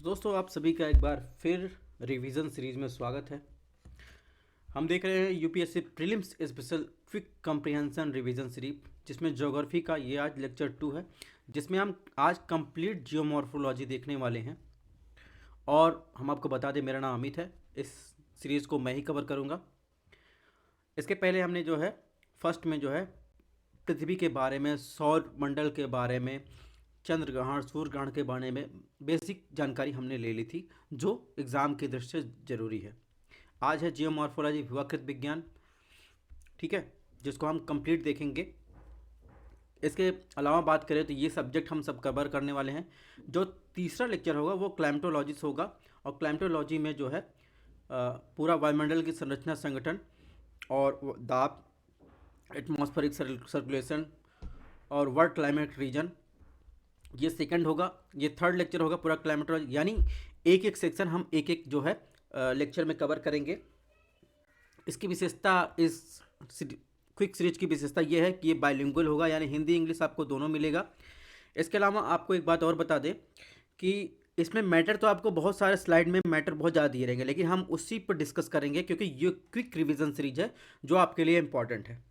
तो दोस्तों आप सभी का एक बार फिर रिवीजन सीरीज में स्वागत है। हम देख रहे हैं UPSC prelims special quick comprehension revision series, जिसमें ज्योग्राफी का ये आज लेक्चर 2 है, जिसमें हम आज कंप्लीट जियोमॉर्फोलॉजी देखने वाले हैं। और हम आपको बता दें, मेरा नाम अमित है। इस सीरीज़ को मैं ही कवर करूँगा। इसके पहले हमने जो है फर्स्ट में जो है पृथ्वी के बारे में, सौर मंडल के बारे में, चंद्र ग्रहण, सूर्य ग्रहण के बारे में बेसिक जानकारी हमने ले ली थी, जो एग्ज़ाम की दृष्टि से ज़रूरी है। आज है जियोमॉर्फोलॉजी, भूआकृति विज्ञान, ठीक है, जिसको हम कंप्लीट देखेंगे। इसके अलावा बात करें तो ये सब्जेक्ट हम सब कवर करने वाले हैं। जो तीसरा लेक्चर होगा वो क्लाइमेटोलॉजी से होगा, और क्लाइमेटोलॉजी में जो है पूरा वायुमंडल की संरचना, संगठन और दाब, एटमॉस्फेरिक सर्कुलेशन और वर्ल्ड क्लाइमेट रीजन, ये सेकंड होगा। ये थर्ड लेक्चर होगा पूरा क्लाइमेटोलॉजी, यानी एक एक सेक्शन हम एक एक जो है लेक्चर में कवर करेंगे। इसकी विशेषता, इस क्विक सीरीज की विशेषता ये है कि ये बाइलिंगुअल होगा, यानी हिंदी इंग्लिश आपको दोनों मिलेगा। इसके अलावा आपको एक बात और बता दें कि इसमें मैटर तो आपको बहुत सारे स्लाइड में मैटर बहुत ज़्यादा दिए रहेंगे, लेकिन हम उसी पर डिस्कस करेंगे क्योंकि ये क्विक रिवीजन सीरीज है जो आपके लिए इंपॉर्टेंट है।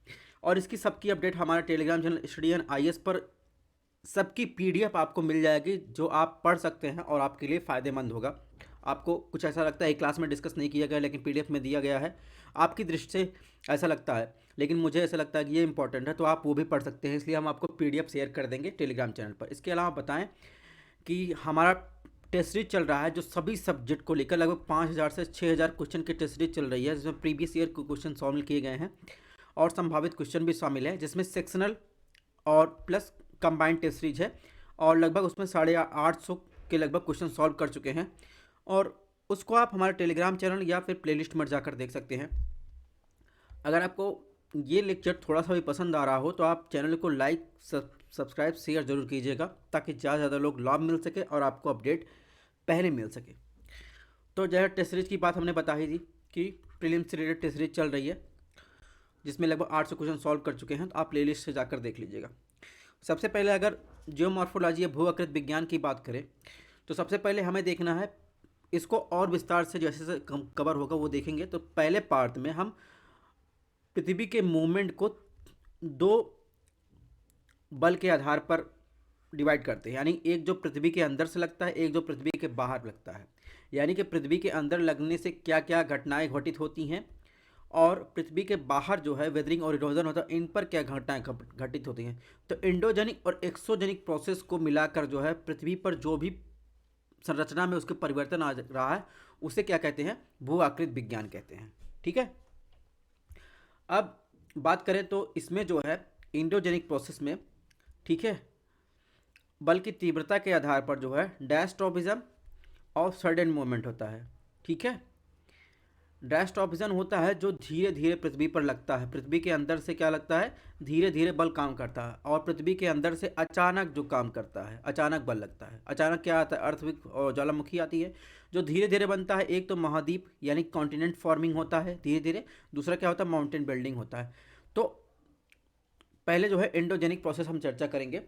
और इसकी सबकी अपडेट हमारे टेलीग्राम चैनल स्टडी IAS पर सबकी PDF आपको मिल जाएगी, जो आप पढ़ सकते हैं और आपके लिए फ़ायदेमंद होगा। आपको कुछ ऐसा लगता है क्लास में डिस्कस नहीं किया गया लेकिन PDF में दिया गया है, आपकी दृष्टि से ऐसा लगता है, लेकिन मुझे ऐसा लगता है कि ये इंपॉर्टेंट है, तो आप वो भी पढ़ सकते हैं। इसलिए हम आपको PDF शेयर कर देंगे टेलीग्राम चैनल पर। इसके अलावा बताएं कि हमारा टेस्ट सीरीज चल रहा है, जो सभी सब्जेक्ट को लेकर लगभग 5000 से 6000 क्वेश्चन की टेस्ट सीरीज चल रही है, जिसमें प्रीवियस ईयर के क्वेश्चन शामिल किए गए हैं और संभावित क्वेश्चन भी शामिल है, जिसमें सेक्शनल और प्लस कंबाइंड टेस्ट सीरीज है। और लगभग उसमें 850 के लगभग क्वेश्चन सॉल्व कर चुके हैं, और उसको आप हमारे टेलीग्राम चैनल या फिर प्लेलिस्ट में जाकर देख सकते हैं। अगर आपको ये लेक्चर थोड़ा सा भी पसंद आ रहा हो तो आप चैनल को लाइक, सब्सक्राइब, शेयर ज़रूर कीजिएगा, ताकि ज़्यादा से ज़्यादा लोग लाभ मिल सके और आपको अपडेट पहले मिल सके। तो जो है टेस्ट सीरीज की बात हमने बता ही दी कि प्रीलिम्स से रिलेटेड टेस्ट सीरीज चल रही है, जिसमें लगभग 800 क्वेश्चन सॉल्व कर चुके हैं, तो आप प्लेलिस्ट से जाकर देख लीजिएगा। सबसे पहले अगर जियोमॉर्फोलॉजी या भू-आकृति विज्ञान की बात करें तो सबसे पहले हमें देखना है, इसको और विस्तार से जैसे जैसे कवर होगा वो देखेंगे। तो पहले पार्ट में हम पृथ्वी के मूवमेंट को दो बल के आधार पर डिवाइड करते हैं, यानी एक जो पृथ्वी के अंदर से लगता है, एक जो पृथ्वी के बाहर लगता है। यानी कि पृथ्वी के अंदर लगने से क्या क्या घटनाएं घटित होती हैं, और पृथ्वी के बाहर जो है वेदरिंग और इरोजन होता है, इन पर क्या घटनाएं घटित होती हैं। तो एंडोजेनिक और एक्सोजेनिक प्रोसेस को मिलाकर जो है पृथ्वी पर जो भी संरचना में उसके परिवर्तन आ रहा है, उसे क्या कहते हैं, भू आकृति विज्ञान कहते हैं। ठीक है, अब बात करें तो इसमें जो है एंडोजेनिक प्रोसेस में, ठीक है, बल की तीव्रता के आधार पर जो है डायस्ट्रॉफिज्म और सडन मूवमेंट होता है। ठीक है, डायस्ट्रॉफिज्म होता है जो धीरे धीरे पृथ्वी पर लगता है, पृथ्वी के अंदर से क्या लगता है, धीरे धीरे बल काम करता है, और पृथ्वी के अंदर से अचानक जो काम करता है, अचानक बल लगता है। अचानक क्या आता है, अर्थक्वेक और ज्वालामुखी आती है, जो धीरे धीरे बनता है। एक तो महाद्वीप यानी कॉन्टिनेंट फॉर्मिंग होता है धीरे धीरे, दूसरा क्या होता है, माउंटेन बिल्डिंग होता है। तो पहले जो है एंडोजेनिक प्रोसेस हम चर्चा करेंगे।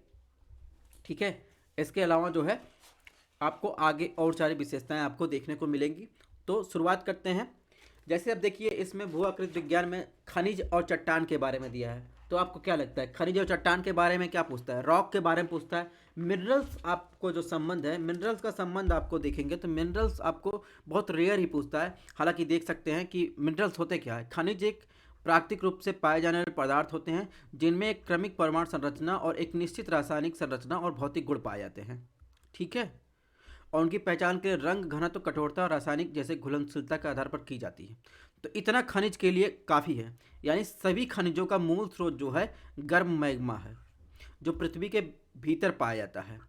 ठीक है, इसके अलावा जो है आपको आगे और सारी विशेषताएं आपको देखने को मिलेंगी। तो शुरुआत करते हैं। जैसे अब देखिए, इसमें भू आकृति विज्ञान में खनिज और चट्टान के बारे में दिया है। तो आपको क्या लगता है, खनिज और चट्टान के बारे में क्या पूछता है, रॉक के बारे में पूछता है, मिनरल्स आपको जो संबंध है, मिनरल्स का संबंध आपको देखेंगे तो मिनरल्स आपको बहुत रेयर ही पूछता है। हालांकि देख सकते हैं कि मिनरल्स होते क्या है। खनिज एक प्राकृतिक रूप से पाए जाने वाले पदार्थ होते हैं, जिनमें एक क्रमिक परमाणु संरचना और एक निश्चित रासायनिक संरचना और भौतिक गुण पाए जाते हैं। ठीक है, और उनकी पहचान के रंग, घनत्व, कठोरता और रासायनिक जैसे घुलनशीलता के आधार पर की जाती है। तो इतना खनिज के लिए काफ़ी है, यानी सभी खनिजों का मूल स्रोत जो है गर्म मैग्मा है, जो पृथ्वी के भीतर पाया जाता है।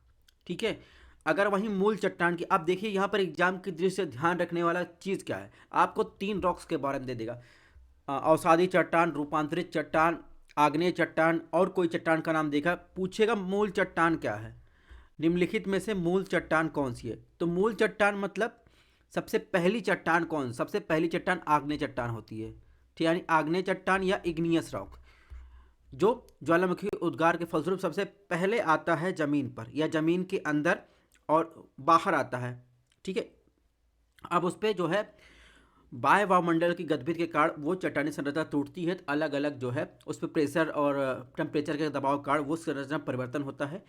ठीक है, अगर वहीं मूल चट्टान की, आप देखिए यहाँ पर एग्जाम की दृष्टि से ध्यान रखने वाला चीज़ क्या है, आपको 3 रॉक्स के बारे में दे देगा, अवसादी चट्टान, रूपांतरित चट्टान, आग्नेय चट्टान, और कोई चट्टान का नाम देखा, पूछेगा मूल चट्टान क्या है, निम्नलिखित में से मूल चट्टान कौन सी है। तो मूल चट्टान मतलब सबसे पहली चट्टान कौन, सबसे पहली चट्टान आग्नेय चट्टान होती है। ठीक, यानी आग्नेय चट्टान या इग्नियस रॉक, जो ज्वालामुखी उद्गार के फलस्वरूप सबसे पहले आता है ज़मीन पर या ज़मीन के अंदर और बाहर आता है। ठीक है। अब उस पर जो है बाह्य वायुमंडल की गतिविधि के कारण वो चट्टानी संरचना टूटती है, तो अलग अलग जो है उस पर प्रेशर और टेम्परेचर के दबाव के कारण वो संरचना परिवर्तन होता है।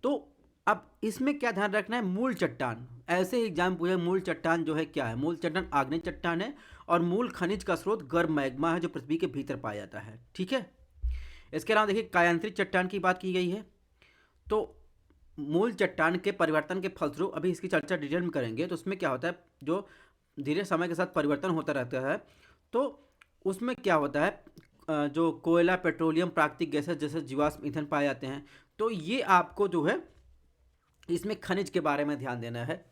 तो अब इसमें क्या ध्यान रखना है, मूल चट्टान, ऐसे ही एग्जाम पूछे मूल चट्टान जो है क्या है। मूल चट्टान आग्नेय चट्टान है और मूल खनिज का स्रोत गर्म मैग्मा है जो पृथ्वी के भीतर पाया जाता है। ठीक है। इसके अलावा देखिए कायांतरित चट्टान की बात की गई है। तो मूल चट्टान के परिवर्तन के फलस्वरूप, अभी इसकी चर्चा डिटेल में करेंगे, तो उसमें क्या होता है, जो धीरे समय के साथ परिवर्तन होता रहता है, तो उसमें क्या होता है, जो कोयला, पेट्रोलियम, प्राकृतिक गैसें जैसे जीवाश्म ईंधन पाए जाते हैं। तो ये आपको जो है इसमें खनिज के बारे में ध्यान देना है।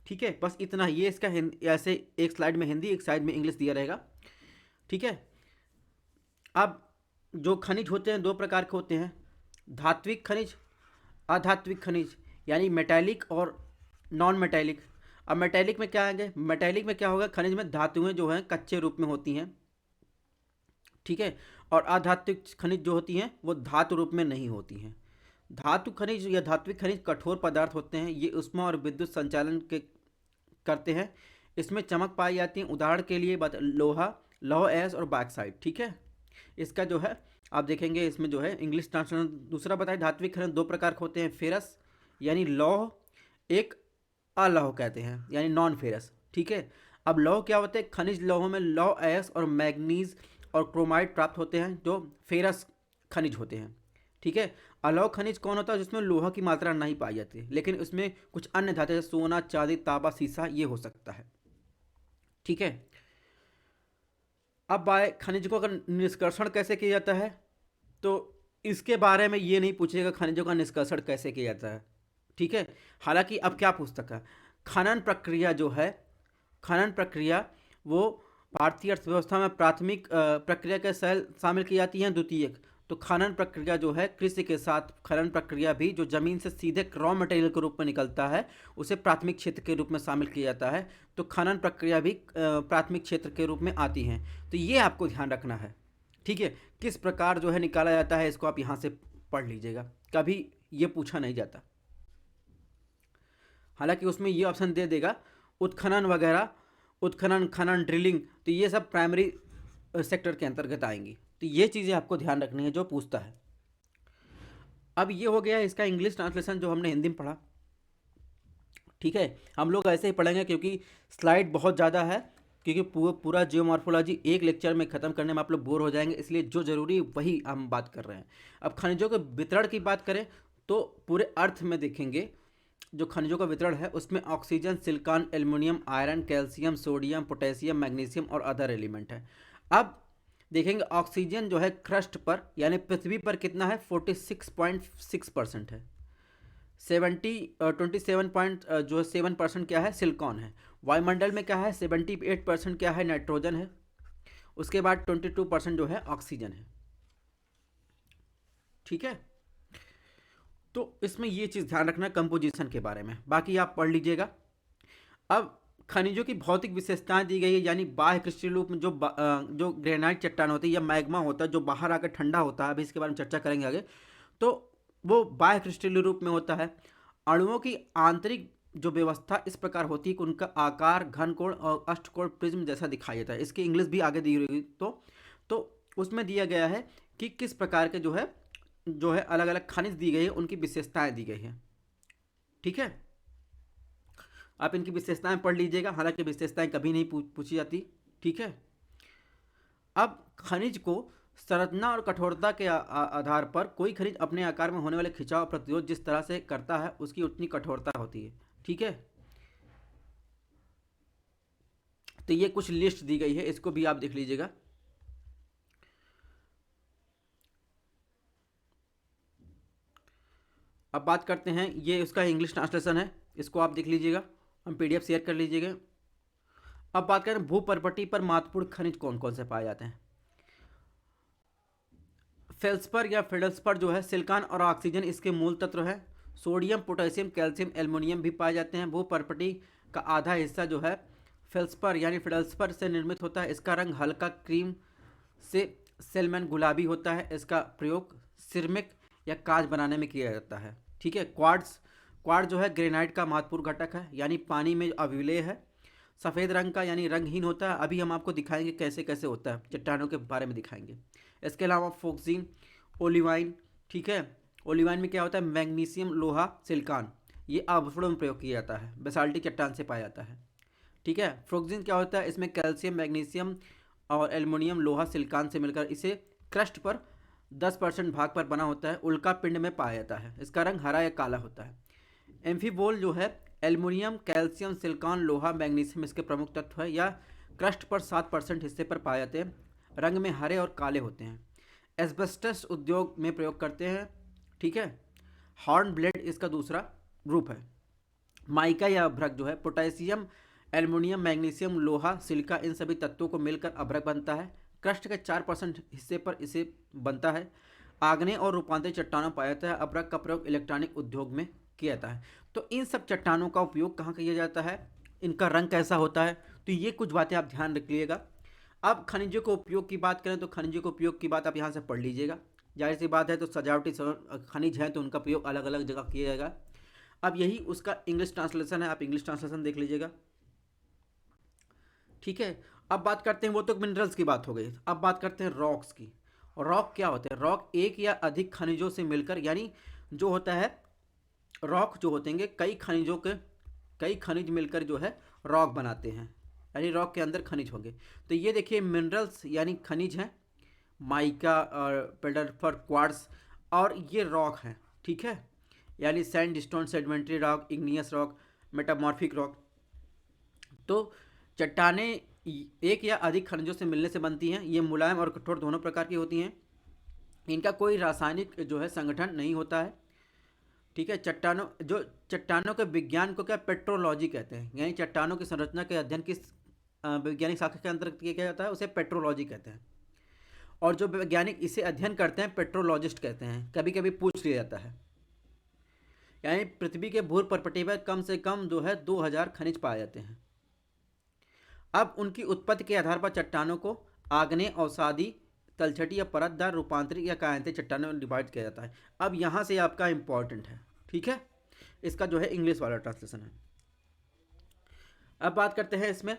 ठीक है, बस इतना। ये इसका ऐसे एक स्लाइड में हिंदी, एक साइड में इंग्लिश दिया रहेगा। ठीक है। अब जो खनिज होते हैं दो प्रकार के होते हैं, धात्विक खनिज, अधात्विक खनिज, यानी मेटैलिक और नॉन मेटैलिक। अब मेटैलिक में क्या आएंगे, मेटैलिक में क्या होगा, खनिज में धातुएं जो हैं कच्चे रूप में होती हैं। ठीक है। और अधात्विक खनिज जो होती हैं वो धातु रूप में नहीं होती हैं। धातु खनिज या धात्विक खनिज कठोर पदार्थ होते हैं, ये ऊष्मा और विद्युत संचालन के करते हैं। इसमें चमक पाई जाती है। उदाहरण के लिए लोहा, लौह एस और बॉक्साइट। ठीक है। इसका जो है आप देखेंगे इसमें जो है इंग्लिश ट्रांसलेशन दूसरा बताए। धात्विक खनिज दो प्रकार के होते हैं, फेरस यानी लौह, एक अलौह कहते हैं यानी नॉन फेरस। ठीक है। अब लौह क्या होते हैं, खनिज लौहों में लौह एस और मैग्नीज और क्रोमाइड प्राप्त होते हैं जो फेरस खनिज होते हैं। ठीक है। अलौह खनिज कौन होता है, जिसमें लोहा की मात्रा नहीं पाई जाती, लेकिन उसमें कुछ अन्य धातु जैसे सोना, चांदी, तांबा, सीसा ये हो सकता है। ठीक है। अब बाय खनिजों का निष्कर्षण कैसे किया जाता है, तो इसके बारे में ये नहीं पूछेगा खनिजों का निष्कर्षण कैसे किया जाता है। ठीक है। हालांकि अब क्या पूछता है, खनन प्रक्रिया जो है, खनन प्रक्रिया वो भारतीय अर्थव्यवस्था में प्राथमिक प्रक्रिया के शामिल की जाती हैं, द्वितीयक। तो खनन प्रक्रिया जो है कृषि के साथ खनन प्रक्रिया भी जो जमीन से सीधे रॉ मटेरियल के रूप में निकलता है उसे प्राथमिक क्षेत्र के रूप में शामिल किया जाता है। तो खनन प्रक्रिया भी प्राथमिक क्षेत्र के रूप में आती हैं। तो ये आपको ध्यान रखना है। ठीक है। किस प्रकार जो है निकाला जाता है इसको आप यहाँ से पढ़ लीजिएगा, कभी ये पूछा नहीं जाता। हालांकि उसमें ये ऑप्शन दे देगा उत्खनन वगैरह, उत्खनन, खनन, ड्रिलिंग, तो ये सब प्राइमरी सेक्टर के अंतर्गत आएंगी। तो ये चीज़ें आपको ध्यान रखनी है जो पूछता है। अब ये हो गया इसका इंग्लिश ट्रांसलेशन जो हमने हिंदी में पढ़ा। ठीक है। हम लोग ऐसे ही पढ़ेंगे क्योंकि स्लाइड बहुत ज़्यादा है, क्योंकि पूरा जियोमॉर्फोलॉजी एक लेक्चर में ख़त्म करने में आप लोग बोर हो जाएंगे, इसलिए जो ज़रूरी वही हम बात कर रहे हैं। अब खनिजों के वितरण की बात करें तो पूरे अर्थ में देखेंगे जो खनिजों का वितरण है उसमें oxygen, silicon, aluminium, iron, calcium, sodium, potassium, magnesium और अदर एलिमेंट है। अब देखेंगे ऑक्सीजन जो है क्रस्ट पर यानी पृथ्वी पर कितना है, 46.6% है। 27 जो है 7% क्या है, सिलिकॉन है। वायुमंडल में क्या है, 78% क्या है, नाइट्रोजन है। उसके बाद 22% जो है ऑक्सीजन है। ठीक है। तो इसमें ये चीज़ ध्यान रखना कंपोजिशन के बारे में, बाकी आप पढ़ लीजिएगा। अब खनिजों की भौतिक विशेषताएं दी गई है, यानी बाह्य क्रिस्टल रूप में जो ग्रेनाइट चट्टान होती है या मैग्मा होता है जो बाहर आकर ठंडा होता है, अभी इसके बारे में चर्चा करेंगे आगे, तो वो बाह्य क्रिस्टल रूप में होता है। अणुओं की आंतरिक जो व्यवस्था इस प्रकार होती है कि उनका आकार घनकोण और अष्टकोण प्रिज्म जैसा दिखाई देता है। इसकी इंग्लिश भी आगे दी हुई तो उसमें दिया गया है कि किस प्रकार के जो है अलग अलग खनिज दी गई है, उनकी विशेषताएं दी गई हैं। ठीक है। आप इनकी विशेषताएं पढ़ लीजिएगा, हालांकि विशेषताएं कभी नहीं पूछी जाती। ठीक है। अब खनिज को संरचना और कठोरता के आधार पर कोई खनिज अपने आकार में होने वाले खिंचाव प्रतिरोध जिस तरह से करता है उसकी उतनी कठोरता होती है। ठीक है। तो ये कुछ लिस्ट दी गई है, इसको भी आप देख लीजिएगा। अब बात करते हैं, ये उसका इंग्लिश ट्रांसलेशन है, इसको आप देख लीजिएगा, हम पीडीएफ शेयर कर लीजिएगा। अब बात करें भूपर्पटी पर महत्वपूर्ण खनिज कौन कौन से पाए जाते हैं। फेल्सपर या फेल्ड्सपर जो है सिलिकॉन और ऑक्सीजन इसके मूल तत्व है। सोडियम, पोटेशियम, कैल्शियम, एल्युमिनियम भी पाए जाते हैं। भूपर्पटी का आधा हिस्सा जो है फेल्सपर यानी फेल्ड्सपर से निर्मित होता है। इसका रंग हल्का क्रीम से सेलमन गुलाबी होता है। इसका प्रयोग सिरमिक या कांच बनाने में किया जाता है। ठीक है। क्वार्ट्ज क्वार्ट्ज जो है ग्रेनाइट का महत्वपूर्ण घटक है, यानी पानी में अविलेय है। सफ़ेद रंग का यानी रंगहीन होता है। अभी हम आपको दिखाएंगे कैसे कैसे होता है, चट्टानों के बारे में दिखाएंगे। इसके अलावा फोक्सीन, ओलिवाइन, ठीक है। ओलिवाइन में क्या होता है, मैग्नीशियम, लोहा, सिलिकॉन, ये आभूषणों में प्रयोग किया जाता है, बेसाल्टिक चट्टान से पाया जाता है, ठीक है। फ्रोक्सिन क्या होता है, इसमें कैल्शियम, मैग्नीशियम और एल्युमिनियम, लोहा, सिलिकॉन से मिलकर इसे क्रस्ट पर 10% भाग पर बना होता है, उल्का पिंड में पाया जाता है। इसका रंग हरा या काला होता है। एम्फीबोल जो है एल्युमिनियम, कैल्शियम, सिलिकॉन, लोहा, मैग्नीशियम इसके प्रमुख तत्व है, या क्रस्ट पर 7% हिस्से पर पाए जाते हैं, रंग में हरे और काले होते हैं। एस्बेस्टस उद्योग में प्रयोग करते हैं, ठीक है। हॉर्न ब्लेड इसका दूसरा रूप है। माइका या अभ्रक जो है पोटेशियम, एल्युमिनियम, मैग्नीशियम, लोहा, सिलिका, इन सभी तत्वों को मिलकर अभ्रक बनता है। क्रस्ट के 4% हिस्से पर इसे बनता है। आग्नेय और रूपांतरित चट्टानों पाया जाता है। अभ्रक का प्रयोग इलेक्ट्रॉनिक उद्योग में किया जाता है। तो इन सब चट्टानों का उपयोग कहाँ किया जाता है, इनका रंग कैसा होता है, तो ये कुछ बातें आप ध्यान रखिएगा। अब खनिजों के उपयोग की बात करें तो खनिजों के उपयोग की बात आप यहाँ से पढ़ लीजिएगा। जाहिर सी बात है, तो सजावटी खनिज हैं तो उनका प्रयोग अलग अलग जगह किया जाएगा। अब यही उसका इंग्लिश ट्रांसलेशन है, आप इंग्लिश ट्रांसलेशन देख लीजिएगा, ठीक है। अब बात करते हैं, वो तो मिनरल्स की बात हो गई, अब बात करते हैं रॉक्स की। रॉक क्या होते हैं, रॉक एक या अधिक खनिजों से मिलकर, यानी जो होता है रॉक जो होते हैं कई खनिज मिलकर जो है रॉक बनाते हैं, यानी रॉक के अंदर खनिज होंगे। तो ये देखिए मिनरल्स यानी खनिज हैं, माइका और पेडरफर, क्वार्ट्स, और ये रॉक हैं, ठीक है, यानी sandstone, sedimentary rock, igneous rock, metamorphic rock. तो चट्टानें एक या अधिक खनिजों से मिलने से बनती हैं। ये मुलायम और कठोर दोनों प्रकार की होती हैं। इनका कोई रासायनिक जो है संगठन नहीं होता है, ठीक है। चट्टानों के विज्ञान को क्या पेट्रोलॉजी कहते हैं, यानी चट्टानों की संरचना के अध्ययन किस वैज्ञानिक शाखा के अंतर्गत किया जाता है, उसे पेट्रोलॉजी कहते हैं। और जो वैज्ञानिक इसे अध्ययन करते हैं पेट्रोलॉजिस्ट कहते हैं। कभी कभी पूछ लिया जाता है, यानी पृथ्वी के भूर परपटे पर कम से कम जो है 2000 खनिज पाए जाते हैं। अब उनकी उत्पत्ति के आधार पर चट्टानों को आग्नेय, अवसादी, तलछटी या परतदार, रूपांतरित या कायांतित चट्टानों में डिवाइड किया जाता है। अब यहाँ से आपका इंपॉर्टेंट है, ठीक है, इसका जो है इंग्लिश वाला ट्रांसलेशन है। अब बात करते हैं इसमें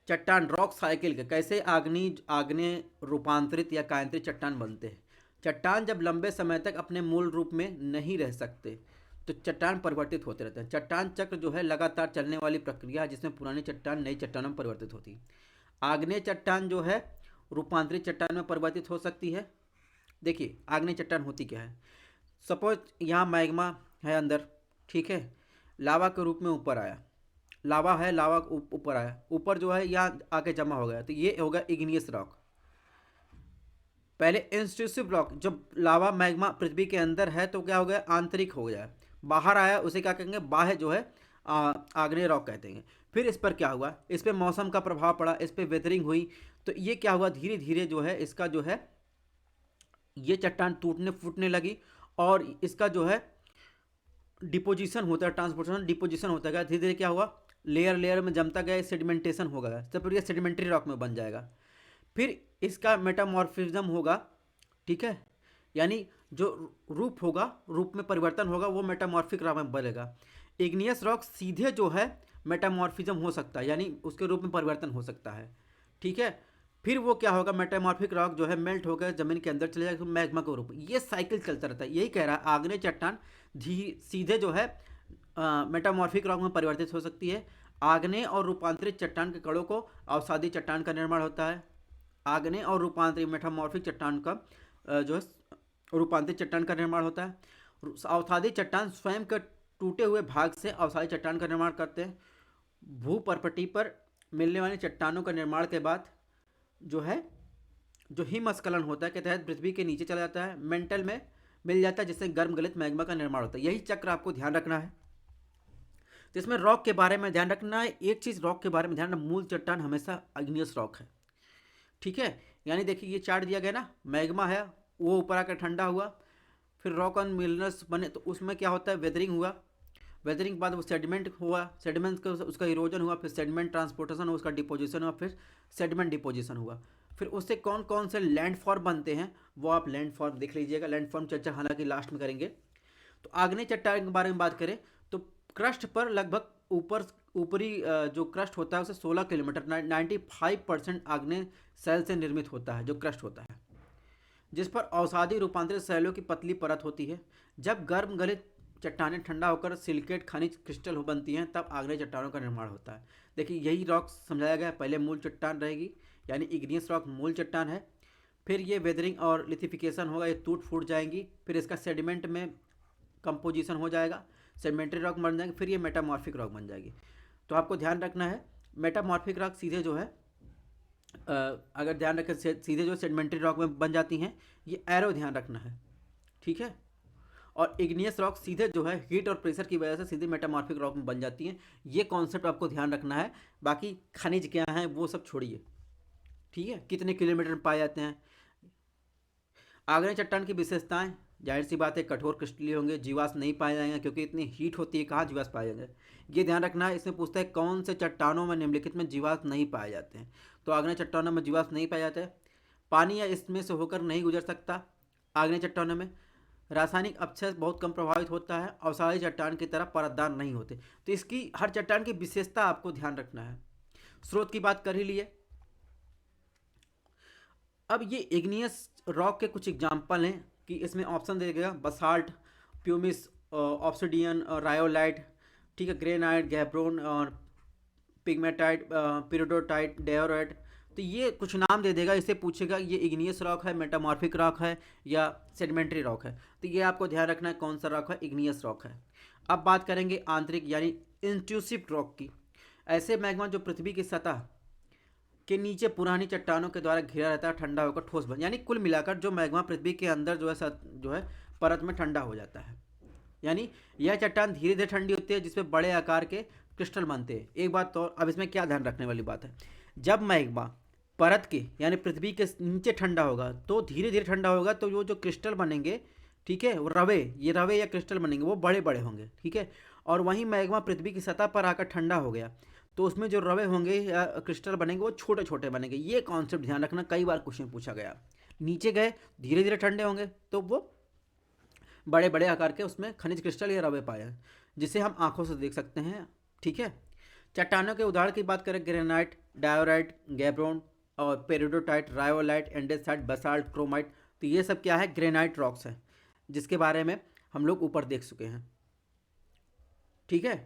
चट्टान रॉक साइकिल के, कैसे आग्नेय, रूपांतरित या कायांतित चट्टान बनते हैं। चट्टान जब लंबे समय तक अपने मूल रूप में नहीं रह सकते तो चट्टान परिवर्तित होते रहते हैं। चट्टान चक्र जो है लगातार चलने वाली प्रक्रिया है, जिसमें पुरानी चट्टान नई चट्टानों में परिवर्तित होती है। आग्नेय चट्टान जो है रूपांतरित चट्टान में परिवर्तित हो सकती है। देखिए आग्नेय चट्टान होती क्या है, सपोज यहाँ मैग्मा है अंदर, ठीक है, लावा के रूप में ऊपर आया, लावा है, लावा ऊपर आया, ऊपर जो है यहाँ आके जमा हो गया, तो ये होगा इग्नियस रॉक। पहले इंस्ट्रूसिव रॉक, जब लावा मैग्मा पृथ्वी के अंदर है तो क्या हो गया, आंतरिक हो गया, बाहर आया उसे क्या कहेंगे, बाह्य जो है आग्नेय रॉक कहते हैं। फिर इस पर क्या हुआ, इस पर मौसम का प्रभाव पड़ा, इस पर वेदरिंग हुई, तो ये क्या हुआ, धीरे धीरे जो है इसका जो है ये चट्टान टूटने फूटने लगी, और इसका जो है डिपोजिशन होता है, ट्रांसपोर्टेशन डिपोजिशन होता गया, धीरे धीरे क्या हुआ, लेयर लेयर में जमता गया, सेडिमेंटेशन हो गया, तब फिर ये सेडिमेंट्री रॉक में बन जाएगा। फिर इसका मेटामॉर्फिज्म होगा, ठीक है, यानी जो रूप होगा, रूप में परिवर्तन होगा, वो मेटामॉर्फिक रॉक में बनेगा। इग्नियस रॉक सीधे जो है मेटामॉर्फिज्म हो सकता है, यानी उसके रूप में परिवर्तन हो सकता है, ठीक है। फिर वो क्या होगा, मेटामॉर्फिक रॉक जो है मेल्ट होकर जमीन के अंदर चले जाएगा, तो मैग्मा के रूप, ये साइकिल चलता रहता है। यही कह रहा है आग्नेय चट्टान सीधे जो है मेटामॉर्फिक रॉक में परिवर्तित हो सकती है। आग्नेय और रूपांतरित चट्टान के कणों को अवसादी चट्टान का निर्माण होता है। आग्नेय और रूपांतरित मेटामॉर्फिक चट्टान का जो है रूपांतरित चट्टान का निर्माण होता है। अवसादी चट्टान स्वयं के टूटे हुए भाग से अवसादी चट्टान का निर्माण करते हैं। भूपर्पटी पर मिलने वाली चट्टानों का निर्माण के बाद जो है जो हिमस्खलन होता है के तहत पृथ्वी के नीचे चला जाता है, मेंटल में मिल जाता है, जिससे गर्म गलित मैग्मा का निर्माण होता है। यही चक्र आपको ध्यान रखना है। तो इसमें रॉक के बारे में ध्यान रखना है, एक चीज़ रॉक के बारे में ध्यान रखना, मूल चट्टान हमेशा इग्नियस रॉक है, ठीक है। यानी देखिए ये चार्ट दिया गया ना, मैग्मा है, वो ऊपर आकर ठंडा हुआ, फिर रॉक ऑन मिलनर्स बने, तो उसमें क्या होता है, वेदरिंग हुआ, वेदरिंग के बाद वो सेडिमेंट हुआ, सेडिमेंट का उसका इरोजन हुआ, फिर सेडिमेंट ट्रांसपोर्टेशन हुआ, उसका डिपोजिशन हुआ, फिर सेडिमेंट डिपोजिशन हुआ। फिर उससे कौन कौन से लैंडफॉर्म बनते हैं वो आप लैंडफॉर्म देख लीजिएगा, लैंडफॉर्म चर्चा हालांकि लास्ट में करेंगे। तो आग्नेय चट्टान के बारे में बात करें तो क्रस्ट पर लगभग ऊपरी जो क्रस्ट होता है उसे 16 किलोमीटर 95% आग्नेय शैल से निर्मित होता है, जो क्रस्ट होता है, जिस पर अवसादी रूपांतरित शैलों की पतली परत होती है। जब गर्म गलित चट्टानें ठंडा होकर सिलिकेट खनिज क्रिस्टल हो बनती हैं तब आग्नेय चट्टानों का निर्माण होता है। देखिए यही रॉक समझाया गया है, पहले मूल चट्टान रहेगी यानी इग्नियस रॉक मूल चट्टान है, फिर ये वेदरिंग और लिथिफिकेशन होगा, ये टूट फूट जाएंगी, फिर इसका सेडिमेंट में कंपोजिशन हो जाएगा, सेडिमेंट्री रॉक बन जाएंगे, फिर ये मेटामॉर्फिक रॉक बन जाएगी। तो आपको ध्यान रखना है मेटामॉर्फिक रॉक सीधे जो है अगर ध्यान रखें सीधे जो सेडिमेंट्री रॉक में बन जाती हैं, ये एरो ध्यान रखना है, ठीक है। और इग्नियस रॉक सीधे जो है हीट और प्रेशर की वजह से सीधे मेटामॉर्फिक रॉक में बन जाती हैं। ये कॉन्सेप्ट आपको ध्यान रखना है, बाकी खनिज क्या हैं वो सब छोड़िए, ठीक है। कितने किलोमीटर में पाए जाते हैं। आग्नेय चट्टान की विशेषताएं, जाहिर सी बात है कठोर क्रिस्टलीय होंगे, जीवाश्म नहीं पाए जाएंगे क्योंकि इतनी हीट होती है, कहाँ जीवाश्म पाए जाएंगे, ये ध्यान रखना है। इसमें पूछता है कौन से चट्टानों में निम्नलिखित में जीवाश्म नहीं पाए जाते हैं, तो आग्नेय चट्टानों में जीवाश्म नहीं पाए जाते। पानी या इसमें से होकर नहीं गुजर सकता। आग्नेय चट्टानों में रासायनिक अपक्षय बहुत कम प्रभावित होता है। अवसादी चट्टान की तरह परतदार नहीं होते। तो इसकी हर चट्टान की विशेषता आपको ध्यान रखना है। स्रोत की बात कर ही लिए। अब ये इग्नियस रॉक के कुछ एग्जाम्पल हैं कि इसमें ऑप्शन दे देगा बसाल्ट, प्यूमिस, ऑब्सिडियन, रायोलाइट, ठीक है, ग्रेनाइट, गैब्रोन और पिग्मेटाइट, पिरिडोटाइट, डेओराइट। तो ये कुछ नाम दे देगा, इसे पूछेगा ये इग्नियस रॉक है, मेटामॉर्फिक रॉक है या सेडिमेंट्री रॉक है। तो ये आपको ध्यान रखना है कौन सा रॉक है, इग्नियस रॉक है। अब बात करेंगे आंतरिक यानी इंट्रूसिव रॉक की। ऐसे मैग्मा जो पृथ्वी की सतह के नीचे पुरानी चट्टानों के द्वारा घिरा रहता है, ठंडा होकर ठोस बन, यानी कुल मिलाकर जो मैग्मा पृथ्वी के अंदर जो है परत में ठंडा हो जाता है। यानी यह चट्टान धीरे धीरे ठंडी होती है जिसमें बड़े आकार के क्रिस्टल बनते हैं। एक बात तो अब इसमें क्या ध्यान रखने वाली बात है, जब मैग्मा परत के यानी पृथ्वी के नीचे ठंडा होगा तो धीरे धीरे ठंडा होगा, तो वो जो क्रिस्टल बनेंगे, ठीक है, वो रवे या क्रिस्टल बनेंगे, वो बड़े बड़े होंगे, ठीक है। और वहीं मैग्मा पृथ्वी की सतह पर आकर ठंडा हो गया तो उसमें जो रवे होंगे या क्रिस्टल बनेंगे वो छोटे छोटे बनेंगे। ये कॉन्सेप्ट ध्यान रखना, कई बार क्वेश्चन पूछा गया। नीचे गए धीरे धीरे ठंडे होंगे तो वो बड़े बड़े आकार के उसमें खनिज क्रिस्टल या रवे पाए, जिसे हम आंखों से देख सकते हैं, ठीक है। चट्टानों के उदाहरण की बात करें, ग्रेनाइट, डायोराइट, गैब्रोन और peridotite, rhyolite, andesite, basalt, chromite. तो ये सब क्या है, ग्रेनाइट रॉक्स हैं, जिसके बारे में हम लोग ऊपर देख चुके हैं, ठीक है।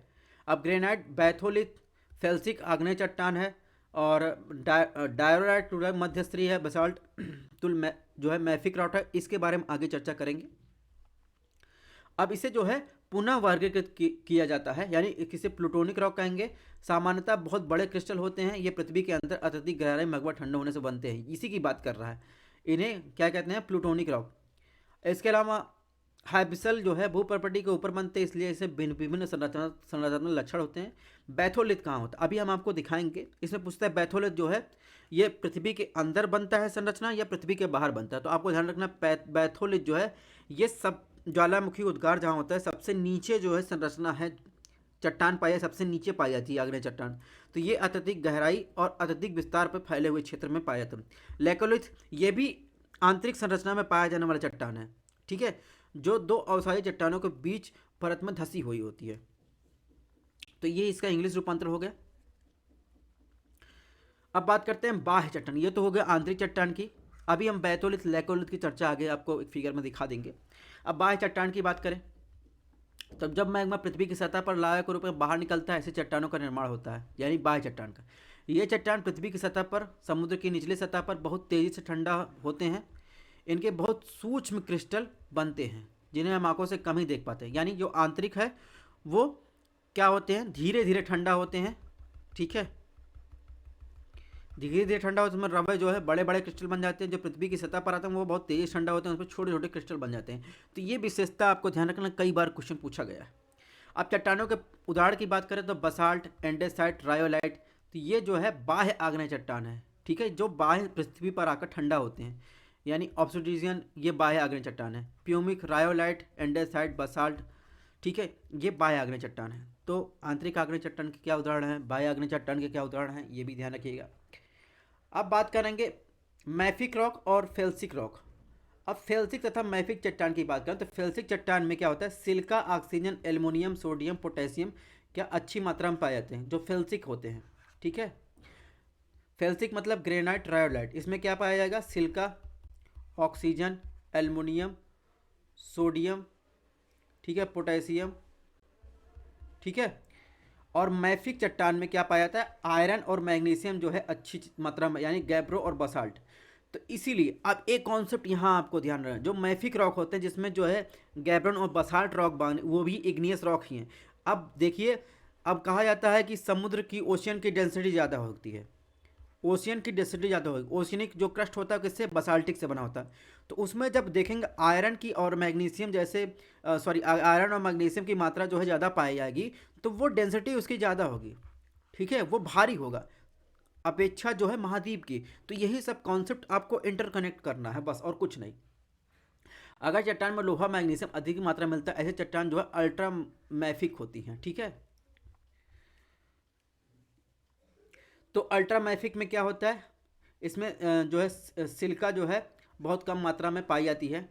अब ग्रेनाइट बैथोलिथ फेल्सिक आग्नेय चट्टान है और डायोराइट मध्यस्तरीय है, बसाल्ट तुल जो है मैफिक रॉक है। इसके बारे में आगे चर्चा करेंगे। अब इसे जो है पुनः वर्गीकृत किया जाता है, यानी किसे प्लूटोनिक रॉक कहेंगे। सामान्यतः बहुत बड़े क्रिस्टल होते हैं, ये पृथ्वी के अंदर अत्यधिक गहराई मैग्मा ठंडा होने से बनते हैं, इसी की बात कर रहा है। इन्हें क्या कहते हैं, प्लूटोनिक रॉक। इसके अलावा हाइबिसल जो है भूप्रपटी के ऊपर बनते हैं, इसलिए इसे विभिन्न संरचनात्मक लक्षण होते हैं। बैथोलिथ कहाँ होता है, अभी हम आपको दिखाएंगे। इसमें पूछता है बैथोलिथ जो है ये पृथ्वी के अंदर बनता है संरचना या पृथ्वी के बाहर बनता है। तो आपको ध्यान रखना, बैथोलिथ जो है ये सब ज्वालामुखी उद्गार जहाँ होता है सबसे नीचे जो है संरचना है, चट्टान पाई सबसे नीचे पाई जाती है आग्नेय चट्टान। तो ये अत्यधिक गहराई और अत्यधिक विस्तार पर फैले हुए क्षेत्र में पाया जाता है। लेकोलिथ ये भी आंतरिक संरचना में पाया जाने वाला चट्टान है, ठीक है, जो दो अवसादी चट्टानों के बीच परत में धसी हुई होती है। तो ये इसका इंग्लिश रूपांतर हो गया। अब बात करते हैं बाह्य चट्टान। ये तो हो गया आंतरिक चट्टान की। अभी हम बैथोलिथ लेकोलिथ की चर्चा आगे आपको एक फिगर में दिखा देंगे। अब बाह्य चट्टान की बात करें, तब जब मैग्मा पृथ्वी की सतह पर लावा के रूप में बाहर निकलता है, ऐसे चट्टानों का निर्माण होता है, यानी बाह्य चट्टान का। ये चट्टान पृथ्वी की सतह पर, समुद्र की निचली सतह पर बहुत तेज़ी से ठंडा होते हैं। इनके बहुत सूक्ष्म क्रिस्टल बनते हैं जिन्हें हम आंखों से कम ही देख पाते हैं। यानी जो आंतरिक है वो क्या होते हैं, धीरे धीरे ठंडा होते हैं, ठीक है, धीरे धीरे ठंडा होते हैं। उसमें रवे जो है बड़े बड़े क्रिस्टल बन जाते हैं। जो पृथ्वी की सतह पर आते हैं वो बहुत तेज़ी से ठंडा होते हैं, उसमें छोटे छोटे क्रिस्टल बन जाते हैं। तो ये विशेषता आपको ध्यान रखना, कई बार क्वेश्चन पूछा गया है। अब चट्टानों के उदाहरण की बात करें तो बसाल्ट, एंडेसाइट, रायोलाइट। तो ये जो है बाह्य आग्नेय चट्टान है, ठीक है, जो बाह्य पृथ्वी पर आकर ठंडा होते हैं, यानी ऑब्सिडियन ये बाह्य आग्नेय चट्टान है। प्यूमिक, रायोलाइट, एंडेसाइट, बसाल्ट, ठीक है, ये बाह्य आग्नेय चट्टान है। तो आंतरिक आग्नेय चट्टान के क्या उदाहरण हैं, बाह्य आग्नेय चट्टान के क्या उदाहरण हैं, ये भी ध्यान रखिएगा। अब बात करेंगे मैफिक रॉक और फेल्सिक रॉक। अब फेल्सिक तथा मैफिक चट्टान की बात करें तो फेल्सिक चट्टान में क्या होता है, silica, oxygen, aluminium, sodium, potassium क्या अच्छी मात्रा में पाए जाते हैं जो फेल्सिक होते हैं। ठीक है, फेल्सिक मतलब ग्रेनाइट, रायोलाइट, इसमें क्या पाया जाएगा, सिलिका, ऑक्सीजन, एल्युमिनियम, सोडियम, ठीक है, पोटेशियम, ठीक है। और मैफिक चट्टान में क्या पाया जाता है, आयरन और मैग्नीशियम जो है अच्छी मात्रा में, यानी गैब्रो और बसाल्ट। तो इसीलिए अब एक कॉन्सेप्ट यहाँ आपको ध्यान रखना, जो मैफिक रॉक होते हैं जिसमें जो है गैब्रन और बसाल्ट रॉक बांध, वो भी इग्नियस रॉक ही हैं। अब देखिए, अब कहा जाता है कि समुद्र की, ओशियन की डेंसिटी ज़्यादा होती है, ओशियन की डेंसिटी ज़्यादा होगी, ओशियनिक जो क्रस्ट होता है किससे, बसाल्टिक से बना होता है। तो उसमें जब देखेंगे आयरन की और मैग्नीशियम जैसे, सॉरी, आयरन और मैग्नीशियम की मात्रा जो है ज़्यादा पाई जाएगी, तो वो डेंसिटी उसकी ज़्यादा होगी, ठीक है, वो भारी होगा अपेक्षा जो है महाद्वीप की। तो यही सब कॉन्सेप्ट आपको इंटरकनेक्ट करना है बस, और कुछ नहीं। अगर चट्टान में लोहा, मैग्नीशियम अधिक मात्रा में मिलता है, ऐसे चट्टान जो है अल्ट्रा मैफिक होती हैं। ठीक है, तो अल्ट्रा मैफिक में क्या होता है, इसमें जो है सिलिका जो है बहुत कम मात्रा में पाई जाती है।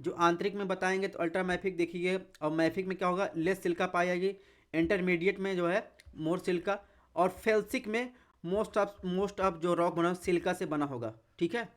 जो आंतरिक में बताएंगे तो अल्ट्रा मैफिक देखिए, और मैफिक में क्या होगा, लेस सिलिका पाई जाएगी, इंटरमीडिएट में जो है मोर सिलिका, और फेल्सिक में मोस्ट ऑफ जो रॉक बना सिलिका से बना होगा। ठीक है,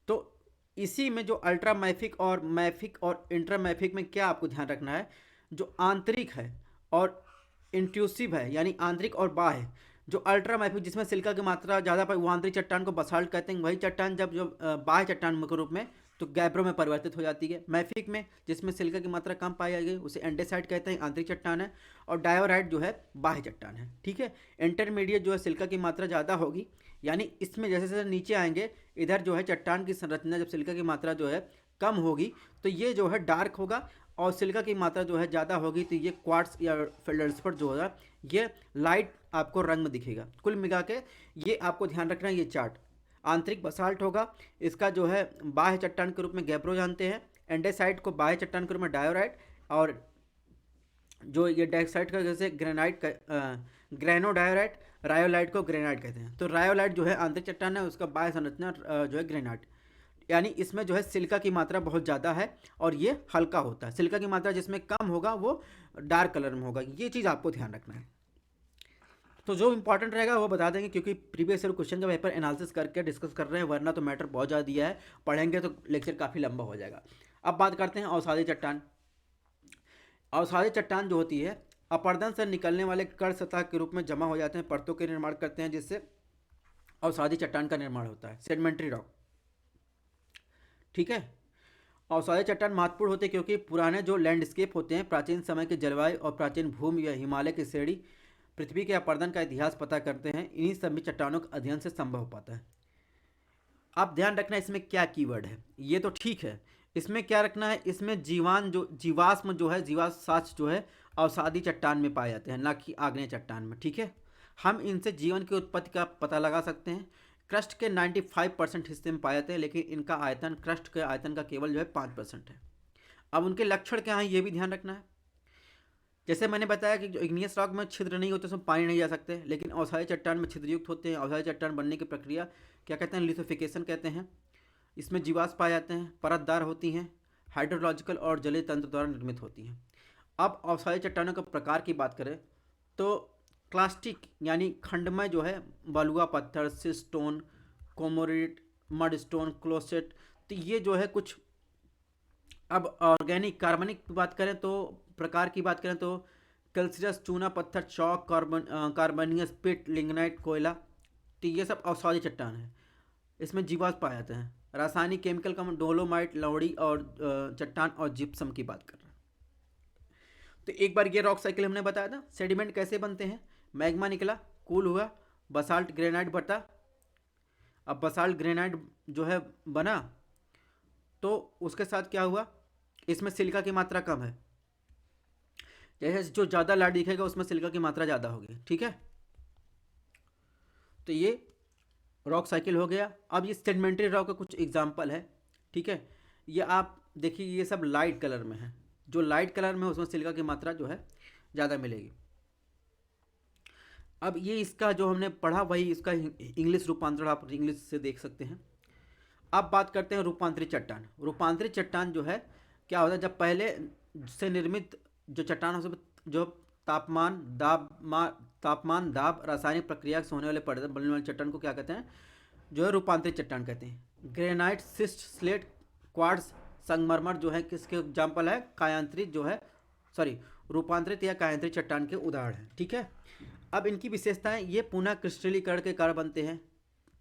तो इसी में जो अल्ट्रा मैफिक और इंट्रा मैफिक में क्या आपको ध्यान रखना है, जो आंतरिक है और इंट्यूसिव है, यानी आंतरिक और बाह्य, जो अल्ट्रा मैफिक जिसमें सिलिका की मात्रा ज़्यादा पाई, वो आंतरिक चट्टान को बसाल्ट कहते हैं। वही चट्टान जब जो बाह्य चट्टान के रूप में तो गैब्रो में परिवर्तित हो जाती है। मैफिक में जिसमें सिलिका की मात्रा कम पाई जाएगी उसे एंडेसाइट कहते हैं, आंतरिक चट्टान है, और डायोराइट जो है बाह्य चट्टान है। ठीक है, इंटरमीडिएट जो है सिलिका की मात्रा ज़्यादा होगी, यानी इसमें जैसे जैसे नीचे आएंगे इधर जो है चट्टान की संरचना, जब सिलिका की मात्रा जो है कम होगी तो ये जो है डार्क होगा, और सिलिका की मात्रा जो है ज़्यादा होगी तो ये क्वार्ट्स या फेल्डस्पर जो होगा ये लाइट आपको रंग में दिखेगा। कुल मिला के ये आपको ध्यान रखना है, ये चार्ट आंतरिक बसाल्ट होगा, इसका जो है बाह्य चट्टान के रूप में गैब्रो जानते हैं, एंडेसाइट को बाह्य चट्टान के रूप में डायोराइट, और जो ये डाइक्साइड का जैसे ग्रेनाइट का ग्रेनोडायोराइट, रायोलाइट को ग्रेनाइट कहते हैं। तो रायोलाइट जो है आंतरिक चट्टान है, उसका बाह्य संरचना जो है ग्रेनाइट, यानी इसमें जो है सिलिका की मात्रा बहुत ज़्यादा है और ये हल्का होता है। सिलिका की मात्रा जिसमें कम होगा वो डार्क कलर में होगा, ये चीज़ आपको ध्यान रखना है। तो जो इंपॉर्टेंट रहेगा वो बता देंगे, क्योंकि प्रीवियस ईयर क्वेश्चन का पेपर एनालिसिस करके डिस्कस कर रहे हैं, वरना तो मैटर बहुत ज़्यादा दिया है, पढ़ेंगे तो लेक्चर काफ़ी लंबा हो जाएगा। अब बात करते हैं अवसादी चट्टान। अवसादी चट्टान जो होती है, अपर्दन से निकलने वाले कण सतह के रूप में जमा हो जाते हैं, परतों के निर्माण करते हैं, जिससे अवसादी चट्टान का निर्माण होता है, सेडिमेंट्री रॉक। ठीक है, अवसादी चट्टान महत्वपूर्ण होते हैं क्योंकि पुराने जो लैंडस्केप होते हैं, प्राचीन समय के जलवायु और प्राचीन भूमि या हिमालय की श्रेणी, पृथ्वी के अपर्दन का इतिहास पता करते हैं, इन्हीं सभी चट्टानों के अध्ययन से संभव हो पाता है। आप ध्यान रखना इसमें क्या कीवर्ड है, ये तो ठीक है, इसमें क्या रखना है, इसमें जीवाश्म जो है, जीवाश्म जो है अवसादी चट्टान में पाए जाते हैं, ना कि आग्नेय चट्टान में। ठीक है, हम इनसे जीवन की उत्पत्ति का पता लगा सकते हैं। क्रस्ट के 95% हिस्से में पाए जाते हैं, लेकिन इनका आयतन क्रस्ट के आयतन का केवल जो है 5% है। अब उनके लक्षण क्या हैं ये भी ध्यान रखना है। जैसे मैंने बताया कि जो इग्नियस रॉक में छिद्र नहीं होते, उसमें पानी नहीं जा सकते, लेकिन अवसादी चट्टान में छिद्रयुक्त होते हैं। अवसादी चट्टान बनने की प्रक्रिया क्या कहते हैं, लिथोफिकेशन कहते हैं। इसमें जीवाश्म पाए जाते हैं, परतदार होती हैं, हाइड्रोलॉजिकल और जलीय तंत्र द्वारा निर्मित होती हैं। अब अवसादी चट्टानों के प्रकार की बात करें तो क्लास्टिक यानी खंडमय जो है, बलुआ पत्थर, सिस्टोन, कोमोरिट, मड स्टोन, क्लोसेट, तो ये जो है कुछ। अब ऑर्गेनिक कार्बनिक की बात करें तो प्रकार की बात करें तो कैल्सियस, चूना पत्थर, चौक, कार्बनियस पिट, लिग्नाइट, कोयला, तो ये सब अवसादी चट्टान है, इसमें जीवाश्म पाए जाते हैं। रासायनिक केमिकल का डोलोमाइट, लवड़ी और चट्टान और जिप्सम की बात कर रहे हैं। तो एक बार ये रॉक साइकिल हमने बताया था, सेडिमेंट कैसे बनते हैं, मैग्मा निकला, कूल हुआ, बसाल्ट ग्रेनाइट बटा। अब बसाल्ट ग्रेनाइट जो है बना तो उसके साथ क्या हुआ, इसमें सिलिका की मात्रा कम है, जैसे जो ज़्यादा लाइट दिखेगा उसमें सिलिका की मात्रा ज़्यादा होगी। ठीक है, तो ये रॉक साइकिल हो गया। अब ये सेडिमेंट्री रॉक का कुछ एग्जाम्पल है। ठीक है, ये आप देखिए, ये सब लाइट कलर में है, जो लाइट कलर में है उसमें सिलिका की मात्रा जो है ज़्यादा मिलेगी। अब ये इसका जो हमने पढ़ा वही इसका इंग्लिश रूपांतरण आप इंग्लिश से देख सकते हैं। अब बात करते हैं रूपांतरित चट्टान। रूपांतरित चट्टान जो है क्या होता है, जब पहले से निर्मित जो चट्टान हो, जो तापमान दाब रासायनिक प्रक्रिया से होने वाले परिवर्तन बनने वाले चट्टान को क्या कहते हैं, जो है रूपांतरित चट्टान कहते हैं। ग्रेनाइट, सिस्ट, स्लेट, क्वार्ट्ज, संगमरमर जो है किसके एग्जाम्पल है, कायांतरित जो है रूपांतरित या कायांतरित चट्टान के उदाहरण हैं। ठीक है, अब इनकी विशेषताएं, ये पुनः क्रिस्टलीकरण के कारण बनते हैं,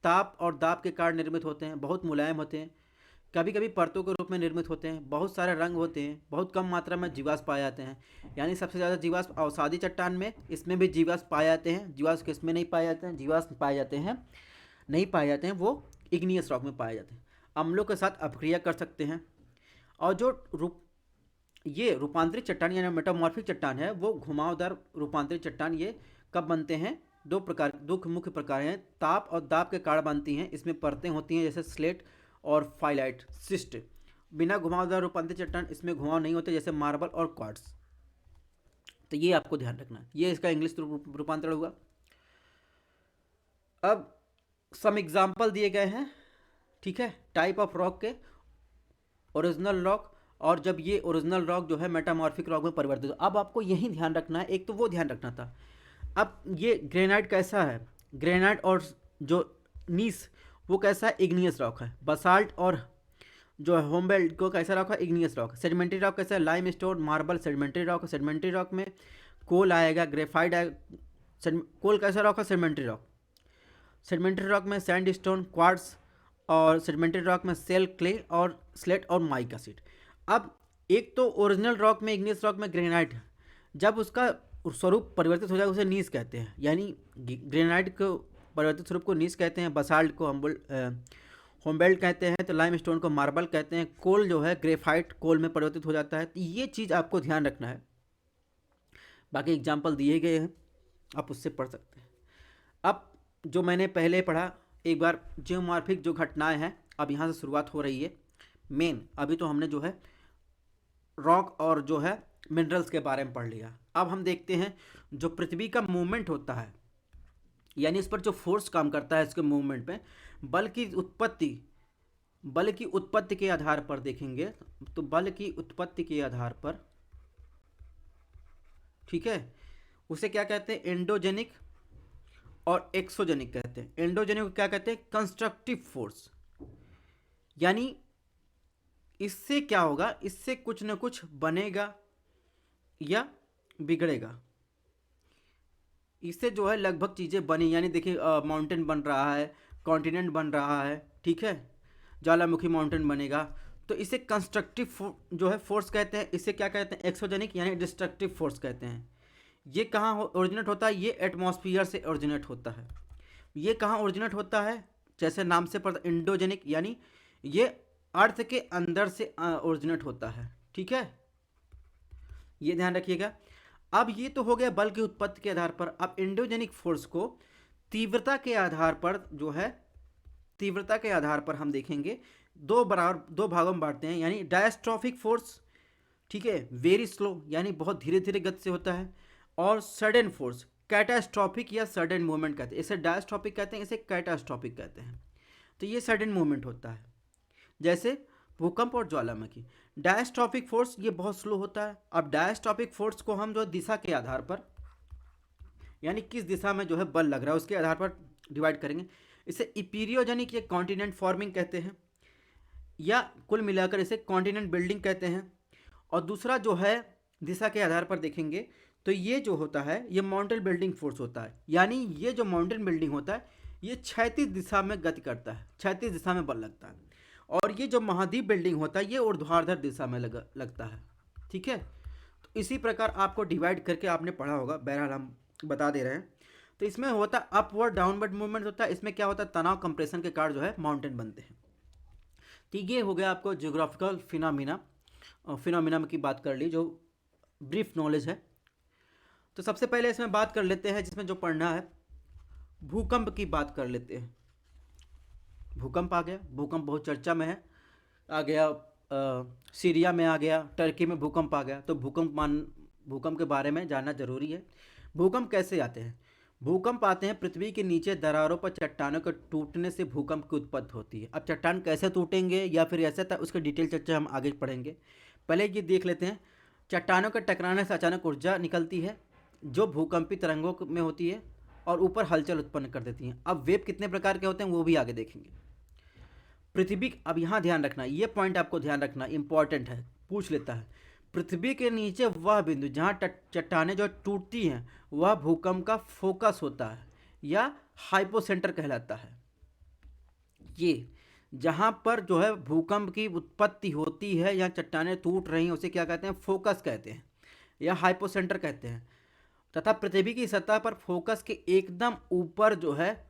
ताप और दाब के कारण निर्मित होते हैं, बहुत मुलायम होते हैं, कभी कभी परतों के रूप में निर्मित होते हैं, बहुत सारे रंग होते हैं, बहुत कम मात्रा में जीवाश्म पाए जाते हैं। यानी सबसे ज़्यादा जीवाश्म अवसादी चट्टान में, इसमें भी जीवाश्म पाए जाते हैं। जीवाश्म किसमें नहीं पाए जाते हैं, जीवाश्म पाए जाते हैं नहीं पाए जाते हैं, वो इग्नियस रॉक में पाए जाते हैं। अम्लों के साथ अपक्रिया कर सकते हैं। और जो ये रूपांतरित चट्टान यानी मेटामॉर्फिक चट्टान है, वो घुमावदार रूपांतरित चट्टान ये कब बनते हैं, दो मुख्य प्रकार हैं, ताप और दाब के कारण बनती हैं। इसमें परतें होती हैं जैसे स्लेट और फाइलाइट सिस्ट। बिना घुमावदार रूपांतरित चट्टान, इसमें घुमाव नहीं होते जैसे मार्बल और क्वार्ट्ज। तो ये आपको ध्यान रखना है, ये इसका इंग्लिश रूपांतरण हुआ। अब सम एग्जाम्पल दिए गए हैं, ठीक है, टाइप ऑफ रॉक के, ओरिजिनल रॉक, और जब ये ओरिजिनल रॉक जो है मेटामॉर्फिक रॉक में परिवर्तित हो। अब आपको यही ध्यान रखना है, एक तो वो ध्यान रखना था। अब ये ग्रेनाइट कैसा है, ग्रेनाइट और जो नीस वो कैसा है, इग्नियस रॉक है। बसाल्ट और जो होमबेल्ट को कैसा रॉक है, इग्नियस रॉक। सेडिमेंट्री रॉक कैसा है, lime stone, marble, sedimentary rock. Sedimentary rock में कोल आएगा, ग्रेफाइट आएगा। कोल कैसा रॉक है, सेडिमेंट्री रॉक। सेडिमेंट्री रॉक में सैंड स्टोन, क्वार्ट्ज, और सेडिमेंट्री रॉक में सेल, क्ले और स्लेट और माइका सीट। अब एक तो ओरिजिनल रॉक में, इग्नियस रॉक में ग्रेनाइट है, जब उसका स्वरूप परिवर्तित हो जाए उसे नीस कहते हैं, यानी ग्रेनाइट को परिवर्तित स्वरूप को नीस कहते हैं, बसाल्ट को होमबेल्ट कहते हैं, तो लाइम स्टोन को मार्बल कहते हैं, कोल जो है ग्रेफाइट कोल में परिवर्तित हो जाता है। तो ये चीज़ आपको ध्यान रखना है। बाकी एग्जाम्पल दिए गए हैं, आप उससे पढ़ सकते हैं। अब जो मैंने पहले पढ़ा, एक बार जियोमॉर्फिक जो घटनाएं हैं, अब यहाँ से शुरुआत हो रही है मेन। अभी तो हमने जो है रॉक और जो है मिनरल्स के बारे में पढ़ लिया। अब हम देखते हैं जो पृथ्वी का मूवमेंट होता है, यानी इस पर जो फोर्स काम करता है इसके मूवमेंट पे, बल की उत्पत्ति के आधार पर देखेंगे। तो बल की उत्पत्ति के आधार पर, ठीक है, उसे क्या कहते हैं, एंडोजेनिक और एक्सोजेनिक कहते हैं। एंडोजेनिक को क्या कहते हैं, कंस्ट्रक्टिव फोर्स। यानी इससे क्या होगा, इससे कुछ ना कुछ बनेगा या बिगड़ेगा, इससे जो है लगभग चीज़ें बनी। यानी देखिए माउंटेन बन रहा है, कॉन्टिनेंट बन रहा है, ठीक है, ज्वालामुखी माउंटेन बनेगा, तो इसे कंस्ट्रक्टिव जो है फोर्स कहते हैं। इसे क्या कहते हैं, एक्सोजेनिक यानी डिस्ट्रक्टिव फोर्स कहते हैं। ये कहाँ ओरिजिनेट होता है, ये एटमॉस्फेयर से ओरिजिनेट होता है। ये कहाँ ओरिजिनेट होता है, जैसे नाम से पता, इंडोजेनिक यानी ये अर्थ के अंदर से ओरिजिनेट होता है, ठीक है, ये ध्यान रखिएगा। अब ये तो हो गया बल की उत्पत्ति के आधार पर। अब एंडोजेनिक फोर्स को तीव्रता के आधार पर जो है, तीव्रता के आधार पर हम देखेंगे दो भागों में बांटते हैं। यानी डायस्ट्रॉफिक फोर्स, ठीक है, वेरी स्लो यानी बहुत धीरे धीरे गति से होता है, और सडन फोर्स, कैटास्ट्रॉफिक या सडन मूवमेंट कहते हैं। इसे डायस्ट्रॉफिक कहते हैं, इसे कैटास्ट्रॉफिक कहते हैं। तो ये सडन मूवमेंट होता है, जैसे भूकंप और ज्वालामुखी। डायस्ट्रॉफिक फोर्स ये बहुत स्लो होता है। अब डायस्ट्रॉफिक फोर्स को हम जो दिशा के आधार पर, यानी किस दिशा में जो है बल लग रहा है उसके आधार पर डिवाइड करेंगे। इसे इपीरियोजेनिक या कॉन्टिनेंट फॉर्मिंग कहते हैं, या कुल मिलाकर इसे कॉन्टिनेंट बिल्डिंग कहते हैं। और दूसरा जो है दिशा के आधार पर देखेंगे तो ये जो होता है ये माउंटेन बिल्डिंग फोर्स होता है। यानी ये जो माउंटेन बिल्डिंग होता है ये क्षैतिज दिशा में गति करता है, क्षैतिज दिशा में बल लगता है। और ये जो महाद्वीप बिल्डिंग होता है ये ऊर्ध्वाधर दिशा में लगता है, ठीक है। तो इसी प्रकार आपको डिवाइड करके आपने पढ़ा होगा, बहरहाल हम बता दे रहे हैं। तो इसमें होता है अपवर्ड डाउनवर्ड मूवमेंट होता है। इसमें क्या होता है, तनाव कंप्रेशन के कारण जो है माउंटेन बनते हैं। तो ये हो गया आपको जियोग्राफिकल फिनोमिना की बात कर ली, जो ब्रीफ नॉलेज है। तो सबसे पहले इसमें बात कर लेते हैं, जिसमें जो पढ़ना है भूकंप की बात कर लेते हैं। भूकंप आ गया, भूकंप बहुत चर्चा में है, आ गया सीरिया में, आ गया टर्की में भूकंप आ गया। तो भूकंप के बारे में जानना जरूरी है। भूकंप कैसे आते हैं, भूकंप आते हैं पृथ्वी के नीचे दरारों पर चट्टानों के टूटने से भूकंप की उत्पत्ति होती है। अब चट्टान कैसे टूटेंगे या फिर ऐसा था, उसकी डिटेल चर्चा हम आगे पढ़ेंगे। पहले ये देख लेते हैं, चट्टानों के टकराने से अचानक ऊर्जा निकलती है जो भूकंपी तरंगों में होती है और ऊपर हलचल उत्पन्न कर देती हैं। अब वेव कितने प्रकार के होते हैं वो भी आगे देखेंगे। पृथ्वी, अब यहाँ ध्यान रखना, ये पॉइंट आपको ध्यान रखना इंपॉर्टेंट है, पूछ लेता है। पृथ्वी के नीचे वह बिंदु जहाँ चट्टानें जो टूटती हैं वह भूकंप का फोकस होता है या हाइपोसेंटर कहलाता है। ये जहाँ पर जो है भूकंप की उत्पत्ति होती है या चट्टानें टूट रही हैं उसे क्या कहते हैं, फोकस कहते हैं या हाइपोसेंटर कहते हैं। तथा पृथ्वी की सतह पर फोकस के एकदम ऊपर जो है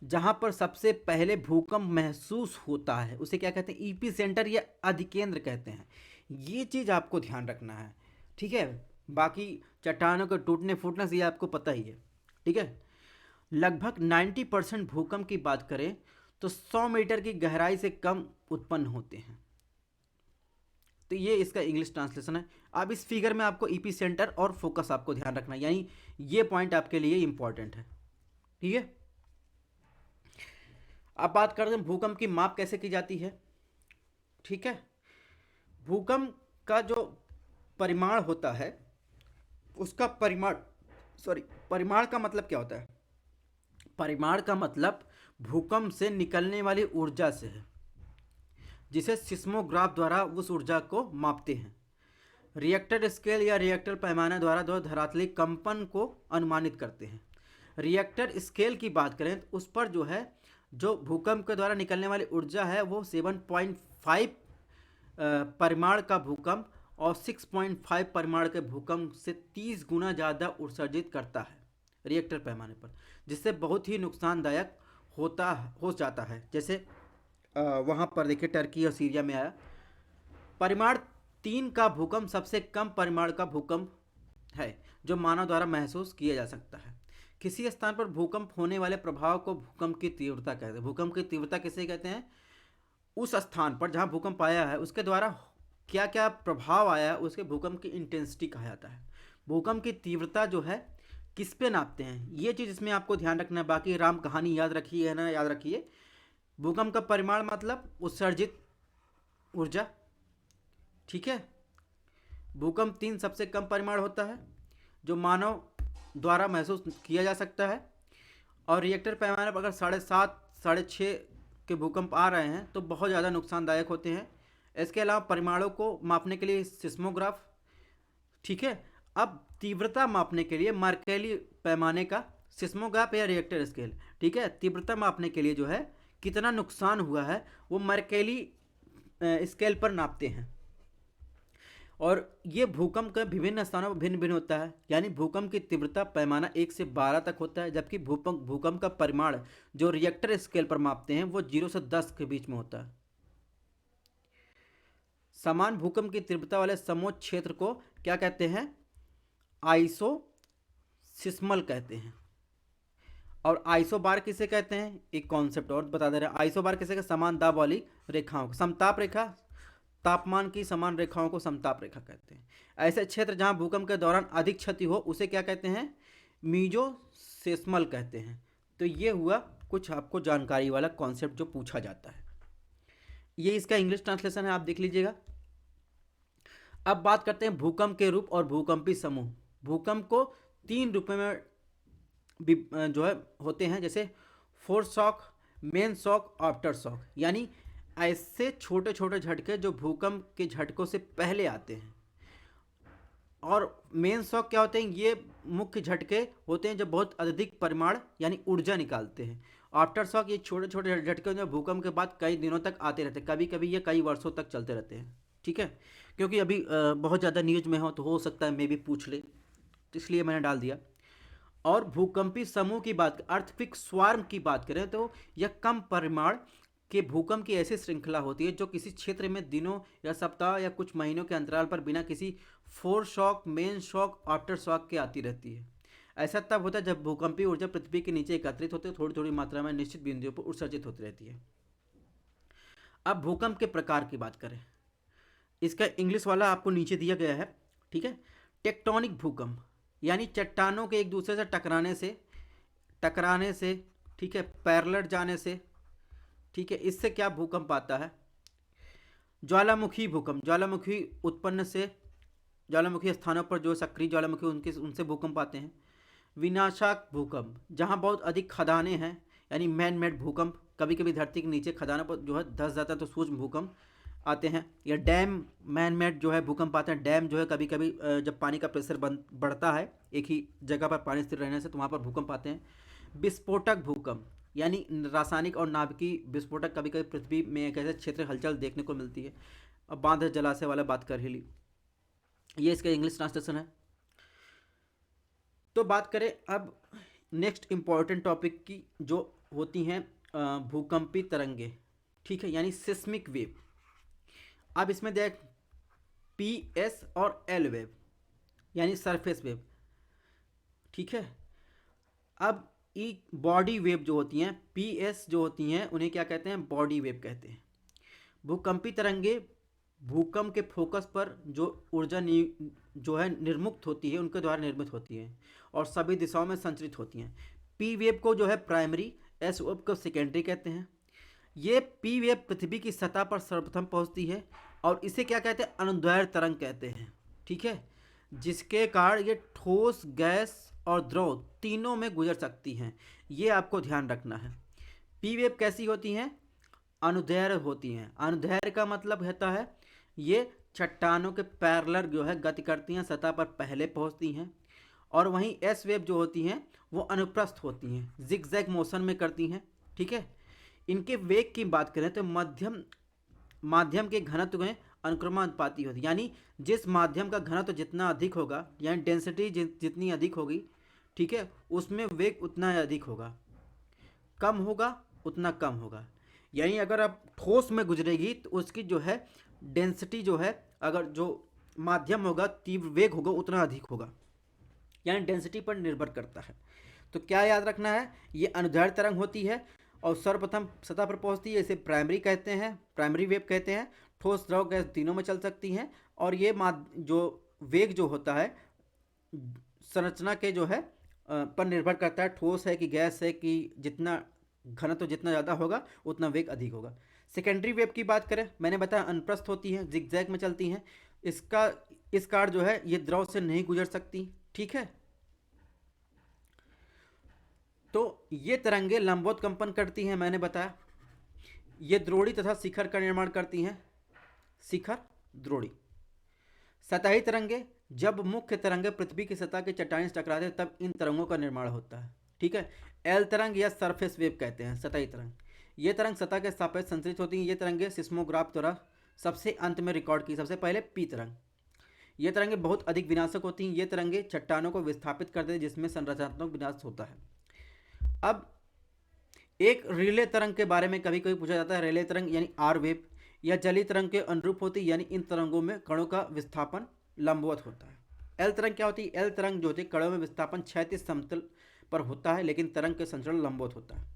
जहाँ पर सबसे पहले भूकंप महसूस होता है उसे क्या कहते हैं, ईपी सेंटर या अधिकेंद्र कहते हैं। ये चीज़ आपको ध्यान रखना है, ठीक है। बाकी चट्टानों के टूटने फूटने से ये आपको पता ही है, ठीक है। लगभग 90% भूकंप की बात करें तो 100 मीटर की गहराई से कम उत्पन्न होते हैं। तो ये इसका इंग्लिश ट्रांसलेशन है। अब इस फिगर में आपको ईपी सेंटर और फोकस आपको ध्यान रखना है, यानी ये पॉइंट आपके लिए इंपॉर्टेंट है, ठीक है। अब बात करते हैं भूकंप की माप कैसे की जाती है, ठीक है। भूकंप का जो परिमाण होता है उसका परिमाण का मतलब क्या होता है, परिमाण का मतलब भूकंप से निकलने वाली ऊर्जा से है, जिसे सिस्मोग्राफ द्वारा उस ऊर्जा को मापते हैं। रिएक्टर स्केल या रिएक्टर पैमाने द्वारा दो धरातलीय कंपन को अनुमानित करते हैं। रिएक्टर स्केल की बात करें तो उस पर जो है जो भूकंप के द्वारा निकलने वाली ऊर्जा है वो 7.5 परिमाण का भूकंप और 6.5 परिमाण के भूकंप से 30 गुना ज़्यादा उत्सर्जित करता है रिएक्टर पैमाने पर, जिससे बहुत ही नुकसानदायक हो जाता है। जैसे वहाँ पर देखिए टर्की और सीरिया में आया। परिमाण 3 का भूकंप सबसे कम परिमाण का भूकंप है जो मानव द्वारा महसूस किया जा सकता है। किसी स्थान पर भूकंप होने वाले प्रभाव को भूकंप की तीव्रता कहते हैं। भूकंप की तीव्रता किसे कहते हैं, उस स्थान पर जहाँ भूकंप आया है उसके द्वारा क्या क्या प्रभाव आया है उसके भूकंप की इंटेंसिटी कहा जाता है। भूकंप की तीव्रता जो है किस पे नापते हैं, ये चीज़ इसमें आपको ध्यान रखना है। बाकी राम कहानी याद रखिए, है ना, याद रखिए। भूकंप का परिमाण मतलब उत्सर्जित ऊर्जा, ठीक है। भूकंप 3 सबसे कम परिमाण होता है जो मानव द्वारा महसूस किया जा सकता है। और रिएक्टर पैमाने पर अगर 7.5 6.5 के भूकंप आ रहे हैं तो बहुत ज़्यादा नुकसानदायक होते हैं। इसके अलावा परिमाणों को मापने के लिए सिस्मोग्राफ, ठीक है। अब तीव्रता मापने के लिए मार्केली पैमाने का सिस्मोग्राफ या रिएक्टर स्केल, ठीक है। तीव्रता मापने के लिए जो है कितना नुकसान हुआ है वो मार्केली स्केल पर नापते हैं। और ये भूकंप का विभिन्न स्थानों पर भिन्न भिन्न होता है, यानी भूकंप की तीव्रता पैमाना 1 से 12 तक होता है, जबकि भूकंप का परिमाण जो रिएक्टर स्केल पर मापते हैं वो 0 से 10 के बीच में होता है। समान भूकंप की तीव्रता वाले समोच्च क्षेत्र को क्या कहते हैं, आइसोसिस्मल कहते हैं। और आइसोबार किसे कहते हैं, एक कॉन्सेप्ट और बता दे रहे हैं। आइसोबार किसे कहते हैं, समान दाब वाली रेखाओं, समताप रेखा, तापमान की समान रेखाओं को समताप रेखा कहते हैं। ऐसे क्षेत्र जहां भूकंप के दौरान अधिक क्षति हो उसे क्या कहते हैं, मीजोसेस्मल कहते हैं। तो ये हुआ कुछ आपको जानकारी वाला कॉन्सेप्ट जो पूछा जाता है। ये इसका इंग्लिश ट्रांसलेशन है, आप देख लीजिएगा। अब बात करते हैं भूकंप के रूप और भूकंपी समूह। भूकंप को 3 रूपों में जो है होते हैं, जैसे force shock, main shock, after shock. यानी ऐसे छोटे छोटे झटके जो भूकंप के झटकों से पहले आते हैं। और मेन शॉक क्या होते हैं, ये मुख्य झटके होते हैं जो बहुत अधिक परिमाण यानी ऊर्जा निकालते हैं। आफ्टर शॉक ये छोटे छोटे झटके जो भूकंप के बाद कई दिनों तक आते रहते हैं, कभी कभी ये कई वर्षों तक चलते रहते हैं, ठीक है। क्योंकि अभी बहुत ज़्यादा न्यूज में हो सकता है मे भी पूछ ले, तो इसलिए मैंने डाल दिया। और भूकंपी समूह की बात, अर्थक्वेक स्वार्म की बात करें तो यह कम परिमाण के भूकंप की ऐसी श्रृंखला होती है जो किसी क्षेत्र में दिनों या सप्ताह या कुछ महीनों के अंतराल पर बिना किसी force shock, main shock, after shock के आती रहती है। ऐसा तब होता है जब भूकंपी ऊर्जा पृथ्वी के नीचे एकत्रित होती है, थोड़ी थोड़ी मात्रा में निश्चित बिंदुओं पर उत्सर्जित होती रहती है। अब भूकंप के प्रकार की बात करें, इसका इंग्लिश वाला आपको नीचे दिया गया है, ठीक है। टेक्टोनिक भूकंप यानी चट्टानों के एक दूसरे से टकराने से टकराने से, ठीक है, पैरेलल जाने से, ठीक है, इससे क्या भूकंप आता है? ज्वालामुखी भूकंप, ज्वालामुखी उत्पन्न से, ज्वालामुखी स्थानों पर जो सक्रिय ज्वालामुखी उनके उनसे भूकंप आते हैं। विनाशक भूकंप, जहाँ बहुत अधिक खदानें हैं, यानी मैन मेड भूकंप, कभी कभी धरती के नीचे खदानों पर जो है धंस जाता है तो सूक्ष्म भूकंप आते हैं। या डैम मैन मेड जो है भूकंप आते हैं। डैम जो है कभी कभी जब पानी का प्रेशर बढ़ता है एक ही जगह पर पानी स्थिर रहने से, तो वहाँ पर भूकंप आते हैं। विस्फोटक भूकंप, यानी रासायनिक और नाभिकीय विस्फोटक, कभी कभी पृथ्वी में एक ऐसे क्षेत्र हलचल देखने को मिलती है। अब बांध जलाशय वाला बात कर ही ली, ये इसका इंग्लिश ट्रांसलेशन है। तो बात करें अब नेक्स्ट इम्पॉर्टेंट टॉपिक की, जो होती हैं भूकंपी तरंगे, ठीक है, यानी सिस्मिक वेव। अब इसमें देख पी एस और एल वेव, यानी सरफेस वेव, ठीक है। अब ई बॉडी वेव जो होती हैं, पी एस जो होती हैं, उन्हें क्या कहते हैं? बॉडी वेव कहते हैं। भूकंपी तरंगे भूकंप के फोकस पर जो ऊर्जा जो है निर्मुक्त होती है, उनके द्वारा निर्मित होती है और सभी दिशाओं में संचरित होती हैं। पी वेव को जो है प्राइमरी, एस वेव को सेकेंडरी कहते हैं। ये पी वेव पृथ्वी की सतह पर सर्वप्रथम पहुंचती है और इसे क्या कहते हैं? अनुदैर्ध्य तरंग कहते हैं, ठीक है, जिसके कारण ये ठोस, गैस और द्रव तीनों में गुजर सकती हैं। ये आपको ध्यान रखना है। पी वेव कैसी होती हैं? अनुदैर्ध्य होती हैं। अनुदैर्ध्य का मतलब होता है ये चट्टानों के पैरेलल जो है गति करती हैं, सतह पर पहले पहुंचती हैं। और वहीं एस वेव जो होती हैं वो अनुप्रस्थ होती हैं, जिगजैग मोशन में करती हैं, ठीक है। इनके वेग की बात करें तो माध्यम के घनत्व में अनुक्रमानुपाती होती है, यानी जिस माध्यम का घनत्व जितना अधिक होगा, यानी डेंसिटी जितनी अधिक होगी, ठीक है, उसमें वेग उतना ही अधिक होगा। कम होगा उतना कम होगा। यानी अगर आप ठोस में गुजरेगी तो उसकी जो है डेंसिटी जो है, अगर जो माध्यम होगा, तीव्र वेग होगा, उतना अधिक होगा, यानी डेंसिटी पर निर्भर करता है। तो क्या याद रखना है? ये अनुदैर्ध्य तरंग होती है और सर्वप्रथम सतह पर पहुंचती है, इसे प्राइमरी कहते हैं, प्राइमरी वेव कहते हैं। ठोस, द्रव, गैस तीनों में चल सकती हैं। और ये जो वेग जो होता है संरचना के जो है पर निर्भर करता है, ठोस है कि गैस है, कि जितना घनत्व जितना ज़्यादा होगा उतना वेग अधिक होगा। सेकेंडरी वेव की बात करें, मैंने बताया अनुप्रस्थ होती है, जिगजैग में चलती हैं। इस कारण जो है ये द्रव से नहीं गुजर सकती, ठीक है। तो ये तरंगे लंबवत कंपन करती हैं, मैंने बताया। ये द्रोणी तथा शिखर का निर्माण करती हैं, शिखर, द्रोणी। सतही तरंगे, जब मुख्य तरंगे पृथ्वी की सतह के चट्टान से टकराते हैं तब इन तरंगों का निर्माण होता है, ठीक है। एल तरंग या सरफेस वेव कहते हैं, सतही तरंग। ये तरंग सतह के सापेक्ष संचरित होती हैं। ये तरंगे सिस्मोग्राफ द्वारा सबसे अंत में रिकॉर्ड की। सबसे पहले पी तरंग, ये तरंगे बहुत अधिक विनाशक होती हैं। ये तरंगे चट्टानों को विस्थापित कर देती हैं, जिसमें संरचनात्मक विनाश होता है। अब एक रिले तरंग के बारे में कभी कभी पूछा जाता है। रिले तरंग यानी आर वेव या जलीय तरंग के अनुरूप होती है, यानी इन तरंगों में कणों का विस्थापन लंबवत होता है। एल तरंग क्या होती है? एल तरंग जो होती है कणों में विस्थापन क्षैतिज समतल पर होता है, लेकिन तरंग के संचरण लंबवत होता है।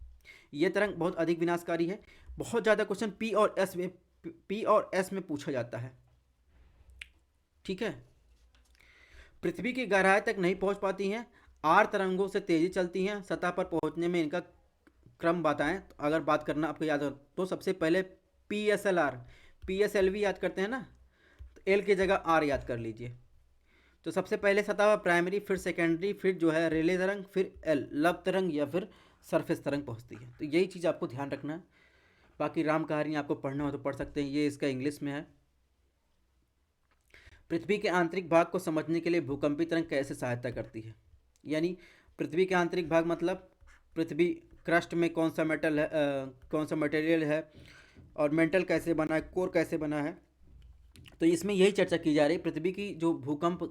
ये तरंग बहुत अधिक विनाशकारी है। बहुत ज़्यादा क्वेश्चन पी और एस में पूछा जाता है, ठीक है। पृथ्वी की गहराई तक नहीं पहुंच पाती हैं। आर तरंगों से तेजी चलती हैं। सतह पर पहुंचने में इनका क्रम बताएं तो अगर बात करना आपको याद हो तो सबसे पहले P S L R, P S L V याद करते हैं ना, तो एल की जगह आर याद कर लीजिए। तो सबसे पहले सतह पर प्राइमरी, फिर सेकेंडरी, फिर जो है रिले तरंग, फिर एल लब तरंग या फिर सरफेस तरंग पहुंचती है। तो यही चीज़ आपको ध्यान रखना है। बाकी राम कहानी आपको पढ़ना हो तो पढ़ सकते हैं, ये इसका इंग्लिश में है। पृथ्वी के आंतरिक भाग को समझने के लिए भूकंपी तरंग कैसे सहायता करती है? यानी पृथ्वी के आंतरिक भाग मतलब पृथ्वी क्रस्ट में कौन सा मेटल है, कौन सा मटेरियल है, और मेंटल कैसे बना है, कोर कैसे बना है। तो इसमें यही चर्चा की जा रही है, पृथ्वी की जो भूकंप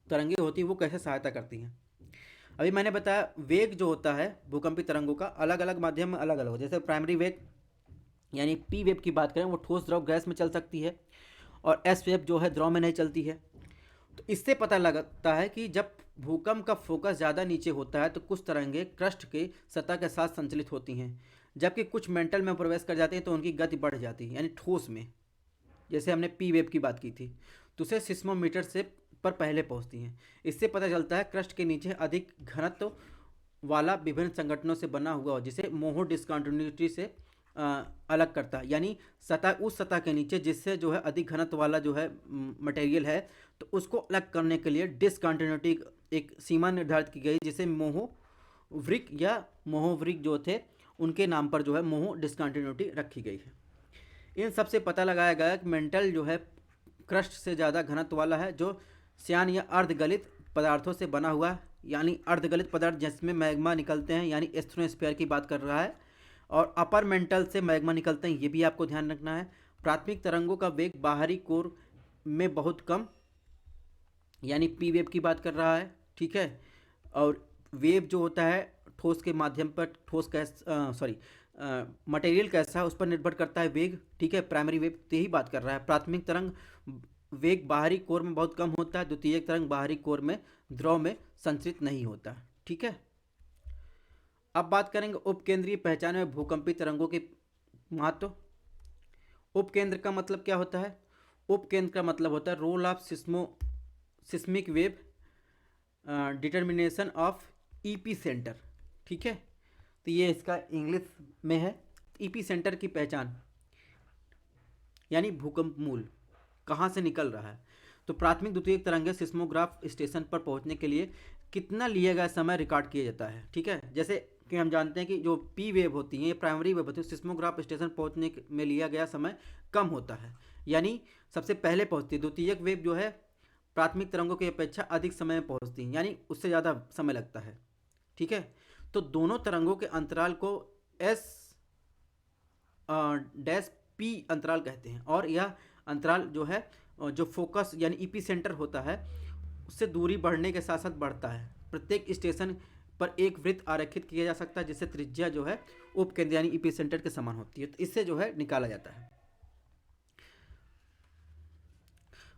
तरंगे होती है वो कैसे सहायता करती हैं। अभी मैंने बताया वेग जो होता है भूकंपी तरंगों का अलग अलग माध्यम में अलग अलग हो। जैसे प्राइमरी वेग यानी पी वेव की बात करें, वो ठोस, द्रव, गैस में चल सकती है। और एस वेव जो है द्रव में नहीं चलती है। तो इससे पता लगता है कि जब भूकंप का फोकस ज़्यादा नीचे होता है तो कुछ तरंगे क्रस्ट के सतह के साथ संचलित होती हैं, जबकि कुछ मेंटल में प्रवेश कर जाती हैं तो उनकी गति बढ़ जाती है, यानी ठोस में। जैसे हमने पी वेव की बात की थी, तो उसे सिस्मोमीटर से पर पहले पहुंचती हैं। इससे पता चलता है क्रस्ट के नीचे अधिक घनत्व वाला विभिन्न संगठनों से बना हुआ हो, जिसे मोहो डिसकंटिन्यूटी से अलग करता है। यानी सतह, उस सतह के नीचे जिससे जो है अधिक घनत्व वाला जो है मटेरियल है, तो उसको अलग करने के लिए डिसकंटिन्यूटी एक सीमा निर्धारित की गई, जिसे मोहो वृक या मोहोवृक जो थे उनके नाम पर जो है मोहो डिसकंटिन्यूटी रखी गई है। इन सब से पता लगाया गया कि मेंटल जो है क्रस्ट से ज़्यादा घनत्व वाला है, जो श्यान या अर्धगलित पदार्थों से बना हुआ है। यानी अर्धगलित पदार्थ जिसमें मैग्मा निकलते हैं, यानी एस्थ्रोस्फीयर की बात कर रहा है। और अपर मेंटल से मैग्मा निकलते हैं, ये भी आपको ध्यान रखना है। प्राथमिक तरंगों का वेग बाहरी कोर में बहुत कम, यानी पी वेव की बात कर रहा है, ठीक है। और वेव जो होता है ठोस के माध्यम पर, ठोस मटेरियल कैसा है उस पर निर्भर करता है वेग, ठीक है। प्राइमरी वेव यही बात कर रहा है। प्राथमिक तरंग वेग बाहरी कोर में बहुत कम होता है, द्वितीयक तरंग बाहरी कोर में द्रव में संचरित नहीं होता, ठीक है। अब बात करेंगे उपकेंद्रीय पहचान में भूकंपी तरंगों के महत्व। उपकेंद्र का मतलब क्या होता है? उपकेंद्र का मतलब होता है role of seismic wave determination of epicentre, ठीक है। तो ये इसका इंग्लिश में है। ईपी सेंटर की पहचान यानी भूकंप मूल कहाँ से निकल रहा है। तो प्राथमिक द्वितीयक तरंगें सिस्मोग्राफ स्टेशन पर पहुंचने के लिए कितना लिया गया समय रिकॉर्ड किया जाता है, ठीक है। जैसे कि हम जानते हैं कि जो पी वेव होती हैं, ये प्राइमरी वेव होती है, सिस्मोग्राफ स्टेशन पहुंचने में लिया गया समय कम होता है, यानी सबसे पहले पहुंचती है। द्वितीयक वेव जो है प्राथमिक तरंगों की अपेक्षा अधिक समय में पहुंचती है, यानी उससे ज़्यादा समय लगता है, ठीक है। तो दोनों तरंगों के अंतराल को एस डैश पी अंतराल कहते हैं। और यह अंतराल जो है जो फोकस यानी ईपी सेंटर होता है उससे दूरी बढ़ने के साथ साथ बढ़ता है। प्रत्येक स्टेशन पर एक वृत्त आरेखित किया जा सकता है, जिससे त्रिज्या जो है उपकेंद्र यानी ईपी सेंटर के समान होती है। तो इससे जो है निकाला जाता है।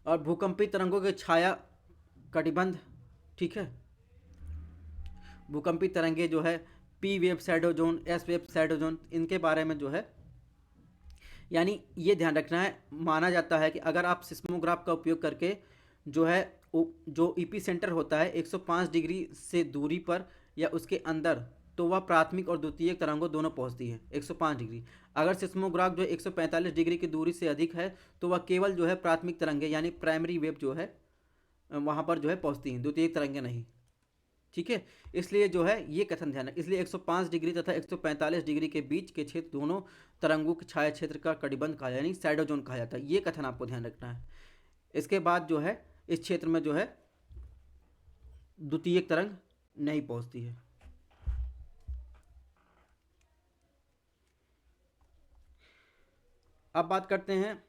और भूकंपी तरंगों के छाया कटिबंध, ठीक है। भूकंपी तरंगे जो है P wave shadow zone, S wave shadow zone, इनके बारे में जो है यानी ये ध्यान रखना है। माना जाता है कि अगर आप सिस्मोग्राफ का उपयोग करके जो है जो ईपी सेंटर होता है 105 डिग्री से दूरी पर या उसके अंदर, तो वह प्राथमिक और द्वितीयक तरंगों दोनों पहुंचती है 105 डिग्री। अगर सिस्मोग्राफ जो 145 डिग्री की दूरी से अधिक है तो वह केवल जो है प्राथमिक तरंगे यानी प्राइमरी वेव जो है वहाँ पर जो है पहुँचती हैं, द्वितीयक तरंगे नहीं, ठीक है। इसलिए जो है ये कथन ध्यान है। इसलिए 105 डिग्री तथा 145 डिग्री के बीच के क्षेत्र दोनों तरंगों के छाया क्षेत्र का कटिबंध कहा यानी शैडो जोन कहा जाता है। ये कथन आपको ध्यान रखना है। इसके बाद जो है इस क्षेत्र में जो है द्वितीयक तरंग नहीं पहुंचती है। अब बात करते हैं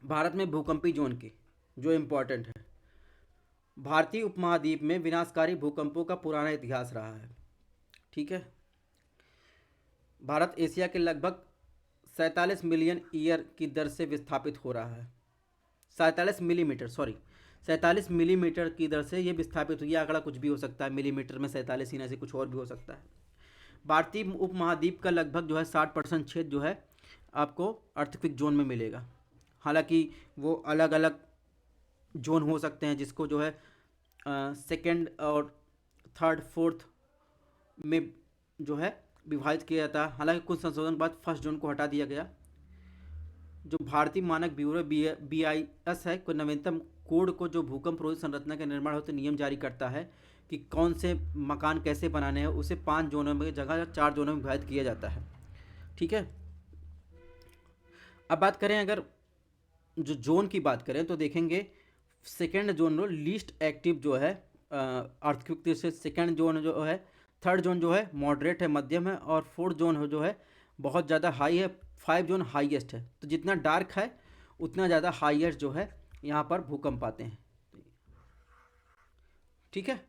भारत में भूकंपी जोन की, जो इम्पोर्टेंट है। भारतीय उपमहाद्वीप में विनाशकारी भूकंपों का पुराना इतिहास रहा है, ठीक है। भारत एशिया के लगभग 47 मिलियन ईयर की दर से विस्थापित हो रहा है। 47 मिलीमीटर की दर से ये विस्थापित हुई। आंकड़ा कुछ भी हो सकता है, मिलीमीटर में 47 ही से कुछ और भी हो सकता है। भारतीय उपमहाद्वीप का लगभग जो है 60% क्षेत्र जो है आपको अर्थक्वेक जोन में मिलेगा। हालांकि वो अलग अलग जोन हो सकते हैं, जिसको जो है सेकेंड और थर्ड फोर्थ में जो है विभाजित किया जाता है। हालांकि कुछ संशोधन के बाद फर्स्ट जोन को हटा दिया गया। जो भारतीय मानक ब्यूरो BIS है, को नवीनतम कोड को जो भूकंप रोधी संरचना के निर्माण होते नियम जारी करता है कि कौन से मकान कैसे बनाने हैं, उसे 5 जोनों में जगह 4 जोनों में विभाजित किया जाता है, ठीक है। अब बात करें, अगर जो जोन की बात करें तो देखेंगे सेकेंड जोन जो लीस्ट एक्टिव जो है अर्थक्वेक से सेकेंड जोन जो है, थर्ड जोन जो है मॉडरेट है, मध्यम है, और फोर्थ जोन जो है बहुत ज़्यादा हाई है, 5 जोन हाईएस्ट है। तो जितना डार्क है उतना ज़्यादा हाईएस्ट जो है यहाँ पर भूकंप आते हैं, ठीक है।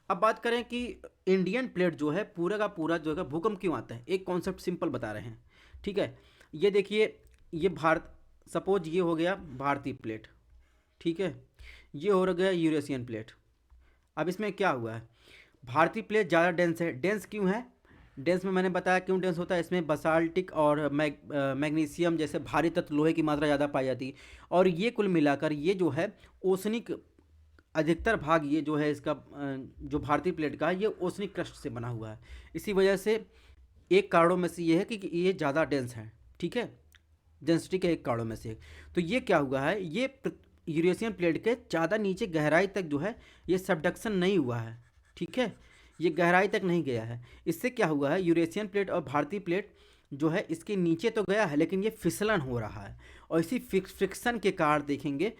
अब बात करें कि इंडियन प्लेट जो है पूरा का पूरा जो है भूकंप क्यों आता है। एक कॉन्सेप्ट सिंपल बता रहे हैं, ठीक है। ये देखिए, ये भारत, सपोज ये हो गया भारतीय प्लेट, ठीक है। ये हो गया यूरेशियन प्लेट। अब इसमें क्या हुआ है, भारतीय प्लेट ज़्यादा डेंस है। डेंस क्यों है? डेंस में मैंने बताया क्यों डेंस होता है। इसमें बसाल्टिक और मैग्नीशियम जैसे भारी तत्व, लोहे की मात्रा ज़्यादा पाई जाती है। और ये कुल मिलाकर ये जो है ओसनिक अधिकतर भाग ये जो है इसका जो भारतीय प्लेट का है ये ओसनी क्रस्ट से बना हुआ है। इसी वजह से एक कारणों में से ये है कि ये ज़्यादा डेंस है, ठीक है, डेंसिटी के एक कारणों में से। तो ये क्या हुआ है, ये यूरेशियन प्लेट के ज़्यादा नीचे गहराई तक जो है ये सबडक्शन नहीं हुआ है, ठीक है, ये गहराई तक नहीं गया है। इससे क्या हुआ है, यूरेशियन प्लेट और भारतीय प्लेट जो है इसके नीचे तो गया है लेकिन ये फिसलन हो रहा है, और इसी फ्रिक्शन के कारण देखेंगे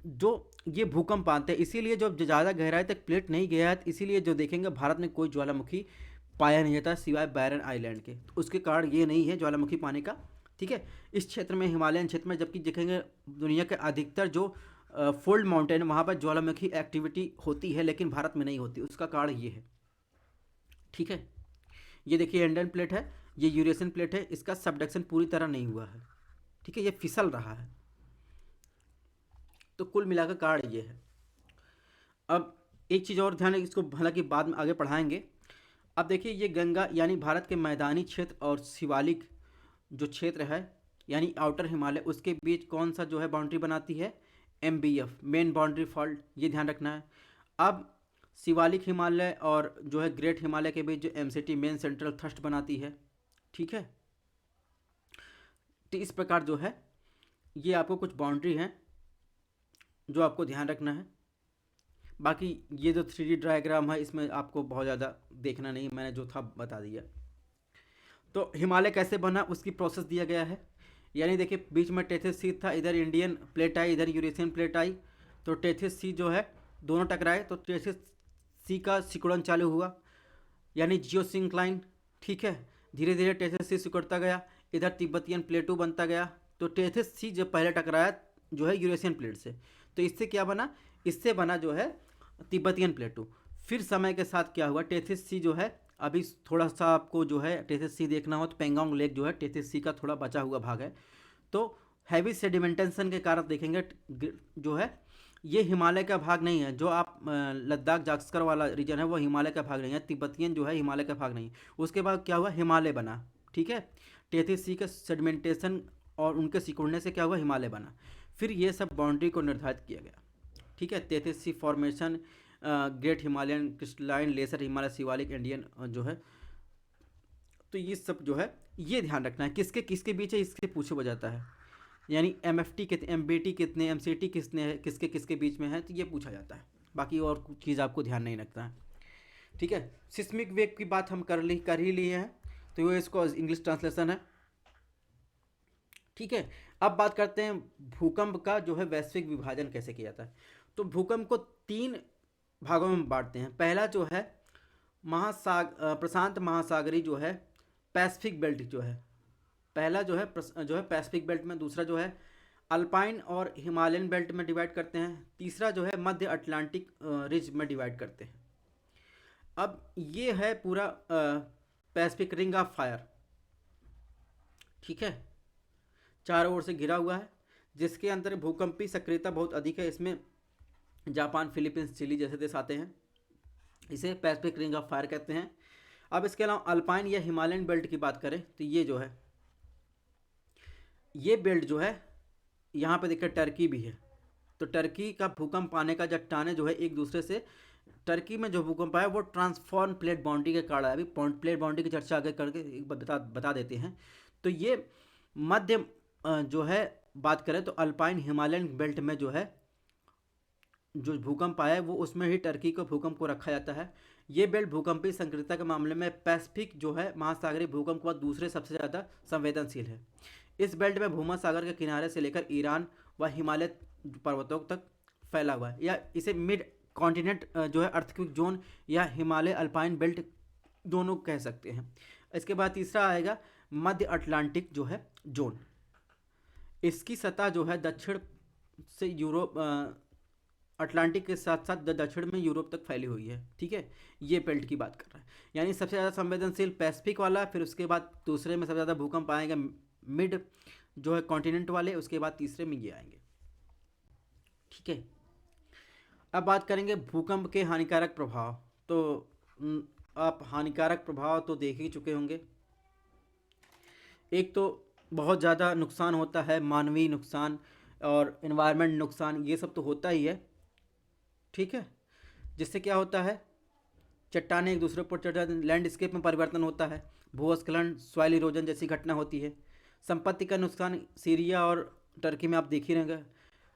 जो ये भूकंप आते हैं। इसीलिए जो ज़्यादा गहराई तक प्लेट नहीं गया है, तो इसीलिए जो देखेंगे भारत में कोई ज्वालामुखी पाया नहीं जाता सिवाय बैरन आइलैंड के, तो उसके कारण ये नहीं है ज्वालामुखी पाने का, ठीक है। इस क्षेत्र में, हिमालयन क्षेत्र में, जबकि देखेंगे दुनिया के अधिकतर जो फोल्ड माउंटेन वहाँ पर ज्वालामुखी एक्टिविटी होती है लेकिन भारत में नहीं होती, उसका कारण ये है, ठीक है। ये देखिए इंडियन प्लेट है, ये यूरेशियन प्लेट है, इसका सबडक्शन पूरी तरह नहीं हुआ है, ठीक है, ये फिसल रहा है। तो कुल मिलाकर कारण ये है। अब एक चीज़ और ध्यान है, इसको हालांकि बाद में आगे पढ़ाएंगे। अब देखिए ये गंगा यानी भारत के मैदानी क्षेत्र और शिवालिक जो क्षेत्र है यानी आउटर हिमालय, उसके बीच कौन सा जो है बाउंड्री बनाती है, MBF, मेन बाउंड्री फॉल्ट, ये ध्यान रखना है। अब शिवालिक हिमालय और जो है ग्रेट हिमालय के बीच जो MCT, मेन सेंट्रल थ्रस्ट बनाती है, ठीक है। तो इस प्रकार जो है ये आपको कुछ बाउंड्री हैं जो आपको ध्यान रखना है। बाकी ये जो 3D डायग्राम है इसमें आपको बहुत ज़्यादा देखना नहीं, मैंने जो था बता दिया। तो हिमालय कैसे बना उसकी प्रोसेस दिया गया है, यानी देखिए बीच में टेथिस सी था, इधर इंडियन प्लेट आई, इधर यूरेशियन प्लेट आई, तो टेथिस सी जो है दोनों टकराए तो टेथिस सी का सिकुड़न चालू हुआ यानी जियोसिंक्लाइन, ठीक है। धीरे धीरे टेथिस सी सिकुड़ता गया, इधर तिब्बतियन प्लेटू बनता गया, तो टेथिस सी जब पहले टकराया जो है यूरेशियन प्लेट से, तो इससे क्या बना, इससे बना जो है तिब्बतियन प्लेटू। फिर समय के साथ क्या हुआ, टेथिस सी जो है, अभी थोड़ा सा आपको जो है टेथिस सी देखना हो तो पेंगोंग लेक जो है टेथिस सी का थोड़ा बचा हुआ भाग है। तो हैवी सेडिमेंटेशन के कारण देखेंगे जो है ये हिमालय का भाग नहीं है, जो आप लद्दाख जास्कर वाला रीजन है वो हिमालय का भाग नहीं है, तिब्बतियन जो है हिमालय का भाग नहीं है। उसके बाद क्या हुआ, हिमालय बना, ठीक है, टेथिस सी का सेडिमेंटेशन और उनके सिकुड़ने से क्या हुआ, हिमालय बना। फिर ये सब बाउंड्री को निर्धारित किया गया, ठीक है। Tethys sea formation, great Himalayan crystalline, lesser Himalaya, Shivalik, Indian जो है, तो ये सब जो है ये ध्यान रखना है किसके किसके बीच है, इसके पूछे हो जाता है, यानी MFT कितने, MBT कितने, MCT कितने है, किसके किसके बीच में है, तो ये पूछा जाता है। बाकी और कुछ चीज़ आपको ध्यान नहीं रखता है, ठीक है। सिस्मिक वेव की बात हम कर ही लिए हैं, तो ये इसको इंग्लिश ट्रांसलेशन है, ठीक है। अब बात करते हैं भूकंप का जो है वैश्विक विभाजन कैसे किया जाता है। तो भूकंप को 3 भागों में बांटते हैं। पहला जो है प्रशांत महासागरी जो है पैसिफिक बेल्ट जो है, पहला जो है पैसिफिक बेल्ट में, दूसरा जो है अल्पाइन और हिमालयन बेल्ट में डिवाइड करते हैं, तीसरा जो है मध्य अटलांटिक रिज में डिवाइड करते हैं। अब ये है पूरा पैसिफिक रिंग ऑफ फायर, ठीक है, चारों ओर से घिरा हुआ है, जिसके अंदर भूकंपी सक्रियता बहुत अधिक है। इसमें जापान, फिलीपींस, चिली जैसे देश आते हैं, इसे पैसिफिक रिंग ऑफ फायर कहते हैं। अब इसके अलावा अल्पाइन या हिमालयन बेल्ट की बात करें तो ये जो है ये बेल्ट जो है यहाँ पे देखिए टर्की भी है, तो टर्की का भूकंप आने का चट्टाने जो है एक दूसरे से, टर्की में जो भूकंप आया वो ट्रांसफॉर्म प्लेट बाउंड्री के कारण, अभी प्लेट बाउंड्री की चर्चा आगे करके एक बता देते हैं। तो ये मध्य जो है बात करें तो अल्पाइन हिमालयन बेल्ट में जो है जो भूकंप आया है वो उसमें ही टर्की को भूकंप को रखा जाता है। ये बेल्ट भूकंपी संक्रांति के मामले में पैसिफिक जो है महासागरीय भूकंप के बाद दूसरे सबसे ज़्यादा संवेदनशील है। इस बेल्ट में भूमध्य के किनारे से लेकर ईरान व हिमालय पर्वतों तक फैला हुआ है, या इसे मिड कॉन्टिनेंट जो है अर्थक्वेक जोन या हिमालय अल्पाइन बेल्ट दोनों कह सकते हैं। इसके बाद तीसरा आएगा मध्य अटलांटिक जो है जोन, इसकी सतह जो है दक्षिण से यूरोप अटलांटिक के साथ साथ दक्षिण में यूरोप तक फैली हुई है, ठीक है। ये बेल्ट की बात कर रहा है, यानी सबसे ज़्यादा संवेदनशील पैसिफिक वाला, फिर उसके बाद दूसरे में सबसे ज़्यादा भूकंप आएगा मिड जो है कॉन्टिनेंट वाले, उसके बाद तीसरे में ये आएंगे, ठीक है। अब बात करेंगे भूकंप के हानिकारक प्रभाव। तो आप हानिकारक प्रभाव तो देख ही चुके होंगे। एक तो बहुत ज़्यादा नुकसान होता है, मानवीय नुकसान और इन्वायरमेंट नुकसान, ये सब तो होता ही है, ठीक है, जिससे क्या होता है, चट्टानें एक दूसरे पर चढ़ जाती हैं, लैंडस्केप में परिवर्तन होता है, भूस्खलन, सॉइल इरोजन जैसी घटना होती है। संपत्ति का नुकसान सीरिया और टर्की में आप देख ही रहेंगे।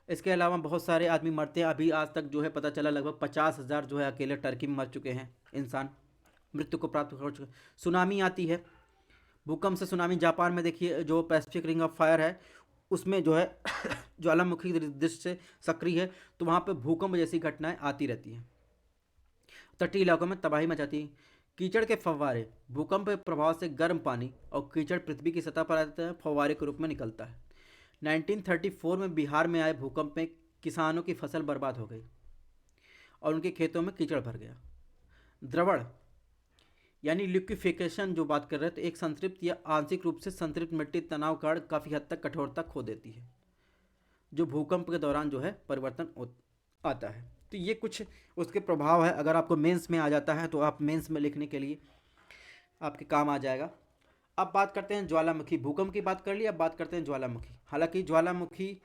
इसके अलावा बहुत सारे आदमी मरते हैं, अभी आज तक जो है पता चला लगभग 50,000 जो है अकेले टर्की में मर चुके हैं इंसान, मृत्यु को प्राप्त कर चुके। सुनामी आती है, भूकंप से सुनामी। जापान में देखिए जो पैसिफिक रिंग ऑफ फायर है उसमें जो है ज्वालामुखी की दृष्टि से सक्रिय है, तो वहाँ पे भूकंप जैसी घटनाएं आती रहती हैं। तटीय इलाकों में तबाही मचाती है। कीचड़ के फव्वारे, भूकंप के प्रभाव से गर्म पानी और कीचड़ पृथ्वी की सतह पर आते हैं, फव्वारे के रूप में निकलता है। 1934 में बिहार में आए भूकंप में किसानों की फसल बर्बाद हो गई और उनके खेतों में कीचड़ भर गया। द्रवण यानी लिक्विफिकेशन जो बात कर रहे हैं, तो एक संतृप्त या आंशिक रूप से संतृप्त मिट्टी तनाव कारण काफ़ी हद तक कठोरता खो देती है, जो भूकंप के दौरान जो है परिवर्तन आता है। तो ये कुछ उसके प्रभाव है। अगर आपको मेंस में आ जाता है तो आप मेंस में लिखने के लिए आपके काम आ जाएगा। अब बात करते हैं ज्वालामुखी। भूकंप की बात कर ली, अब बात करते हैं ज्वालामुखी। हालांकि ज्वालामुखी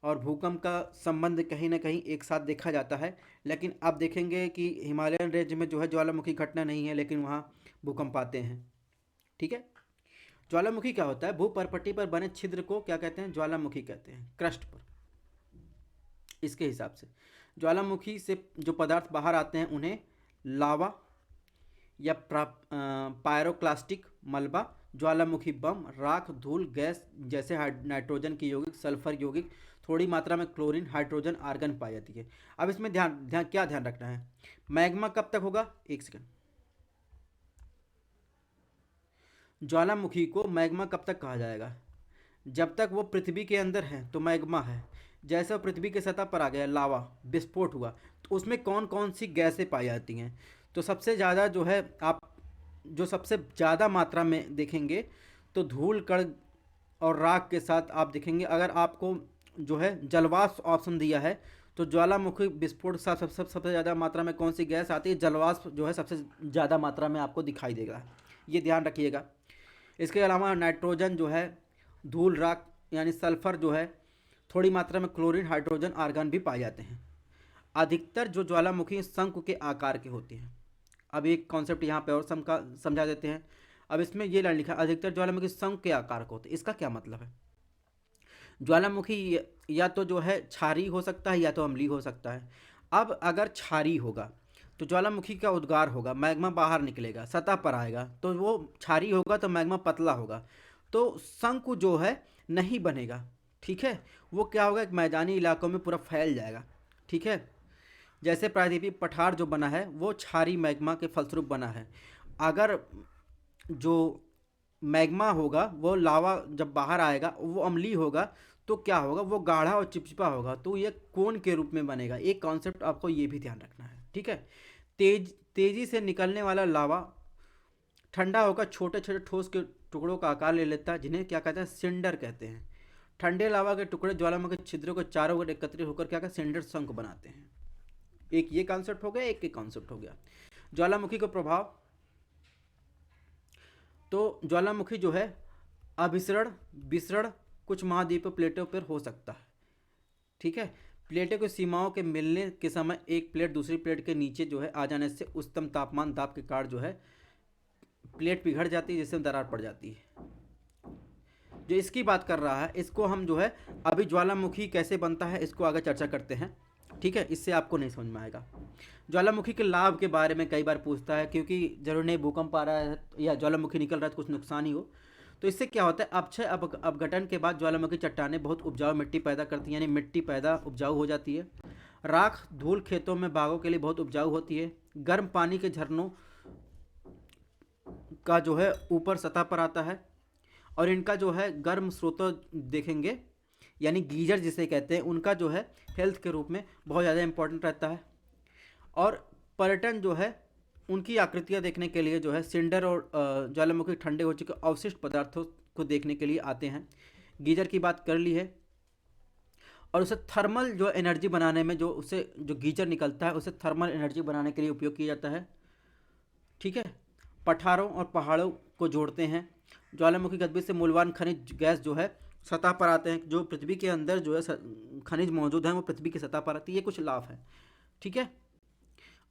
और भूकंप का संबंध कहीं ना कहीं एक साथ देखा जाता है, लेकिन आप देखेंगे कि हिमालयन रेंज में जो है ज्वालामुखी घटना नहीं है, लेकिन वहाँ भूकंप आते हैं। ठीक है, ज्वालामुखी क्या होता है? भूपर्पट्टी पर बने छिद्र को क्या कहते हैं? ज्वालामुखी कहते हैं, क्रस्ट पर। इसके हिसाब से ज्वालामुखी से जो पदार्थ बाहर आते हैं उन्हें लावा या पायरोक्लास्टिक मलबा, ज्वालामुखी बम, राख, धूल, गैस जैसे नाइट्रोजन की यौगिक, सल्फर यौगिक, थोड़ी मात्रा में क्लोरीन, हाइड्रोजन, आर्गन पाई जाती है। अब इसमें क्या ध्यान रखना है? मैग्मा कब तक होगा? एक सेकंड। ज्वालामुखी को मैग्मा कब तक कहा जाएगा? जब तक वो पृथ्वी के अंदर है तो मैग्मा है। जैसे वो पृथ्वी की सतह पर आ गया, लावा, विस्फोट हुआ, तो उसमें कौन कौन सी गैसें पाई जाती हैं? तो सबसे ज़्यादा जो है आप जो सबसे ज़्यादा मात्रा में देखेंगे तो धूल, कण और राख के साथ आप देखेंगे। अगर आपको जो है जलवाष्प ऑप्शन दिया है तो ज्वालामुखी विस्फोट के साथ सबसे ज़्यादा मात्रा में कौन सी गैस आती है? जलवाष्प जो है सबसे ज़्यादा मात्रा में आपको दिखाई देगा, ये ध्यान रखिएगा। इसके अलावा नाइट्रोजन जो है, धूल, राख यानी सल्फर जो है, थोड़ी मात्रा में क्लोरीन, हाइड्रोजन, आर्गन भी पाए जाते हैं। अधिकतर जो ज्वालामुखी शंकु के आकार के होते हैं। अब एक कॉन्सेप्ट यहाँ पे और समझा देते हैं। अब इसमें ये लाइन लिखा है, अधिकतर ज्वालामुखी शंकु के आकार के होते हैं। इसका क्या मतलब है? ज्वालामुखी या तो जो है क्षारीय हो सकता है या तो अम्लीय हो सकता है। अब अगर क्षारीय होगा तो ज्वालामुखी का उद्गार होगा, मैग्मा बाहर निकलेगा, सतह पर आएगा, तो वो क्षारीय होगा तो मैग्मा पतला होगा, तो शंकु जो है नहीं बनेगा। ठीक है, वो क्या होगा, एक मैदानी इलाकों में पूरा फैल जाएगा। ठीक है, जैसे प्रायद्वीपीय पठार जो बना है वो क्षारीय मैग्मा के फलस्वरूप बना है। अगर जो मैग्मा होगा वो लावा जब बाहर आएगा वो अम्लीय होगा, तो क्या होगा, वो गाढ़ा और चिपचिपा होगा, तो ये कोन के रूप में बनेगा। एक कॉन्सेप्ट आपको ये भी ध्यान रखना है। ठीक है, तेजी से निकलने वाला लावा ठंडा होकर छोटे छोटे ठोस के टुकड़ों का आकार ले लेता है, जिन्हें क्या कहते हैं? सिंडर कहते हैं। ठंडे लावा के टुकड़े ज्वालामुखी छिद्रों को चारों ओर एकत्रित होकर क्या कहते हैं? सिंडर शंकु बनाते हैं। एक ये कॉन्सेप्ट हो गया, एक कॉन्सेप्ट हो गया ज्वालामुखी का प्रभाव। तो ज्वालामुखी जो है अभिसरण, विसरण कुछ महाद्वीपीय प्लेटों पर हो सकता है। ठीक है, प्लेटों की सीमाओं के मिलने के समय एक प्लेट दूसरी प्लेट के नीचे जो है आ जाने से उच्चतम तापमान दाब के कारण जो है प्लेट पिघल जाती है, जिससे दरार पड़ जाती है। जो इसकी बात कर रहा है इसको हम जो है अभी ज्वालामुखी कैसे बनता है इसको आगे चर्चा करते हैं। ठीक है, इससे आपको नहीं समझ में आएगा। ज्वालामुखी के लाभ के बारे में कई बार पूछता है, क्योंकि जरूर नहीं भूकंप आ रहा है या ज्वालामुखी निकल रहा है तो कुछ नुकसान ही हो। तो इससे क्या होता है, अपक्षय अपघटन के बाद ज्वालामुखी चट्टानें बहुत उपजाऊ मिट्टी पैदा करती हैं, यानी मिट्टी पैदा उपजाऊ हो जाती है। राख, धूल खेतों में बागों के लिए बहुत उपजाऊ होती है। गर्म पानी के झरनों का जो है ऊपर सतह पर आता है, और इनका जो है गर्म स्रोत देखेंगे, यानी गीजर जिसे कहते हैं, उनका जो है हेल्थ के रूप में बहुत ज़्यादा इंपॉर्टेंट रहता है। और पर्यटन जो है उनकी आकृतियाँ देखने के लिए जो है सिंडर और ज्वालामुखी ठंडे हो चुके अवशिष्ट पदार्थों को देखने के लिए आते हैं। गीजर की बात कर ली है, और उसे थर्मल जो एनर्जी बनाने में जो गीजर निकलता है उसे थर्मल एनर्जी बनाने के लिए उपयोग किया जाता है। ठीक है, पठारों और पहाड़ों को जोड़ते हैं। ज्वालामुखी गतिविधि से मूल्यवान खनिज गैस जो है सतह पर आते हैं। जो पृथ्वी के अंदर जो है खनिज मौजूद हैं वो पृथ्वी की सतह पर आती है। ये कुछ लाभ है। ठीक है,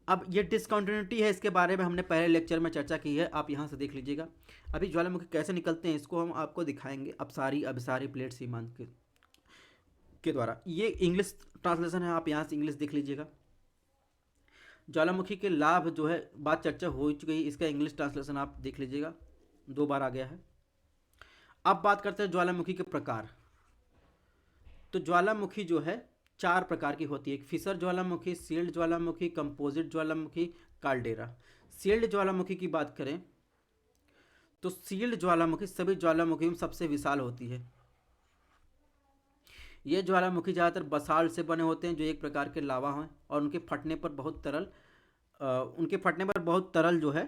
अब ये डिसकंटिन्यूटी है, इसके बारे में हमने पहले लेक्चर में चर्चा की है, आप यहाँ से देख लीजिएगा। अभी ज्वालामुखी कैसे निकलते हैं इसको हम आपको दिखाएंगे अपसारी अभिसारी प्लेट सीमांत के द्वारा। ये इंग्लिश ट्रांसलेशन है, आप यहाँ से इंग्लिश देख लीजिएगा। ज्वालामुखी के लाभ जो है बात चर्चा हो चुकी है, इसका इंग्लिश ट्रांसलेशन आप देख लीजिएगा, 2 बार आ गया है। अब बात करते हैं ज्वालामुखी के प्रकार। तो ज्वालामुखी जो है 4 प्रकार की होती है, एक फिशर ज्वालामुखी, सील्ड ज्वालामुखी, कंपोजिट ज्वालामुखी, काल्डेरा। सील्ड ज्वालामुखी की बात करें तो सील्ड ज्वालामुखी सभी ज्वालामुखी में सबसे विशाल होती है। ये ज्वालामुखी ज़्यादातर बसाल्ट से बने होते हैं, जो एक प्रकार के लावा हैं, और उनके फटने पर बहुत तरल जो है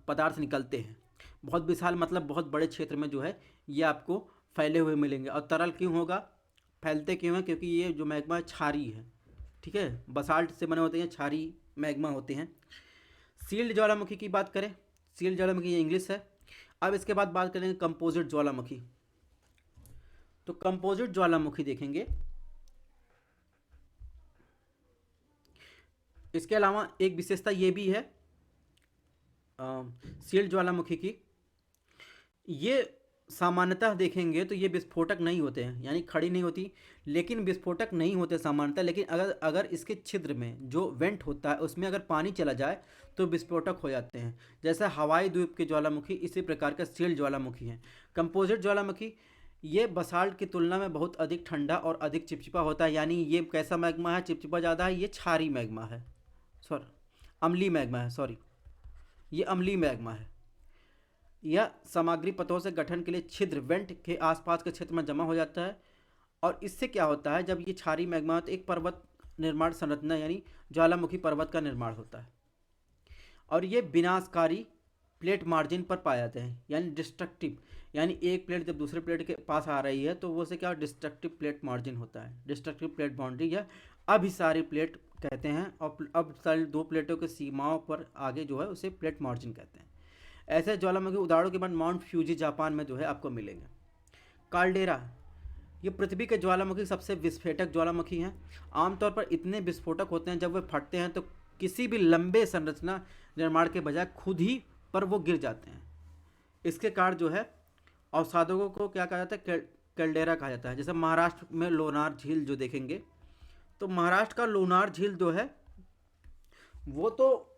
पदार्थ निकलते हैं। बहुत विशाल मतलब बहुत बड़े क्षेत्र में जो है ये आपको फैले हुए मिलेंगे। और तरल क्यों होगा, फैलते क्यों हैं, क्योंकि ये जो मैग्मा क्षारीय है, ठीक है, बसाल्ट से बने होते हैं, क्षारीय मैग्मा होते हैं। सील्ड ज्वालामुखी की बात करें, सील्ड ज्वालामुखी ये इंग्लिश है। अब इसके बाद बात करेंगे कंपोजिट ज्वालामुखी। तो कंपोजिट ज्वालामुखी देखेंगे, इसके अलावा एक विशेषता ये भी है सील्ड ज्वालामुखी की, ये सामान्यतः देखेंगे तो ये विस्फोटक नहीं होते हैं, यानी खड़ी नहीं होती, लेकिन विस्फोटक नहीं होते सामान्यतः। लेकिन अगर इसके छिद्र में जो वेंट होता है उसमें अगर पानी चला जाए तो विस्फोटक हो जाते हैं, जैसे हवाई द्वीप के ज्वालामुखी इसी प्रकार का सील्ड ज्वालामुखी है। कंपोजिट ज्वालामुखी ये बसाल्ट की तुलना में बहुत अधिक ठंडा और अधिक चिपचिपा होता है, यानी ये कैसा मैग्मा है, चिपचिपा ज़्यादा है, ये क्षारीय मैग्मा है, अम्लीय मैग्मा है, ये अम्लीय मैग्मा है। यह सामग्री पथों से गठन के लिए छिद्र वेंट के आसपास के क्षेत्र में जमा हो जाता है, और इससे क्या होता है, जब ये क्षारीय मैग्मा तो एक पर्वत निर्माण संरचना यानी ज्वालामुखी पर्वत का निर्माण होता है, और ये विनाशकारी प्लेट मार्जिन पर पाए जाते हैं, यानी डिस्ट्रक्टिव, यानी एक प्लेट जब दूसरे प्लेट के पास आ रही है तो वो से क्या डिस्ट्रक्टिव प्लेट मार्जिन होता है, डिस्ट्रक्टिव प्लेट बाउंड्री या अभिसारी प्लेट कहते हैं, और अब सारी 2 प्लेटों के सीमाओं पर आगे जो है उसे प्लेट मार्जिन कहते हैं। ऐसे ज्वालामुखी उदाहरणों के बाद माउंट फ्यूजी जापान में जो है आपको मिलेंगे। काल्डेरा, ये पृथ्वी के ज्वालामुखी सबसे विस्फोटक ज्वालामुखी हैं। आमतौर पर इतने विस्फोटक होते हैं जब वे फटते हैं तो किसी भी लंबे संरचना निर्माण के बजाय खुद ही पर वो गिर जाते हैं। इसके कारण जो है अवसादों को क्या कहा जाता है, कैल्डेरा कहा जाता है। जैसे महाराष्ट्र में लोनार झील जो देखेंगे, तो महाराष्ट्र का लोनार झील जो है वो तो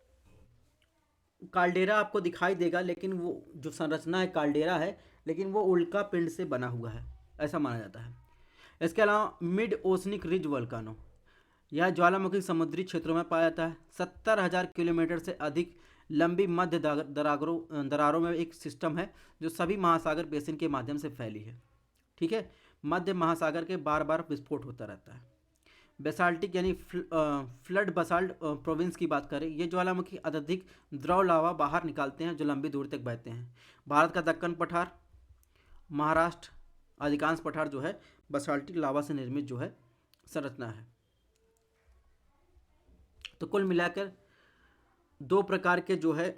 काल्डेरा आपको दिखाई देगा, लेकिन वो जो संरचना है काल्डेरा है, लेकिन वो उल्का पिंड से बना हुआ है, ऐसा माना जाता है। इसके अलावा मिड ओशनिक रिज वोल्कानो, यह ज्वालामुखी समुद्री क्षेत्रों में पाया जाता है। 70,000 किलोमीटर से अधिक लंबी मध्य दरारों में एक सिस्टम है जो सभी महासागर बेसिन के माध्यम से फैली है, ठीक है। मध्य महासागर के बार बार विस्फोट होता रहता है। बेसाल्टिक यानी फ्लड बसाल्ट प्रोविंस की बात करें, ये ज्वालामुखी अत्यधिक द्रव लावा बाहर निकालते हैं जो लंबी दूरी तक बहते हैं। भारत का दक्कन पठार, महाराष्ट्र, अधिकांश पठार जो है बसाल्टिक लावा से निर्मित जो है संरचना है। तो कुल मिलाकर 2 प्रकार के जो है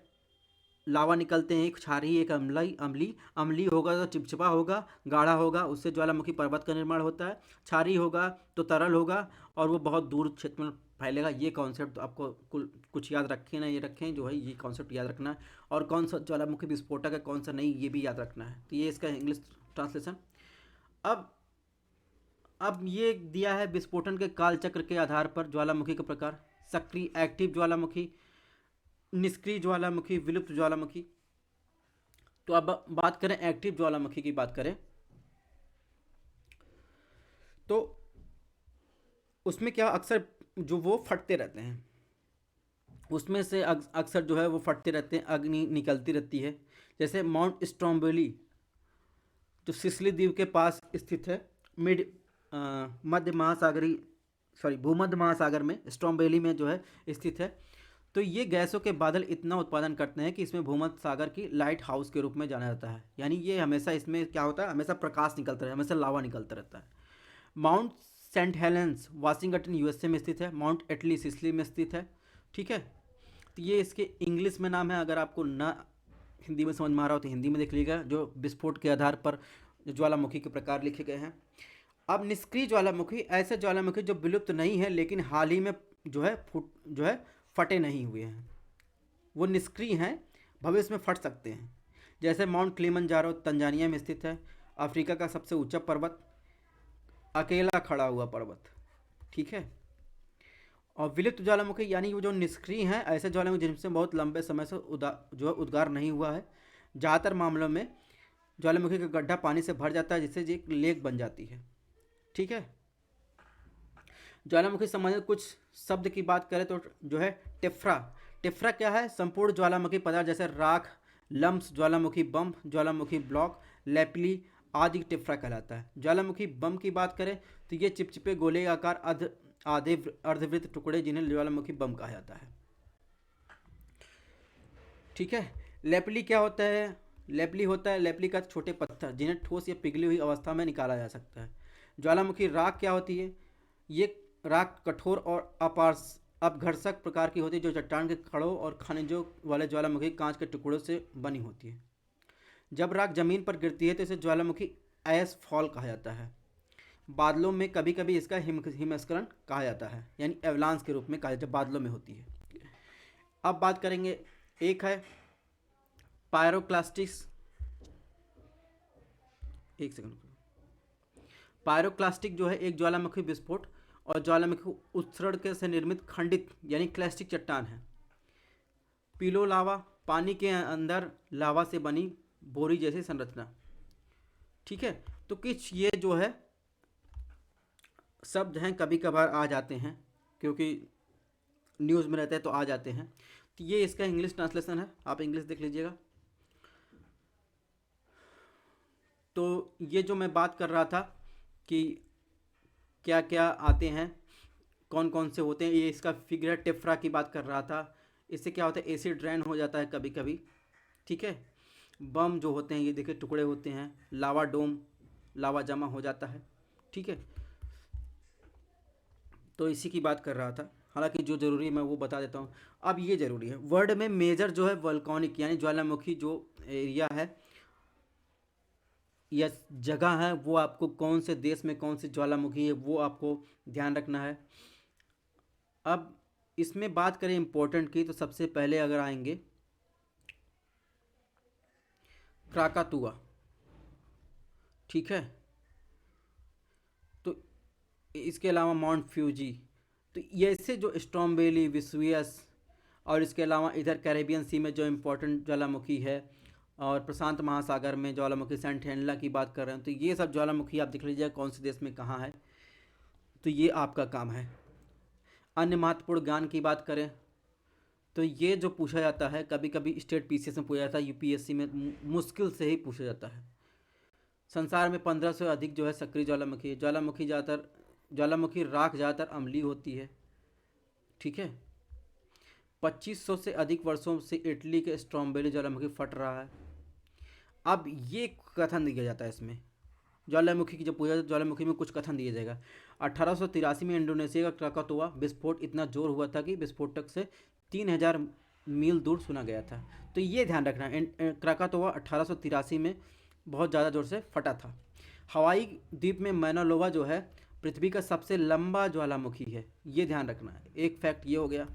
लावा निकलते हैं, एक क्षारीय एक अम्लीय होगा तो चिपचिपा होगा, गाढ़ा होगा, उससे ज्वालामुखी पर्वत का निर्माण होता है। क्षारीय होगा तो तरल होगा और वो बहुत दूर क्षेत्र में फैलेगा। ये कॉन्सेप्ट आपको कुछ याद रखें ना, ये रखें जो है, ये कॉन्सेप्ट याद रखना है, और कौन सा ज्वालामुखी विस्फोटक है कौन सा नहीं ये भी याद रखना है। तो ये इसका इंग्लिश ट्रांसलेशन। अब ये दिया है विस्फोटन के काल चक्र के आधार पर ज्वालामुखी के प्रकार: सक्रिय एक्टिव ज्वालामुखी, निष्क्रिय ज्वालामुखी, विलुप्त ज्वालामुखी। तो अब बात करें एक्टिव ज्वालामुखी की बात करें तो उसमें क्या अक्सर जो वो फटते रहते हैं, उसमें से अक्सर जो है वो फटते रहते हैं, अग्नि निकलती रहती है। जैसे माउंट स्ट्रोम्बोली जो सिसिली द्वीप के पास स्थित है, भूमध्य महासागर में स्ट्रोम्बोली में जो है स्थित है। तो ये गैसों के बादल इतना उत्पादन करते हैं कि इसमें भूमध्य सागर की लाइट हाउस के रूप में जाना जाता है, यानी ये हमेशा इसमें क्या होता है, हमेशा प्रकाश निकलता रहता है, हमेशा लावा निकलता रहता है। Mount Saint Helens Washington USA में स्थित है, माउंट एटली सिसिली में स्थित है, ठीक है। तो ये इसके इंग्लिश में नाम है, अगर आपको ना हिंदी में समझ में आ रहा हो तो हिंदी में देख लीजिएगा, जो विस्फोट के आधार पर ज्वालामुखी के प्रकार लिखे गए हैं। अब निष्क्रिय ज्वालामुखी ऐसे ज्वालामुखी जो विलुप्त नहीं है लेकिन हाल ही में जो है फटे नहीं हुए हैं, वो निष्क्रिय हैं, भविष्य में फट सकते हैं। जैसे माउंट किलिमंजारो तंजानिया में स्थित है, अफ्रीका का सबसे ऊंचा पर्वत, अकेला खड़ा हुआ पर्वत। ठीक है। और विलुप्त ज्वालामुखी यानी वो जो निष्क्रिय हैं ऐसे ज्वालामुखी जिनसे बहुत लंबे समय से जो है उद्गार नहीं हुआ है। ज़्यादातर मामलों में ज्वालामुखी का गड्ढा पानी से भर जाता है जिससे ये एक लेक बन जाती है। ठीक है। ज्वालामुखी से संबंधित कुछ शब्द की बात करें तो जो है टिफ्रा। टिफ्रा क्या है? संपूर्ण ज्वालामुखी पदार्थ जैसे राख, लम्स, ज्वालामुखी बम, ज्वालामुखी ब्लॉक, लेपली आदि टिफ्रा कहलाता है। ज्वालामुखी बम की बात करें तो ये चिपचिपे गोले आकार आधे अर्धवृत्त टुकड़े जिन्हें ज्वालामुखी बम कहा जाता है। ठीक है। लेपली क्या होता है? लेपली होता है लेपली का छोटे पत्थर जिन्हें ठोस या पिघली हुई अवस्था में निकाला जा सकता है। ज्वालामुखी राख क्या होती है? ये राख कठोर और अपघर्षक प्रकार की होती है जो चट्टान के खड़ों और खनिजों वाले ज्वालामुखी कांच के टुकड़ों से बनी होती है। जब राख जमीन पर गिरती है तो इसे ज्वालामुखी ऐश फॉल कहा जाता है। बादलों में कभी कभी इसका हिमस्खलन कहा जाता है, यानी एवलांस के रूप में कहा जाता है, बादलों में होती है। अब बात करेंगे, एक है पायरोक्लास्टिक्स। एक सेकंड। पायरोक्लास्टिक जो है एक ज्वालामुखी विस्फोट और ज्वालामुखी उत्सर्ग के से निर्मित खंडित यानी क्लास्टिक चट्टान है। पीलो लावा, पानी के अंदर लावा से बनी बोरी जैसी संरचना। ठीक है। तो कुछ ये जो है शब्द हैं, कभी कभार आ जाते हैं क्योंकि न्यूज़ में रहते हैं तो आ जाते हैं। तो ये इसका इंग्लिश ट्रांसलेशन है, आप इंग्लिश देख लीजिएगा। तो ये जो मैं बात कर रहा था कि क्या क्या आते हैं, कौन कौन से होते हैं, ये इसका फिगर है। टिफ्रा की बात कर रहा था। इससे क्या होता है? एसिड रेन हो जाता है कभी कभी। ठीक है। बम जो होते हैं ये देखिए टुकड़े होते हैं। लावा डोम, लावा जमा हो जाता है। ठीक है। तो इसी की बात कर रहा था, हालांकि जो ज़रूरी है मैं वो बता देता हूँ। अब ये ज़रूरी है, वर्ल्ड में मेजर जो है वोल्केनिक यानी ज्वालामुखी जो एरिया है या जगह है, वो आपको कौन से देश में कौन सी ज्वालामुखी है वो आपको ध्यान रखना है। अब इसमें बात करें इम्पोर्टेंट की तो सबसे पहले अगर आएंगे क्राकातुआ। ठीक है। तो इसके अलावा माउंट फ्यूजी। तो ये ऐसे जो स्ट्रॉम्बेली, विसुयस और इसके अलावा इधर कैरेबियन सी में जो इम्पोर्टेंट ज्वालामुखी है और प्रशांत महासागर में ज्वालामुखी सेंट हेलेना की बात कर रहे हैं, तो ये सब ज्वालामुखी आप देख लीजिए कौन से देश में कहाँ है, तो ये आपका काम है। अन्य महत्वपूर्ण ज्ञान की बात करें तो ये जो पूछा जाता है कभी कभी स्टेट पीसीएस में पूछा जाता है, यूपीएससी में मुश्किल से ही पूछा जाता है। संसार में 15 से अधिक जो है सक्रिय ज्वालामुखी है। ज्वालामुखी राख ज़्यादातर अम्लीय होती है। ठीक है। 2500 से अधिक वर्षों से इटली के स्ट्रॉम्बेली ज्वालामुखी फट रहा है। अब ये कथन दिया जाता है इसमें, ज्वालामुखी की जब पूजा ज्वालामुखी में कुछ कथन दिया जाएगा। 1883 में इंडोनेशिया का क्राकातोआ विस्फोट इतना जोर हुआ था कि विस्फोटक से 3000 मील दूर सुना गया था। तो ये ध्यान रखना, क्राकातोआ 1883 में बहुत ज़्यादा जोर से फटा था। हवाई द्वीप में मैनालोवा जो है पृथ्वी का सबसे लंबा ज्वालामुखी है, ये ध्यान रखना है। एक फैक्ट ये हो गया।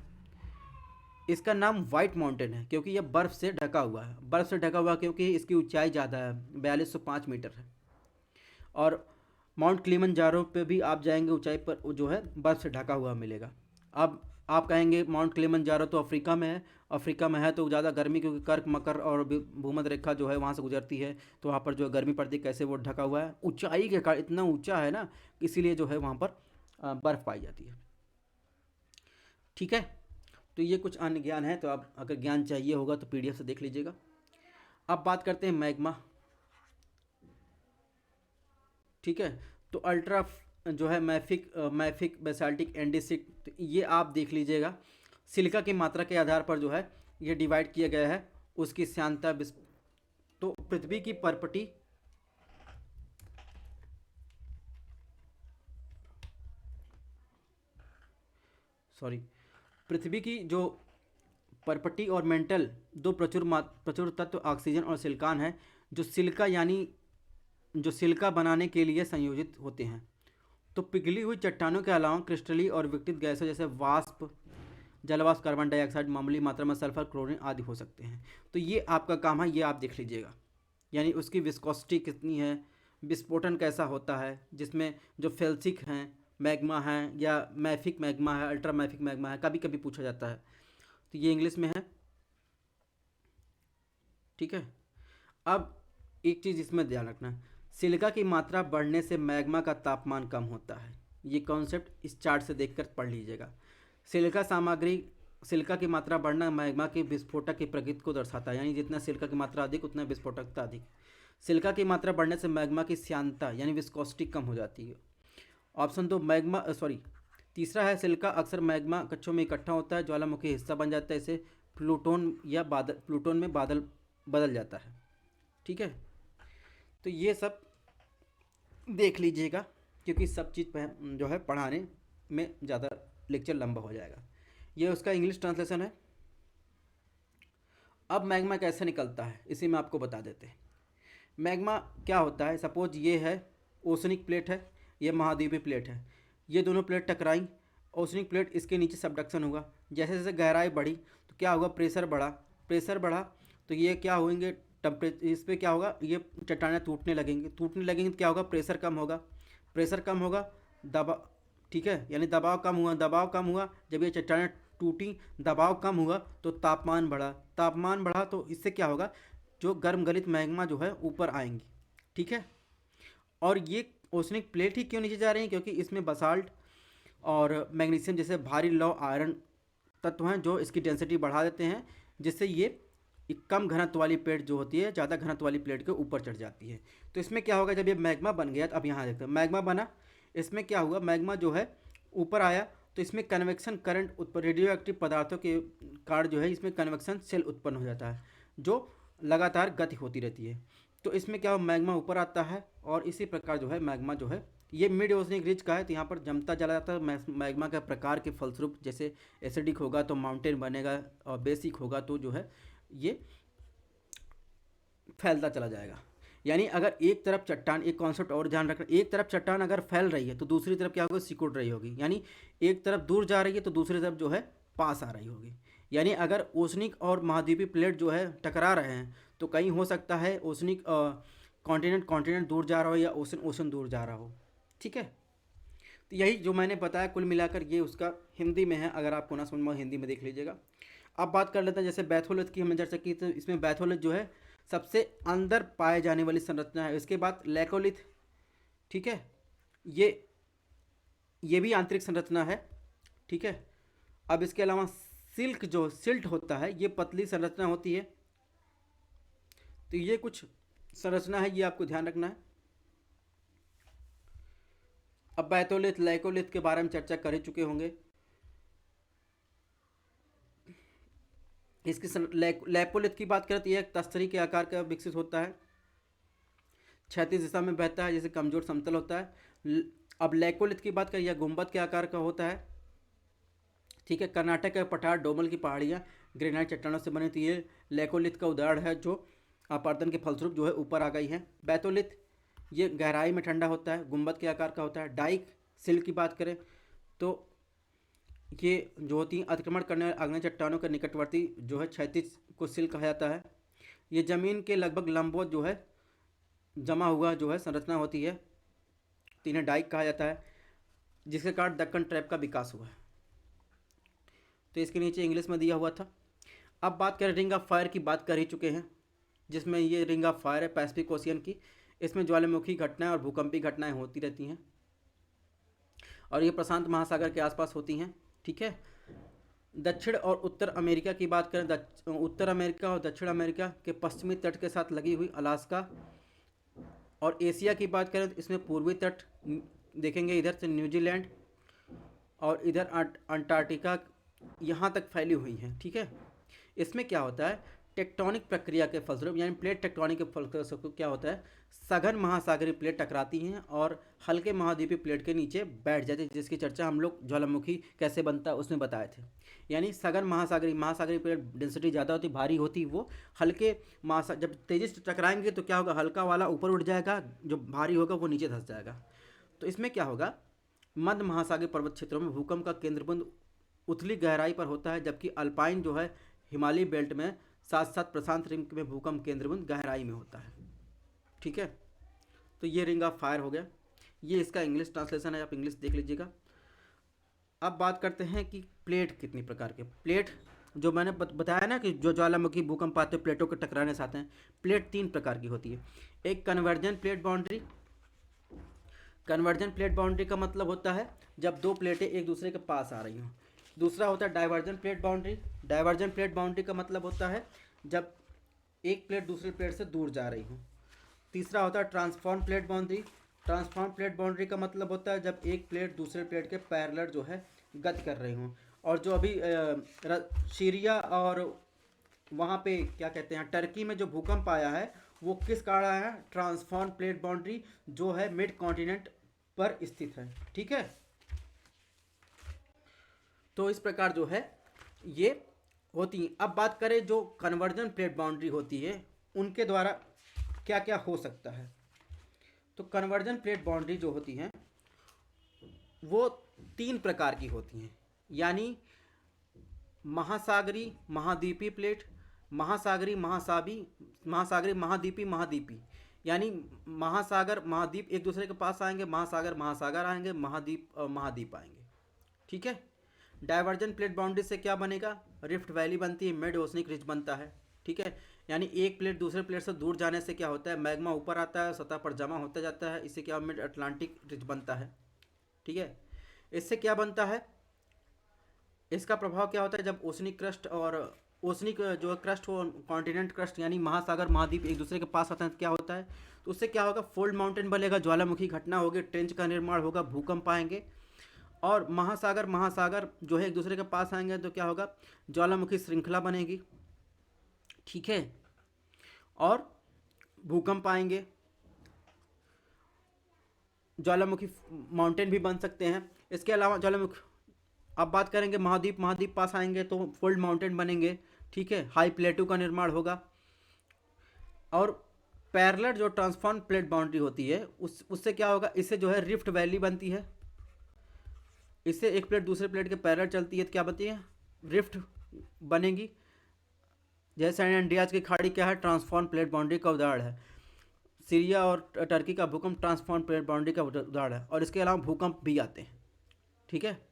इसका नाम वाइट माउंटेन है क्योंकि यह बर्फ़ से ढका हुआ है। बर्फ़ से ढका हुआ क्योंकि इसकी ऊंचाई ज़्यादा है, 4205 मीटर है। और माउंट किलिमंजारो पे भी आप जाएंगे ऊंचाई पर जो है बर्फ़ से ढका हुआ मिलेगा। अब आप कहेंगे माउंट किलिमंजारो तो अफ्रीका में है। अफ्रीका में है तो ज़्यादा गर्मी, क्योंकि कर्क मकर और भूमध्य रेखा जो है वहाँ से गुजरती है, तो वहाँ पर जो गर्मी पड़ती है, कैसे वो ढका हुआ है ऊंचाई के कारण, इतना ऊंचा है ना, इसीलिए जो है वहाँ पर बर्फ़ पाई जाती है। ठीक है। तो ये कुछ अन्य ज्ञान है, तो आप अगर ज्ञान चाहिए होगा तो पीडीएफ से देख लीजिएगा। अब बात करते हैं मैग्मा। ठीक है। तो अल्ट्रा जो है मैफिक बेसाल्टिक एंडीसिट, तो ये आप देख लीजिएगा। सिलिका की मात्रा के आधार पर जो है ये डिवाइड किया गया है, उसकी श्यानता। तो पृथ्वी की परपटी पृथ्वी की जो परपटी और मेंटल दो प्रचुर तत्व ऑक्सीजन और सिलिकॉन है, जो सिलिका बनाने के लिए संयोजित होते हैं। तो पिघली हुई चट्टानों के अलावा क्रिस्टली और विकटित गैसों जैसे वाष्प, जलवाष्प, कार्बन डाइऑक्साइड, मामूली मात्रा में सल्फर, क्लोरीन आदि हो सकते हैं। तो ये आपका काम है, ये आप देख लीजिएगा। यानी उसकी विस्कोसिटी कितनी है, विस्फोटन कैसा होता है, जिसमें जो फेल्सिक हैं, मैग्मा है या मैफिक मैग्मा है, अल्ट्रा मैफिक मैग्मा है, कभी कभी पूछा जाता है। तो ये इंग्लिश में है, ठीक है। अब एक चीज़ इसमें ध्यान रखना है, सिलिका की मात्रा बढ़ने से मैग्मा का तापमान कम होता है। ये कॉन्सेप्ट इस चार्ट से देखकर पढ़ लीजिएगा। सिलिका सामग्री, सिलिका की मात्रा बढ़ना मैग्मा की विस्फोटक की प्रकृति को दर्शाता है। यानी जितना सिलिका की मात्रा अधिक उतना विस्फोटकता अधिक। सिलिका की मात्रा बढ़ने से मैग्मा की श्यानता यानी विस्कोसिटी कम हो जाती है। ऑप्शन दो मैग्मा सॉरी तीसरा है, सिलिका अक्सर मैग्मा कक्षों में इकट्ठा होता है, ज्वालामुखी हिस्सा बन जाता है, इसे प्लूटोन या बादल, प्लूटोन में बादल बदल जाता है, ठीक है। तो ये सब देख लीजिएगा, क्योंकि सब चीज़ जो है पढ़ाने में ज़्यादा लेक्चर लंबा हो जाएगा। ये उसका इंग्लिश ट्रांसलेशन है। अब मैग्मा कैसे निकलता है इसी में आपको बता देते हैं। मैग्मा क्या होता है, सपोज ये है ओशनिक प्लेट है, ये महाद्वीपीय प्लेट है, ये दोनों प्लेट टकराई, ओशनिक प्लेट इसके नीचे सबडक्शन होगा, जैसे जैसे गहराई बढ़ी तो क्या होगा, प्रेशर बढ़ा, प्रेशर बढ़ा तो ये क्या होंगे, टेम्परेचर इस पर क्या होगा, ये चट्टानें टूटने लगेंगी, टूटने लगेंगी तो क्या होगा, प्रेशर कम होगा, प्रेशर कम होगा, दबाव, ठीक है, यानी दबाव कम हुआ, दबाव कम हुआ, जब ये चट्टानें टूटी दबाव कम हुआ तो तापमान बढ़ा, तापमान बढ़ा तो इससे क्या होगा, जो गर्म गलित मैग्मा जो है ऊपर आएंगी, ठीक है। और ये ओशनिक प्लेट ही क्यों नीचे जा रही है, क्योंकि इसमें बसाल्ट और मैग्नीशियम जैसे भारी लौह आयरन तत्व हैं जो इसकी डेंसिटी बढ़ा देते हैं, जिससे ये एक कम घनत्व वाली प्लेट जो होती है ज़्यादा घनत्व वाली प्लेट के ऊपर चढ़ जाती है। तो इसमें क्या होगा, जब ये मैग्मा बन गया, तो अब यहाँ देखते हैं मैग्मा बना, इसमें क्या हुआ, मैग्मा जो है ऊपर आया तो इसमें कन्वेक्शन करंट उत्पन्न, रेडियो एक्टिव पदार्थों के कारण जो है इसमें कन्वेक्शन सेल उत्पन्न हो जाता है जो लगातार गति होती रहती है। तो इसमें क्या हो, मैग्मा ऊपर आता है और इसी प्रकार जो है मैग्मा जो है ये मिड ओशनिक रिज का है, तो यहाँ पर जमता चला जाता है मैग्मा के प्रकार के फलस्वरूप। जैसे एसिडिक होगा तो माउंटेन बनेगा और बेसिक होगा तो जो है ये फैलता चला जाएगा। यानी अगर एक तरफ चट्टान, एक कॉन्सेप्ट और ध्यान रखना, एक तरफ चट्टान अगर फैल रही है तो दूसरी तरफ क्या होगा, सिकुड़ रही होगी। यानी एक तरफ दूर जा रही है तो दूसरी तरफ जो है पास आ रही होगी। यानी अगर ओशनिक और महाद्वीपीय प्लेट जो है टकरा रहे हैं तो कहीं हो सकता है ओशनिक कॉन्टिनेंट दूर जा रहा हो या ओशन दूर जा रहा हो, ठीक है। तो यही जो मैंने बताया कुल मिलाकर ये उसका हिंदी में है, अगर आपको ना समझ में हिंदी में देख लीजिएगा। अब बात कर लेते हैं, जैसे बैथोलिथ की हमने चर्चा की, तो इसमें बैथोलिथ जो है सबसे अंदर पाए जाने वाली संरचना है। इसके बाद लैकोलिथ, ठीक है, ये भी आंतरिक संरचना है, ठीक है। अब इसके अलावा सिल्क जो सिल्ट होता है ये पतली संरचना होती है। तो ये कुछ संरचना है, ये आपको ध्यान रखना है। अब बैथोलिथ लैकोलिथ के बारे में चर्चा कर ही चुके होंगे। इसकी लैपोलिथ की बात करें तो यह एक तस्तरी के आकार का विकसित होता है, क्षैतिज दिशा में बहता है, जैसे कमजोर समतल होता है। अब लैकोलिथ की बात करें, यह गुंबद के आकार का होता है, ठीक है। कर्नाटक का पठार डोमल की पहाड़ियाँ ग्रेनाइट चट्टानों से बनी, तो ये लैकोलिथ का उदाहरण है जो आपर्तन के फलस्वरूप जो है ऊपर आ गई है। बैथोलिथ ये गहराई में ठंडा होता है, गुंबद के आकार का होता है। डाइक सिल्क की बात करें तो ये जो होती हैं अतिक्रमण करने वाले आग्नेय चट्टानों के निकटवर्ती जो है क्षैतिज को सिल्क कहा जाता है। ये जमीन के लगभग लंबवत जो है जमा हुआ जो है संरचना होती है, तो इन्हें डाइक कहा जाता है, जिसके कारण दक्कन ट्रैप का विकास हुआ है। तो इसके नीचे इंग्लिश में दिया हुआ था। अब बात करें रिंग ऑफ फायर की, बात कर ही चुके हैं, जिसमें ये रिंग ऑफ फायर है पैसिफिक ओशियन की। इसमें ज्वालामुखी घटनाएं और भूकंपीय घटनाएं होती रहती हैं और ये प्रशांत महासागर के आसपास होती हैं, ठीक है। दक्षिण और उत्तर अमेरिका की बात करें, उत्तर अमेरिका और दक्षिण अमेरिका के पश्चिमी तट के साथ लगी हुई अलास्का, और एशिया की बात करें तो इसमें पूर्वी तट देखेंगे, इधर से न्यूजीलैंड और इधर अंटार्कटिका यहाँ तक फैली हुई हैं, ठीक है। इसमें क्या होता है, टेक्टोनिक प्रक्रिया के फलस्वरूप यानी प्लेट टेक्टोनिक के फलस्वरूप क्या होता है, सघन महासागरीय प्लेट टकराती हैं और हल्के महाद्वीपीय प्लेट के नीचे बैठ जाती है, जिसकी चर्चा हम लोग ज्वालामुखी कैसे बनता है उसमें बताए थे। यानी सघन महासागरीय प्लेट डेंसिटी ज़्यादा होती, भारी होती, वो हल्के जब तेजी से टकराएंगे तो क्या होगा, हल्का वाला ऊपर उठ जाएगा, जो भारी होगा वो नीचे धंस जाएगा। तो इसमें क्या होगा, मध्य महासागरीय पर्वत क्षेत्रों में भूकंप का केंद्र बिंदु उथली गहराई पर होता है, जबकि अल्पाइन जो है हिमालयी बेल्ट में साथ साथ प्रशांत रिंग में भूकंप केंद्र बिंदु गहराई में होता है। ठीक है, तो ये रिंग ऑफ फायर हो गया, ये इसका इंग्लिश ट्रांसलेशन है, आप इंग्लिश देख लीजिएगा। अब बात करते हैं कि प्लेट कितनी प्रकार के। प्लेट जो मैंने बताया ना कि जो ज्वालामुखी भूकंप आते हैं प्लेटों के टकराने से आते हैं। प्लेट 3 प्रकार की होती है। एक conversion plate boundary. Conversion plate boundary का मतलब होता है जब दो प्लेटें एक दूसरे के पास आ रही हों। दूसरा होता है diversion plate boundary. Diversion plate boundary का मतलब होता है जब एक प्लेट दूसरी प्लेट से दूर जा रही हो। तीसरा होता है transform plate boundary. Transform plate boundary का मतलब होता है जब एक प्लेट दूसरे प्लेट के पैरेलल जो है गति कर रही हों। और जो अभी सीरिया और वहाँ पे क्या कहते हैं टर्की में जो भूकंप आया है वो किस कारण आया है? ट्रांसफॉर्म प्लेट बाउंड्री जो है मिड कॉन्टिनेंट पर स्थित है। ठीक है, तो इस प्रकार जो है ये होती है। अब बात करें जो कन्वर्जन प्लेट बाउंड्री होती है उनके द्वारा क्या क्या हो सकता है। तो कन्वर्जन प्लेट बाउंड्री जो होती हैं वो 3 प्रकार की होती हैं, यानी महासागरी महाद्वीपीय प्लेट, महासागरी महाद्वीपी महाद्वीपी, यानी महासागर महाद्वीप एक दूसरे के पास आएंगे, महासागर महासागर आएंगे, महाद्वीप महाद्वीप आएंगे। ठीक है, डाइवर्जन प्लेट बाउंड्री से क्या बनेगा? रिफ्ट वैली बनती है, मिड ओशनिक रिज बनता है। ठीक है, यानी एक प्लेट दूसरे प्लेट से दूर जाने से क्या होता है? मैग्मा ऊपर आता है, सतह पर जमा होता जाता है, इससे क्या मिड अटलांटिक रिज बनता है। ठीक है, इससे क्या बनता है? इसका प्रभाव क्या होता है जब ओशनिक क्रस्ट और ओशनिक जो क्रस्ट हो कॉन्टिनेंट क्रस्ट यानी महासागर महाद्वीप एक दूसरे के पास आते हैं तो क्या होता है? तो उससे क्या होगा? फोल्ड माउंटेन बनेगा, ज्वालामुखी घटना होगी, ट्रेंच का निर्माण होगा, भूकंप आएंगे। और महासागर महासागर जो है एक दूसरे के पास आएंगे तो क्या होगा? ज्वालामुखी श्रृंखला बनेगी। ठीक है, और भूकंप आएंगे, ज्वालामुखी माउंटेन भी बन सकते हैं। इसके अलावा ज्वालामुखी, अब बात करेंगे महाद्वीप महाद्वीप पास आएंगे तो फोल्ड माउंटेन बनेंगे। ठीक है, हाई प्लेटू का निर्माण होगा। और पैरेलल जो ट्रांसफॉर्म प्लेट बाउंड्री होती है उससे क्या होगा? इससे जो है रिफ्ट वैली बनती है। इससे एक प्लेट दूसरे प्लेट के पैरेलल चलती है तो क्या बनती है? रिफ्ट बनेगी। जैसे सैन एंड्रियाज की खाड़ी क्या है? ट्रांसफॉर्म प्लेट बाउंड्री का उदाहरण है। सीरिया और टर्की का भूकंप ट्रांसफॉर्म प्लेट बाउंड्री का उदाहरण है। और इसके अलावा भूकंप भी आते हैं। ठीक है,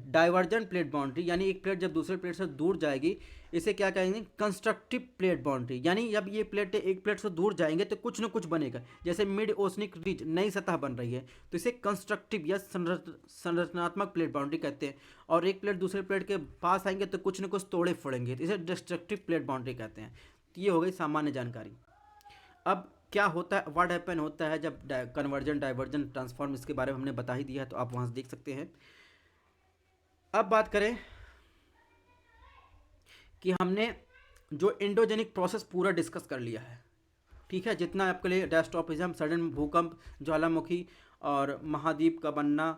डाइवर्जन प्लेट बाउंड्री, यानी एक प्लेट जब दूसरे प्लेट से दूर जाएगी इसे क्या कहेंगे? कंस्ट्रक्टिव प्लेट बाउंड्री, यानी जब ये प्लेटें एक प्लेट से दूर जाएंगे तो कुछ ना कुछ बनेगा। जैसे मिड ओशनिक रिज नई सतह बन रही है तो इसे कंस्ट्रक्टिव या संरचनात्मक प्लेट बाउंड्री कहते हैं। और एक प्लेट दूसरे प्लेट के पास आएंगे तो कुछ ना कुछ तोड़े फोड़ेंगे तो इसे डिस्ट्रक्टिव प्लेट बाउंड्री कहते हैं। तो ये हो गई सामान्य जानकारी। अब क्या होता है, व्हाट हैपन होता है जब कन्वर्जन डाइवर्जन ट्रांसफॉर्म, इसके बारे में हमने बता ही दिया है तो आप वहाँ से देख सकते हैं। अब बात करें कि हमने जो एंडोजेनिक प्रोसेस पूरा डिस्कस कर लिया है। ठीक है, जितना आपके लिए डेस्कटॉपिज्म, सडन भूकंप, ज्वालामुखी और महाद्वीप का बनना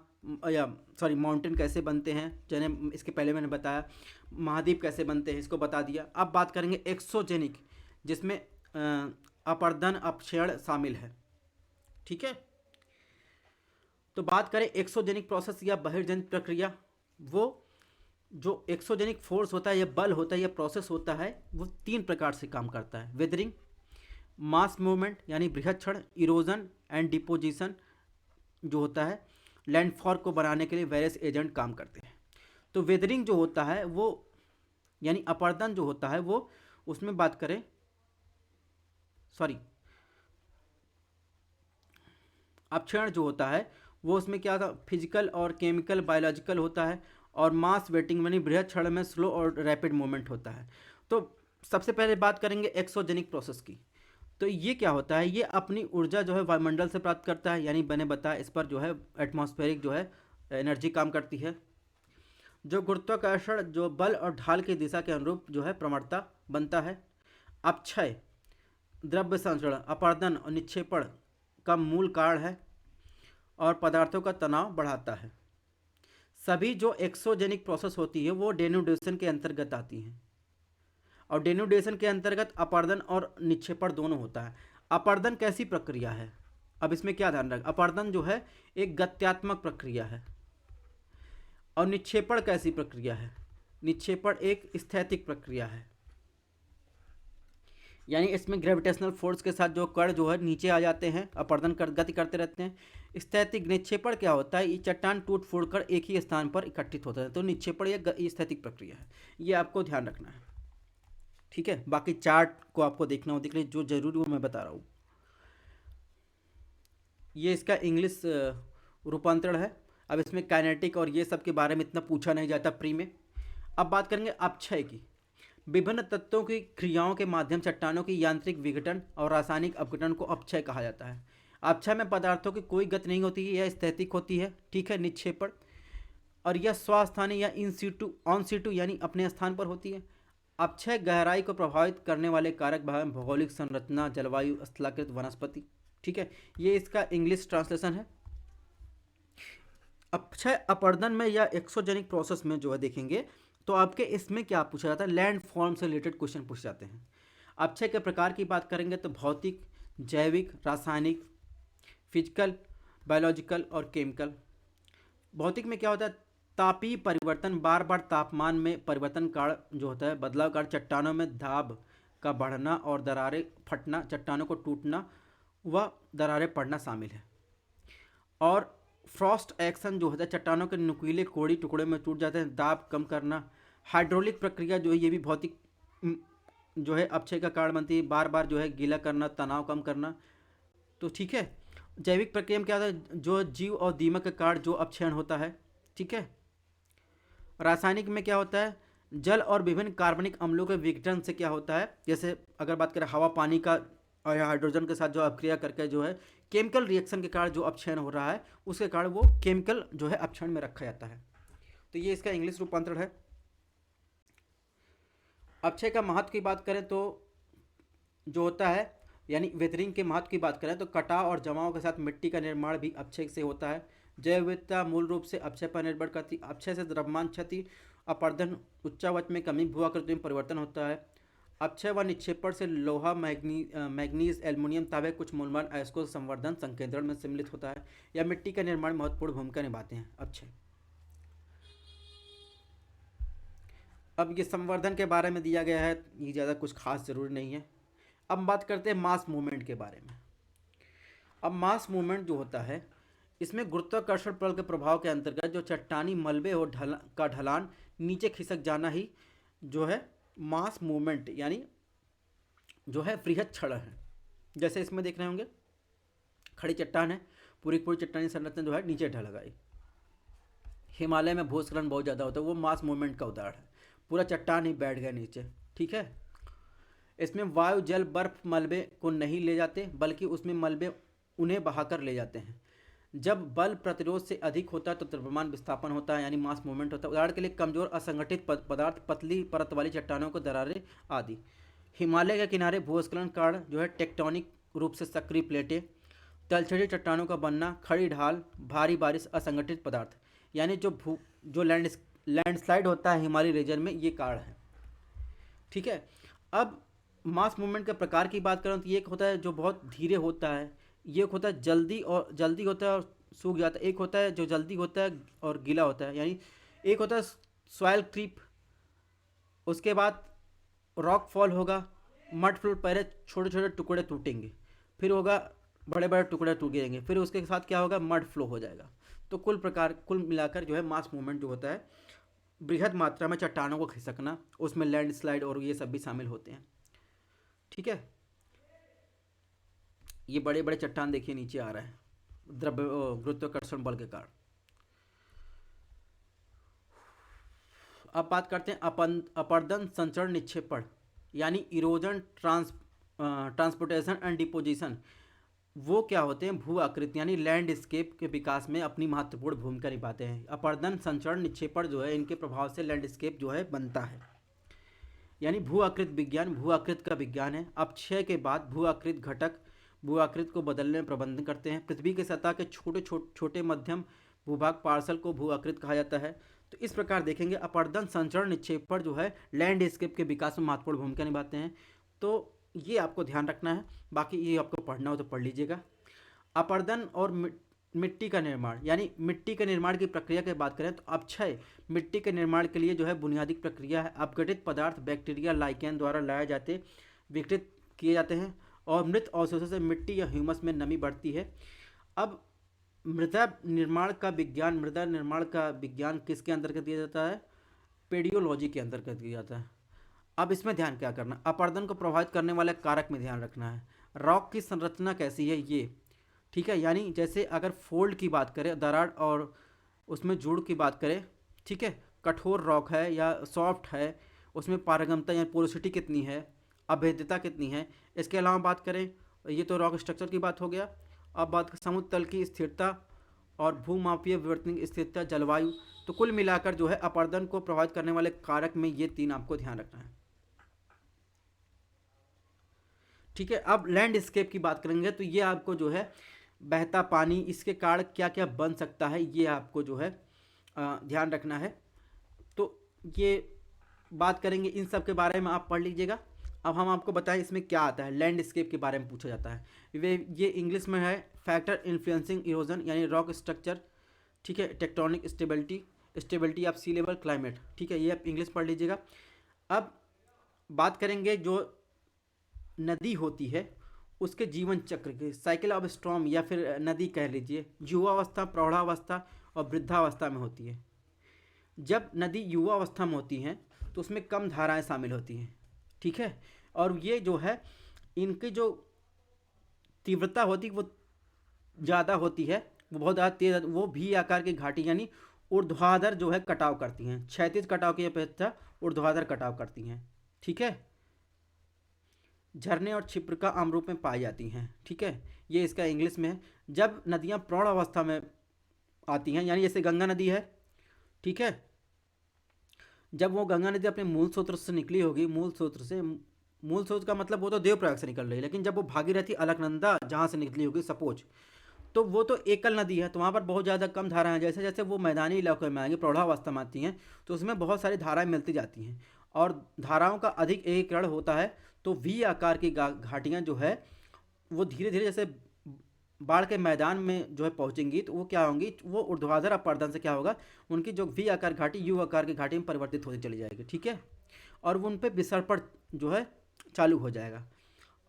या माउंटेन कैसे बनते हैं, जिन्हें इसके पहले मैंने बताया, महाद्वीप कैसे बनते हैं इसको बता दिया। अब बात करेंगे एक्सोजेनिक, जिसमें अपर्दन अपक्षयण शामिल है। ठीक है, तो बात करें एक्सोजेनिक प्रोसेस या बहिर्जनित प्रक्रिया, वो जो एक्सोजेनिक फोर्स होता है या बल होता है या प्रोसेस होता है वो 3 प्रकार से काम करता है। वेदरिंग, मास मूवमेंट यानी बृहद क्षण, इरोजन एंड डिपोजिशन जो होता है लैंडफॉर्म को बनाने के लिए वेरियस एजेंट काम करते हैं। तो वेदरिंग जो होता है वो यानी अपर्दन जो होता है वो उसमें बात करें अपक्षयण जो होता है वो उसमें क्या था? फिजिकल और केमिकल बायोलॉजिकल होता है। और मास वेटिंग यानी बृहद क्षण में स्लो और रैपिड मूवमेंट होता है। तो सबसे पहले बात करेंगे एक्सोजेनिक प्रोसेस की। तो ये क्या होता है? ये अपनी ऊर्जा जो है वायुमंडल से प्राप्त करता है, यानी मैंने बताया इस पर जो है एटमॉस्फेरिक जो है एनर्जी काम करती है। जो गुरुत्वाकर्षण जो बल और ढाल की दिशा के अनुरूप जो है प्रवणता बनता है। अपक्षय द्रव्य संचरण, अपरदन और निक्षेपण का मूल कारण है और पदार्थों का तनाव बढ़ाता है। सभी जो एक्सोजेनिक प्रोसेस होती है वो डेनुडेशन के अंतर्गत आती हैं। और डेनुडेशन के अंतर्गत अपरदन और निक्षेपण दोनों होता है। अपरदन कैसी प्रक्रिया है? अब इसमें क्या ध्यान रख, अपरदन जो है एक गत्यात्मक प्रक्रिया है और निक्षेपण कैसी प्रक्रिया है, निक्षेपण एक स्थैतिक प्रक्रिया है। यानी इसमें ग्रेविटेशनल फोर्स के साथ जो कण जो है नीचे आ जाते हैं, अपरदन कर गति करते रहते हैं। स्थैतिक निक्षेपण क्या होता है, ये चट्टान टूट फूट कर एक ही स्थान पर इकट्ठित होता है, तो निक्षेपण ये स्थैतिक प्रक्रिया है, ये आपको ध्यान रखना है। ठीक है, बाकी चार्ट को आपको देखना हो देख लीजिए, जो जरूरी वो मैं बता रहा हूँ। ये इसका इंग्लिश रूपांतरण है। अब इसमें काइनेटिक और ये सब के बारे में इतना पूछा नहीं जाता प्री में। अब बात करेंगे अपक्षय की। विभिन्न तत्वों की क्रियाओं के माध्यम चट्टानों की यांत्रिक विघटन और रासायनिक अपघटन को अपक्षय कहा जाता है। अपक्षय में पदार्थों की कोई गति नहीं होती है, यह स्थैतिक होती है। ठीक है, निक्षेपण और यह स्वास्थानी या इन सीटू ऑन सीटू यानी अपने स्थान पर होती है। अपक्षय गहराई को प्रभावित करने वाले कारक भौगोलिक संरचना, जलवायु, स्थलाकृत वनस्पति। ठीक है, ये इसका इंग्लिश ट्रांसलेशन है। अपक्षय अपरदन में या एक्सोजेनिक प्रोसेस में जो है देखेंगे तो आपके इसमें क्या पूछा जाता है, लैंड फॉर्म से रिलेटेड क्वेश्चन पूछे जाते हैं। अपक्षय के प्रकार की बात करेंगे तो भौतिक, जैविक, रासायनिक, फिजिकल, बायोलॉजिकल और केमिकल। भौतिक में क्या होता है, तापीय परिवर्तन, बार बार तापमान में परिवर्तन कारण जो होता है, बदलाव कारण चट्टानों में दाब का बढ़ना और दरारें फटना, चट्टानों को टूटना व दरारें पड़ना शामिल है। और फ्रॉस्ट एक्शन जो होता है, चट्टानों के नुकीले कोड़ी टुकड़े में टूट जाते हैं, दाब कम करना। हाइड्रोलिक प्रक्रिया जो है ये भी भौतिक जो है अपक्षय का कारण बनती है, बार बार जो है गीला करना, तनाव कम करना। तो ठीक है, जैविक प्रक्रिया में क्या होता है, जो जीव और दीमक के कारण जो अपक्षयण होता है। ठीक है, रासायनिक में क्या होता है, जल और विभिन्न कार्बनिक अम्लों के विघटन से क्या होता है, जैसे अगर बात करें हवा पानी का और हाइड्रोजन के साथ जो अपक्रिया करके जो है केमिकल रिएक्शन के कारण जो अपक्षयण हो रहा है, उसके कारण वो केमिकल जो है अपक्षयण में रखा जाता है। तो ये इसका इंग्लिश रूपांतरण है। अपक्षय का महत्व की बात करें तो जो होता है, यानी वेदरिंग के महत्व की बात करें तो कटाव और जमाव के साथ मिट्टी का निर्माण भी अपक्षय से होता है। जैव विविधता मूल रूप से अपक्षय पर निर्भर करती। अपक्षय से द्रव्यमान क्षति, अपरदन, उच्चावच में कमी, भू आकृति में परिवर्तन होता है। अपक्षय व निक्षेपण से लोहा, मैग्नीज, एल्युमिनियम, तांबे, कुछ मूल्यवान अयस्कों संवर्धन संकेंद्रण में सम्मिलित होता है या मिट्टी का निर्माण महत्वपूर्ण भूमिका निभाते हैं अपक्षय। अब ये संवर्धन के बारे में दिया गया है, ये ज़्यादा कुछ खास जरूरी नहीं है। अब बात करते हैं मास मूवमेंट के बारे में। अब मास मूवमेंट जो होता है, इसमें गुरुत्वाकर्षण बल के प्रभाव के अंतर्गत जो चट्टानी मलबे हो का ढलान नीचे खिसक जाना ही जो है मास मूवमेंट यानी जो है बृहद क्षरण है। जैसे इसमें देख रहे होंगे, खड़ी चट्टान है, पूरी पूरी चट्टानी संरचना जो है नीचे ढल गई। हिमालय में भूस्खलन बहुत ज़्यादा होता है, वो मास मूवमेंट का उदाहरण है। पूरा चट्टान ही बैठ गया नीचे। ठीक है, इसमें वायु, जल, बर्फ मलबे को नहीं ले जाते, बल्कि उसमें मलबे उन्हें बहाकर ले जाते हैं। जब बल प्रतिरोध से अधिक होता है तो द्रव्यमान विस्थापन होता है, यानी मास मूवमेंट होता है। उदाहरण के लिए कमजोर असंगठित पदार्थ, पतली परत वाली चट्टानों को दरारें आदि। हिमालय के किनारे भूस्खलन कारण जो है टेक्टोनिक रूप से सक्रिय प्लेटें, तलछटी चट्टानों का बनना, खड़ी ढाल, भारी बारिश, असंगठित पदार्थ, यानी जो लैंडस्लाइड होता है हिमालय रीजन में, ये कारण है। ठीक है, अब मास मूवमेंट के प्रकार की बात करें तो एक होता है जो बहुत धीरे होता है, ये होता है जल्दी होता है और सूख जाता है। एक होता है जो जल्दी होता है और गीला होता है, यानी एक होता है सॉइल क्रीप, उसके बाद रॉक फॉल होगा, मड फ्लो, पहले छोटे छोटे टुकड़े टूटेंगे, फिर होगा बड़े बड़े टुकड़े टूटेंगे, फिर उसके साथ क्या होगा, मड फ्लो हो जाएगा। तो कुल मिलाकर जो है मास मूवमेंट जो होता है बृहद मात्रा में चट्टानों को खिसकना, उसमें लैंडस्लाइड और ये सब भी शामिल होते हैं। ठीक है, ये बड़े बड़े चट्टान देखिए नीचे आ रहा है गुरुत्वाकर्षण बल के कारण। अब बात करते हैं अपरदन, संचरण, निक्षेपण, यानी इरोजन, ट्रांसपोर्टेशन एंड डिपोजिशन। वो क्या होते हैं, भू आकृति यानी लैंडस्केप के विकास में अपनी महत्वपूर्ण भूमिका निभाते हैं। अपरदन, संचरण, निक्षेपण जो है इनके प्रभाव से लैंडस्केप जो है बनता है, यानी भू आकृत विज्ञान भू आकृत का विज्ञान है। अपक्षय के बाद भू आकृत घटक भू आकृत को बदलने में प्रबंधन करते हैं। पृथ्वी के सतह के छोटे मध्यम भूभाग पार्सल को भू आकृत कहा जाता है। तो इस प्रकार देखेंगे अपरदन, संचरण, निक्षेपण जो है लैंडस्केप के विकास में महत्वपूर्ण भूमिका निभाते हैं। तो ये आपको ध्यान रखना है, बाकी ये आपको पढ़ना हो तो पढ़ लीजिएगा। अपरदन और मिट्टी का निर्माण, यानी मिट्टी के निर्माण की प्रक्रिया की बात करें तो अपक्षय मिट्टी के निर्माण के लिए जो है बुनियादी प्रक्रिया है। अपघटित पदार्थ बैक्टीरिया लाइकेन द्वारा लाए जाते विघटित किए जाते हैं और मृत अवशेषों से मिट्टी या ह्यूमस में नमी बढ़ती है। अब मृदा निर्माण का विज्ञान किसके अंतर्गत दिया जाता है? पेडियोलॉजी के अंतर्गत दिया जाता है। अब इसमें ध्यान क्या करना, अपरदन को प्रभावित करने वाले कारक में ध्यान रखना है। रॉक की संरचना कैसी है ये, ठीक है, यानी जैसे अगर फोल्ड की बात करें, दरार और उसमें जुड़ की बात करें, ठीक है, कठोर रॉक है या सॉफ्ट है, उसमें पारगम्यता या पोरोसिटी कितनी है, अभेद्यता कितनी है। इसके अलावा बात करें, ये तो रॉक स्ट्रक्चर की बात हो गया। अब बात करें समुद्र तल की स्थिरता और भूमापीय विवर्तनिक स्थिरता, जलवायु। तो कुल मिलाकर जो है अपरदन को प्रभावित करने वाले कारक में ये 3 आपको ध्यान रखना है, ठीक है। अब लैंडस्केप की बात करेंगे तो ये आपको जो है बहता पानी, इसके कारण क्या क्या बन सकता है, ये आपको जो है ध्यान रखना है। तो ये बात करेंगे, इन सब के बारे में आप पढ़ लीजिएगा। अब हम आपको बताएं इसमें क्या आता है। लैंडस्केप के बारे में पूछा जाता है, ये इंग्लिश में है फैक्टर इन्फ्लुएंसिंग इरोजन, यानी रॉक स्ट्रक्चर, ठीक है, tectonic stability of sea level, climate, ठीक है, ये आप इंग्लिश पढ़ लीजिएगा। अब बात करेंगे जो नदी होती है उसके जीवन चक्र के, साइकिल ऑफ स्टॉर्म, या फिर नदी कह लीजिए, युवावस्था, प्रौढ़ावस्था और वृद्धावस्था में होती है। जब नदी युवावस्था में होती हैं तो उसमें कम धाराएं शामिल होती हैं, ठीक है, और ये जो है इनकी जो तीव्रता होती है वो ज़्यादा होती है, वो बहुत ज़्यादा तेज, वो भी आकार की घाटी यानी ऊर्ध्वाधर जो है कटाव करती हैं, क्षैतिज कटाव की अपेक्षा ऊर्ध्वाधर कटाव करती हैं, ठीक है। झरने और छिप्र आम रूप में पाई जाती हैं, ठीक है, ये इसका इंग्लिश में है। जब नदियाँ प्रौढ़ अवस्था में आती हैं, यानी जैसे गंगा नदी है, ठीक है, जब वो गंगा नदी अपने मूल स्रोत से निकली होगी, मूल स्रोत का मतलब वो तो देवप्रयाग से निकल रही है, लेकिन जब वो भागीरथी अलकनंदा जहाँ से निकली होगी सपोज, तो वो तो एकल नदी है, तो वहाँ पर बहुत ज़्यादा कम धाराएं हैं। जैसे जैसे वो मैदानी इलाकों में आएंगी, प्रौढ़ावस्था में आती हैं, तो उसमें बहुत सारी धाराएं मिलती जाती हैं और धाराओं का अधिक एकीकरण होता है, तो वी आकार की घाटियाँ जो है वो धीरे धीरे जैसे बाढ़ के मैदान में जो है पहुँचेंगी, तो वो क्या होंगी, वो ऊर्ध्वाधर अपरदन से क्या होगा, उनकी जो वी आकार घाटी यू आकार की घाटी में परिवर्तित होती चली जाएगी, ठीक है, और वो उन पर विसर्पण जो है चालू हो जाएगा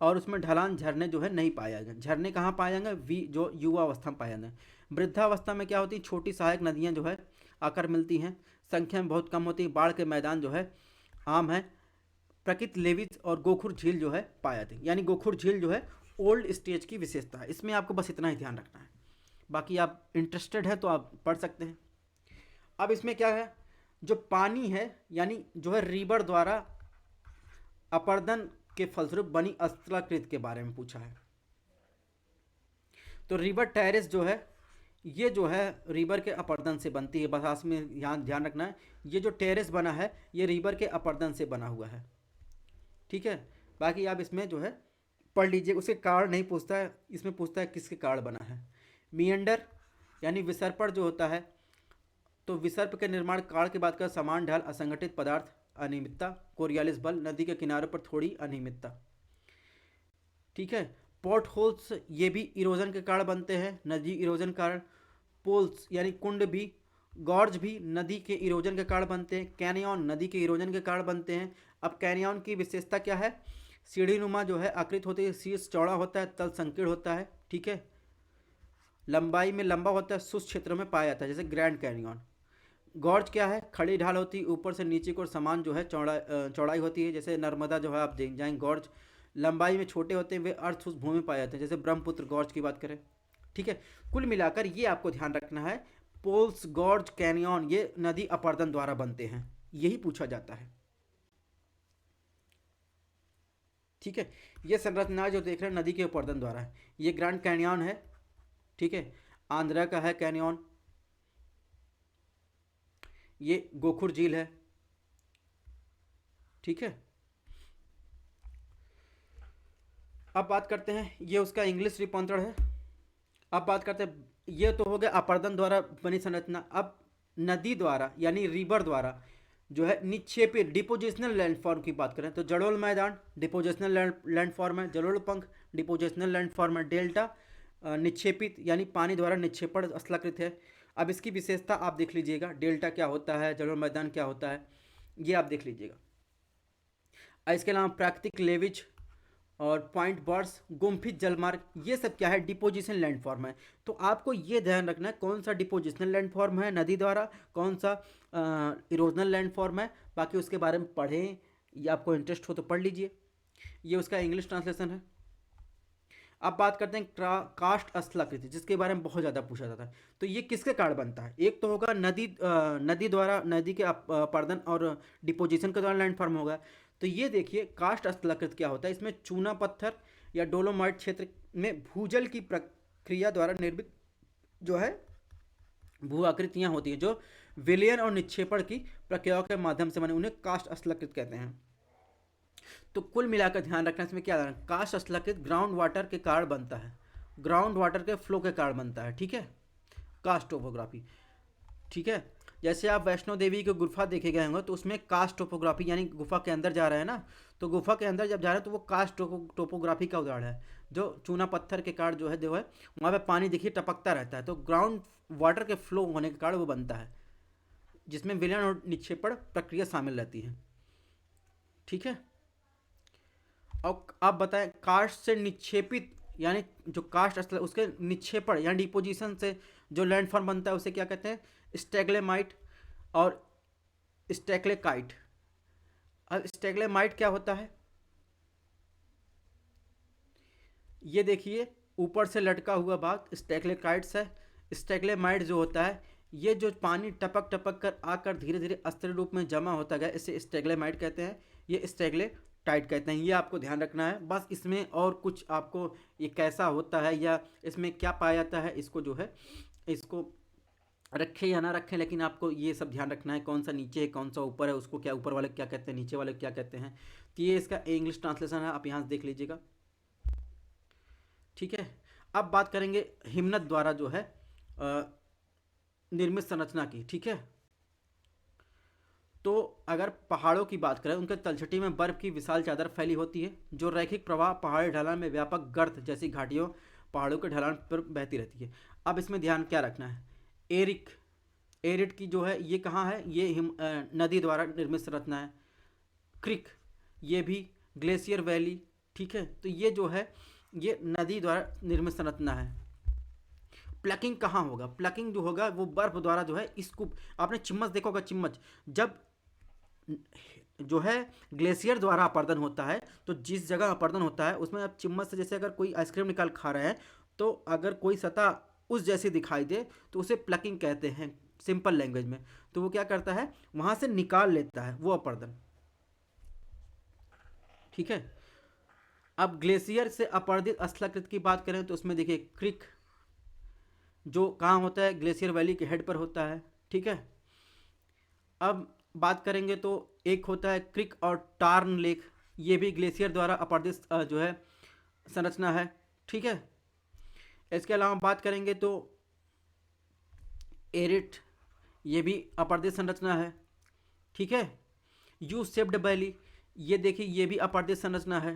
और उसमें ढलान झरने जो है नहीं पाए जाएंगे। झरने कहाँ पाए जाएंगे, वी जो युवावस्था में पाए जाएंगे। वृद्धावस्था में क्या होती है, छोटी सहायक नदियाँ जो है आकर मिलती हैं, संख्या में बहुत कम होती है, बाढ़ के मैदान जो है आम है। प्रकृति लेविज और गोखुर झील जो है पाए जाते हैं, यानी गोखुर झील जो है ओल्ड स्टेज की विशेषता है। इसमें आपको बस इतना ही ध्यान रखना है, बाकी आप इंटरेस्टेड है तो आप पढ़ सकते हैं। अब इसमें क्या है, जो पानी है यानी जो है रिवर द्वारा अपरदन के फलस्वरूप बनी अस्त्राकृत के बारे में पूछा है। तो रिवर टेरेस जो है ये जो है रिवर के अपरदन से बनती है, बस में ध्यान रखना है, ये जो टेरेस बना है ये रिवर के अपरदन से बना हुआ है, ठीक है। बाकी आप इसमें जो है पढ़ लीजिए, उसके कारण नहीं पूछता है, इसमें पूछता है किसके कारण बना है। मियंडर यानी विसर्पण जो होता है, तो विसर्प के निर्माण काल की बात कर, समान ढाल, असंगठित पदार्थ, अनियमितता, कोरियालिस बल, नदी के किनारों पर थोड़ी अनियमितता, ठीक है। पोर्ट होल्स ये भी इरोजन के कारण बनते हैं, नदी इरोजन कारण। पोल्स यानी कुंड भी, गॉर्ज भी नदी के इरोजन के कारण बनते हैं। कैनियन नदी के इरोजन के कारण बनते हैं। अब कैनियन की विशेषता क्या है, सीढ़ी नुमा जो है आकृति होती है, शीर्ष चौड़ा होता है, तल संकीर्ण होता है, ठीक है, लंबाई में लंबा होता है, शुष्क क्षेत्रों में पाया जाता है, जैसे ग्रैंड कैनियन। गॉर्ज क्या है, खड़ी ढाल होती है, ऊपर से नीचे को समान जो है चौड़ाई होती है, जैसे नर्मदा जो है आप देख जाएंगे गॉर्ज लंबाई में छोटे होते हैं, वे अर्थ उस भूमि में पाए जाते हैं, जैसे ब्रह्मपुत्र गॉर्ज की बात करें, ठीक है। कुल मिलाकर ये आपको ध्यान रखना है, पोल्स, गॉर्ज, कैनियन ये नदी अपरदन द्वारा बनते हैं, यही पूछा जाता है, ठीक है। ये संरचना जो देख रहे हैं नदी के अपरदन द्वारा है। ये ग्रैंड कैनियन है, ठीक है, आंध्रा का है कैनियन, ये गोखुर झील है, ठीक है। अब बात करते हैं, ये उसका इंग्लिश रूपांतरण है। अब बात करते हैं, ये तो हो गया अपरदन द्वारा बनी संरचना। अब नदी द्वारा यानी रिवर द्वारा जो है निक्षेपी डिपोजिशनल लैंडफॉर्म की बात करें तो जलोल मैदान डिपोजिशनल लैंडफॉर्म है, जलोल पंख डिपोजिशनल लैंडफॉर्म है, डेल्टा निक्षेपित यानी पानी द्वारा निक्षेपण स्थलाकृत है। अब इसकी विशेषता आप देख लीजिएगा, डेल्टा क्या होता है, जलोढ़ मैदान क्या होता है, ये आप देख लीजिएगा। इसके अलावा प्राकृतिक लेविज और पॉइंट बर्ड्स, गुम्फित जलमार्ग, ये सब क्या है, डिपोजिशन लैंडफॉर्म है। तो आपको ये ध्यान रखना है कौन सा डिपोजिशनल लैंडफॉर्म है नदी द्वारा, कौन सा इरोजनल लैंडफॉर्म है। बाकी उसके बारे में पढ़ें, या आपको इंटरेस्ट हो तो पढ़ लीजिए, ये उसका इंग्लिश ट्रांसलेशन है। अब बात करते हैं कास्ट स्थलाकृति, जिसके बारे में बहुत ज़्यादा पूछा जाता है। तो ये किसके कारण बनता है? एक तो होगा नदी द्वारा, नदी के अपर्दन और डिपोजिशन के द्वारा लैंडफॉर्म होगा। तो ये देखिए कास्ट स्थलाकृत क्या होता है, इसमें चूना पत्थर या डोलोमाइट क्षेत्र में भूजल की प्रक्रिया द्वारा निर्मित जो है भू आकृतियाँ होती हैं, जो विलयन और निक्षेपण की प्रक्रियाओं के माध्यम से बने, उन्हें कास्ट स्थलाकृत कहते हैं। तो कुल मिलाकर ध्यान रखना इसमें क्या, कास्ट स्थलाकृत ग्राउंड वाटर के कारण बनता है, ग्राउंड वाटर के फ्लो के कारण बनता है, ठीक है, कास्ट टोपोग्राफी, ठीक है। जैसे आप वैष्णो देवी की गुफा देखे गए होंगे तो उसमें कास्ट टोपोग्राफी, यानी गुफा के अंदर जा रहे हैं ना, तो गुफा के अंदर जब जा रहे हैं तो वो कास्ट टोपोग्राफी का उदाहरण है, जो चूना पत्थर के कारण जो है वहाँ पे पानी देखिए टपकता रहता है, तो ग्राउंड वाटर के फ्लो होने के कारण वो बनता है, जिसमें विलयन और निक्षेपण प्रक्रिया शामिल रहती है, ठीक है। और आप बताएं कास्ट से निक्षेपित, यानी जो कास्ट स्थल उसके निक्षेपण यानी डिपोजिशन से जो लैंडफॉर्म बनता है उसे क्या कहते हैं, स्टेग्लेमाइट और स्टेग्लेकाइट। अब स्टेग्लेमाइट क्या होता है, ये देखिए ऊपर से लटका हुआ भाग स्टेग्लेकाइट्स है। स्टेग्लेमाइट जो होता है, ये जो पानी टपक टपक कर आकर धीरे धीरे अस्त्र रूप में जमा होता गया, इसे स्टेग्लेमाइट कहते हैं, ये स्टेग्लेटाइट कहते हैं। ये आपको ध्यान रखना है बस। इसमें और कुछ आपको ये कैसा होता है या इसमें क्या पाया जाता है, इसको जो है इसको रखें या ना रखें, लेकिन आपको ये सब ध्यान रखना है, कौन सा नीचे है कौन सा ऊपर है, उसको क्या ऊपर वाले क्या कहते हैं, नीचे वाले क्या कहते हैं। तो ये इसका इंग्लिश ट्रांसलेशन है, आप यहाँ से देख लीजिएगा, ठीक है। अब बात करेंगे हिमनद द्वारा जो है निर्मित संरचना की, ठीक है। तो अगर पहाड़ों की बात करें, उनके तलछटी में बर्फ की विशाल चादर फैली होती है, जो रैखिक प्रवाह पहाड़ी ढलान में व्यापक गर्त जैसी घाटियों पहाड़ों के ढलान पर बहती रहती है। अब इसमें ध्यान क्या रखना है, एरिड की जो है ये कहाँ है, ये नदी द्वारा निर्मित संरचना है। क्रिक, ये भी ग्लेशियर वैली, ठीक है। तो ये जो है ये नदी द्वारा निर्मित संरचना है। प्लकिंग कहाँ होगा, प्लकिंग जो होगा वो बर्फ द्वारा जो है, इसको आपने चिम्मच देखा होगा, चिम्मच जब जो है ग्लेशियर द्वारा अपर्दन होता है, तो जिस जगह अपर्दन होता है उसमें आप चिम्मच से, जैसे अगर कोई आइसक्रीम निकाल खा रहे हैं तो अगर कोई सतह उस जैसी दिखाई दे तो उसे प्लकिंग कहते हैं सिंपल लैंग्वेज में। तो वो क्या करता है, वहाँ से निकाल लेता है वो अपर्दन, ठीक है। अब ग्लेशियर से अपर्दित स्थलाकृत की बात करें तो उसमें देखिए क्रिक जो कहाँ होता है, ग्लेशियर वैली के हेड पर होता है, ठीक है। अब बात करेंगे तो एक होता है क्रिक और टार्न लेक, ये भी ग्लेशियर द्वारा अपर्दित जो है संरचना है, ठीक है। इसके अलावा बात करेंगे तो एरिट, ये भी अपर्दित संरचना है, ठीक है। यू शेप्ड वैली, ये देखिए ये भी अपर्दित संरचना है।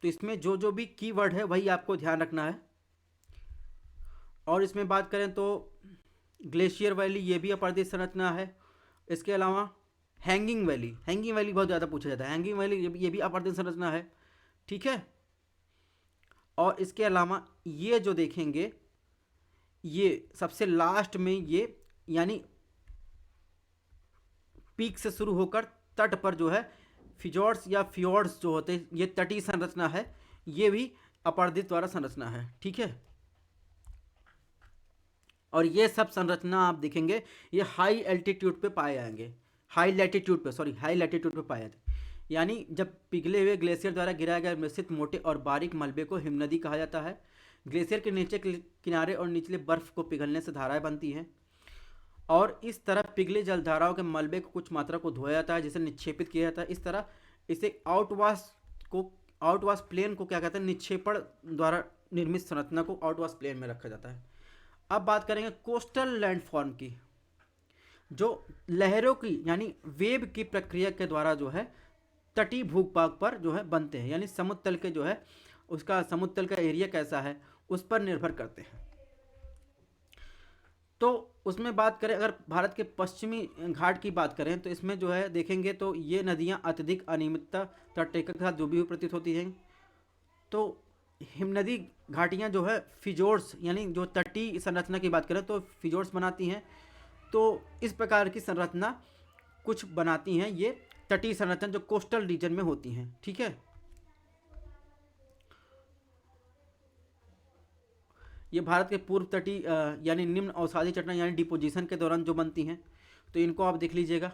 तो इसमें जो जो भी कीवर्ड है वही आपको ध्यान रखना है। और इसमें बात करें तो ग्लेशियर वैली, ये भी अपर्दित संरचना है। इसके अलावा हैंगिंग वैली, हैंगिंग वैली बहुत ज़्यादा पूछा जाता है, हैंगिंग वैली ये भी अपर्दित संरचना है, ठीक है। और इसके अलावा ये जो देखेंगे, ये सबसे लास्ट में ये यानी पीक से शुरू होकर तट पर जो है फिजोर्ड्स या फ्योर्ड्स जो होते हैं, ये तटीय संरचना है, ये भी अपर्दित द्वारा संरचना है, ठीक है। और ये सब संरचना आप देखेंगे ये हाई एल्टीट्यूड पे पाए जाएंगे, हाई लैटिट्यूड पे पाए जाते हैं। यानी जब पिघले हुए ग्लेशियर द्वारा गिराए गए मिश्रित मोटे और बारीक मलबे को हिमनदी कहा जाता है। ग्लेशियर के नीचे किनारे और निचले बर्फ को पिघलने से धाराएं बनती हैं, और इस तरह पिघले जलधाराओं के मलबे को कुछ मात्रा को धोया जाता है, जिसे निक्षेपित किया जाता है। इस तरह इसे आउटवाश प्लेन को क्या कहते हैं, निक्षेपण द्वारा निर्मित संरचना को आउटवाश प्लेन में रखा जाता है। अब बात करेंगे कोस्टल लैंडफॉर्म की, जो लहरों की यानी वेव की प्रक्रिया के द्वारा जो है तटीय भूभाग पर जो है बनते हैं। यानी समुद्र तल के जो है उसका समुद्र तल का एरिया कैसा है, उस पर निर्भर करते हैं। तो उसमें बात करें, अगर भारत के पश्चिमी घाट की बात करें तो इसमें जो है देखेंगे तो ये नदियाँ अत्यधिक अनियमितता तटरेखा के साथ डूबी हुई प्रतीत होती हैं। तो हिमनदी घाटियाँ जो है फिजोर्स, यानी जो तटीय संरचना की बात करें तो फिजोर्स बनाती हैं। तो इस प्रकार की संरचना कुछ बनाती हैं ये तटीय संरचना जो कोस्टल रीजन में होती हैं। ठीक है, ये भारत के पूर्व तटीय यानी निम्न अवसादी चट्टान यानी डिपोजिशन के दौरान जो बनती हैं। तो इनको आप देख लीजिएगा,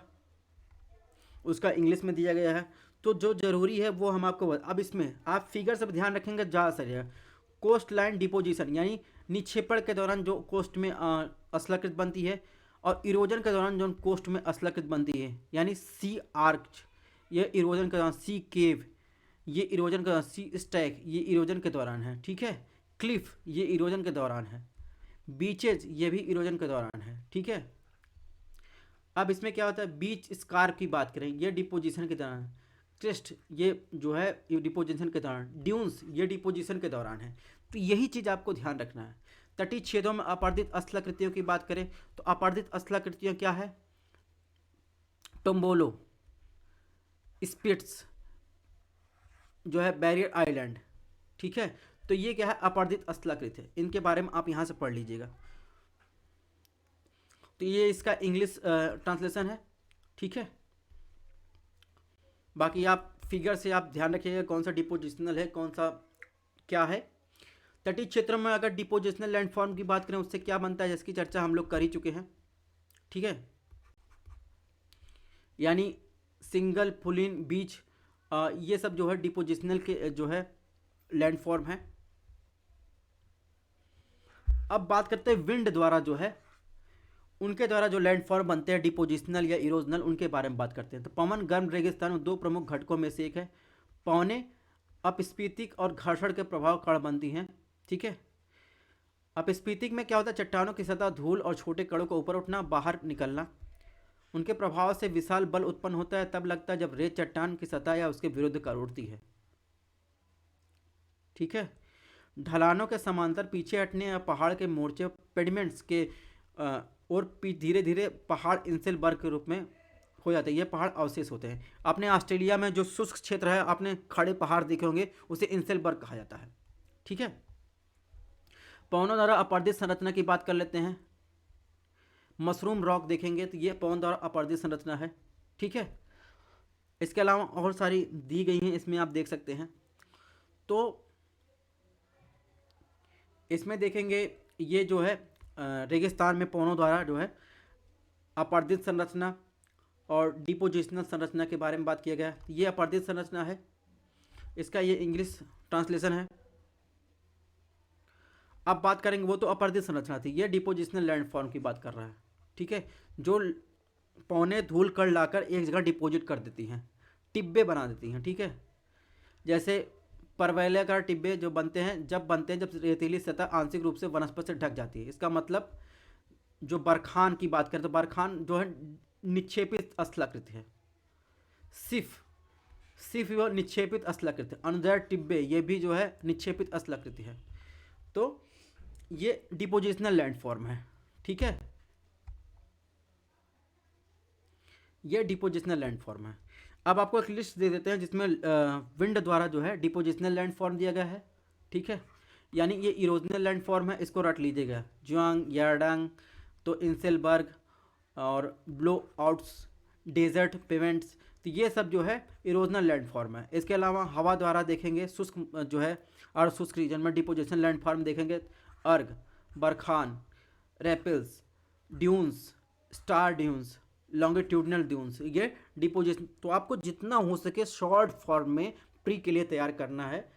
उसका इंग्लिश में दिया गया है। तो जो ज़रूरी है वो हम आपको अब इसमें आप फिगर से ध्यान रखेंगे ज़्यादा सही है। कोस्ट लाइन डिपोजिशन यानी निक्षेपण के दौरान जो कोस्ट में असलाकृत बनती है, और इरोजन के दौरान जो कोस्ट में असलाकृत बनती है, यानी सी आर्च ये इरोजन के दौरान, सी केव ये इरोजन के दौरान, सी स्टैक ये इरोजन के दौरान है। ठीक है, क्लिफ ये इरोजन के दौरान है, बीचेज ये भी इरोजन के दौरान है। ठीक है, अब इसमें क्या होता है, बीच स्कार्प की बात करें ये डिपोजिशन के दौरान, क्रिस्ट ये जो है डिपोजिशन के दौरान, ड्यून्स ये डिपोजिशन के दौरान है। तो यही चीज़ आपको ध्यान रखना है। तटीय क्षेत्रों में अपर्दित स्थलाकृतियों की बात करें तो अपर्दित स्थलाकृतियाँ क्या है, टोम्बोलो, स्पिट्स जो है, बैरियर आइलैंड। ठीक है, तो ये क्या है, अपर्दित स्थलाकृत है। इनके बारे में आप यहाँ से पढ़ लीजिएगा। तो ये इसका इंग्लिश ट्रांसलेशन है। ठीक है, बाकी आप फिगर से आप ध्यान रखिएगा कौन सा डिपोजिशनल है, कौन सा क्या है। तटीय क्षेत्रों में अगर डिपोजिशनल लैंडफॉर्म की बात करें उससे क्या बनता है, जिसकी चर्चा हम लोग कर ही चुके हैं। ठीक है, यानी सिंगल फुलिन बीच ये सब जो है डिपोजिशनल के जो है लैंडफॉर्म है। अब बात करते हैं विंड द्वारा जो है, उनके द्वारा जो लैंडफॉर्म बनते हैं डिपोजिशनल या इरोजनल, उनके बारे में बात करते हैं। तो पवन गर्म रेगिस्तान में दो प्रमुख घटकों में से एक है। पवनें अपस्फीतिक और घर्षण के प्रभाव कण बनती हैं। ठीक है, अपस्फीतिक में क्या होता है, चट्टानों की सतह धूल और छोटे कणों को ऊपर उठना, बाहर निकलना। उनके प्रभाव से विशाल बल उत्पन्न होता है, तब लगता है जब रेत चट्टान की सतह या उसके विरुद्ध कर उठती है। ठीक है, ढलानों के समांतर पीछे हटने या पहाड़ के मोर्चे पेडिमेंट्स के और धीरे धीरे पहाड़ इंसेलबर्ग के रूप में हो जाते हैं। ये पहाड़ अवशेष होते हैं। आपने ऑस्ट्रेलिया में जो शुष्क क्षेत्र है, आपने खड़े पहाड़ देखे होंगे, उसे इंसेलबर्ग कहा जाता है। ठीक है, पवनों द्वारा अपर्दित संरचना की बात कर लेते हैं। मशरूम रॉक देखेंगे तो ये पवन द्वारा अपर्दित संरचना है। ठीक है, इसके अलावा और सारी दी गई हैं, इसमें आप देख सकते हैं। तो इसमें देखेंगे ये जो है रेगिस्तान में पवनों द्वारा जो है अपर्दित संरचना और डिपोजिशनल संरचना के बारे में बात किया गया है। ये अपर्दित संरचना है, इसका ये इंग्लिश ट्रांसलेशन है। अब बात करेंगे, वो तो अपर्दित संरचना थी, ये डिपोजिशनल लैंडफॉर्म की बात कर रहा है। ठीक है, जो पौने धूल कण लाकर एक जगह डिपोजिट कर देती हैं, टिब्बे बना देती हैं। ठीक है, जैसे परवलयाकार टिब्बे जो बनते हैं जब रेतीली सतह आंशिक रूप से वनस्पति से ढक जाती है। इसका मतलब जो बरखान की बात करें तो बरखान जो है निक्षेपित स्थलाकृति है। सिफ वो निक्षेपित स्थलाकृति, अनुदैर्घ्य टिब्बे ये भी जो है निक्षेपित स्थलाकृति है। तो ये डिपोजिशनल लैंडफॉर्म है। ठीक है, ये डिपोजिशनल लैंडफॉर्म है। अब आपको एक लिस्ट दे देते हैं जिसमें विंड द्वारा जो है डिपोजिशनल लैंडफॉर्म दिया गया है। ठीक है, यानी ये इरोजनल लैंडफॉर्म है, इसको रट लीजिएगा, जुआंग, यारडांग, तो इंसेलबर्ग और ब्लो आउट्स, डेजर्ट पेवेंट्स, तो ये सब जो है इरोजनल लैंडफॉर्म है। इसके अलावा हवा द्वारा देखेंगे शुष्क जो है अर्ध शुष्क रीजन में डिपोजिशन लैंडफॉर्म देखेंगे, erg, barchan, ripples, dunes, star dunes, longitudinal dunes, ये डिपोजिशन। तो आपको जितना हो सके शॉर्ट फॉर्म में प्री के लिए तैयार करना है,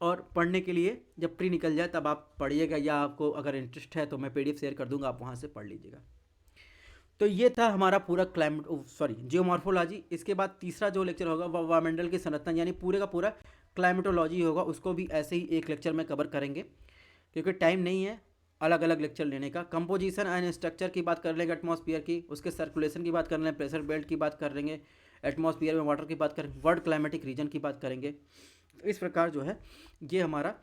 और पढ़ने के लिए जब प्री निकल जाए तब आप पढ़िएगा, या आपको अगर इंटरेस्ट है तो मैं PDF शेयर कर दूंगा, आप वहाँ से पढ़ लीजिएगा। तो ये था हमारा पूरा जियोमॉर्फोलॉजी। इसके बाद तीसरा जो लेक्चर होगा वह वायुमंडल की संरचना, यानी पूरे का पूरा क्लाइमेटोलॉजी होगा। उसको भी ऐसे ही एक लेक्चर में कवर करेंगे, क्योंकि टाइम नहीं है अलग अलग लेक्चर लेने का। कंपोजिशन एंड स्ट्रक्चर की बात कर लेंगे एटमॉस्फेयर की, उसके सर्कुलेशन की बात कर लेंगे, प्रेशर बेल्ट की बात कर लेंगे, एटमॉस्फेयर में वाटर की बात करेंगे, वर्ल्ड क्लाइमेटिक रीजन की बात करेंगे। इस प्रकार जो है ये हमारा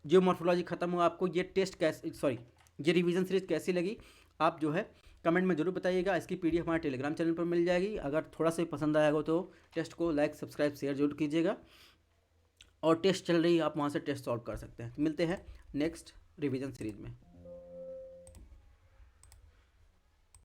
जो मॉर्फोलॉजी ख़त्म हुआ, आपको ये टेस्ट कैसे, सॉरी, ये रिवीजन सीरीज कैसी लगी, आप जो है कमेंट में ज़रूर बताइएगा। इसकी पीडीएफ हमारे टेलीग्राम चैनल पर मिल जाएगी। अगर थोड़ा सा भी पसंद आया हो तो टेस्ट को लाइक, सब्सक्राइब, शेयर जरूर कीजिएगा। और टेस्ट चल रही है, आप वहाँ से टेस्ट सॉल्व कर सकते हैं। मिलते हैं नेक्स्ट रिवीजन सीरीज में।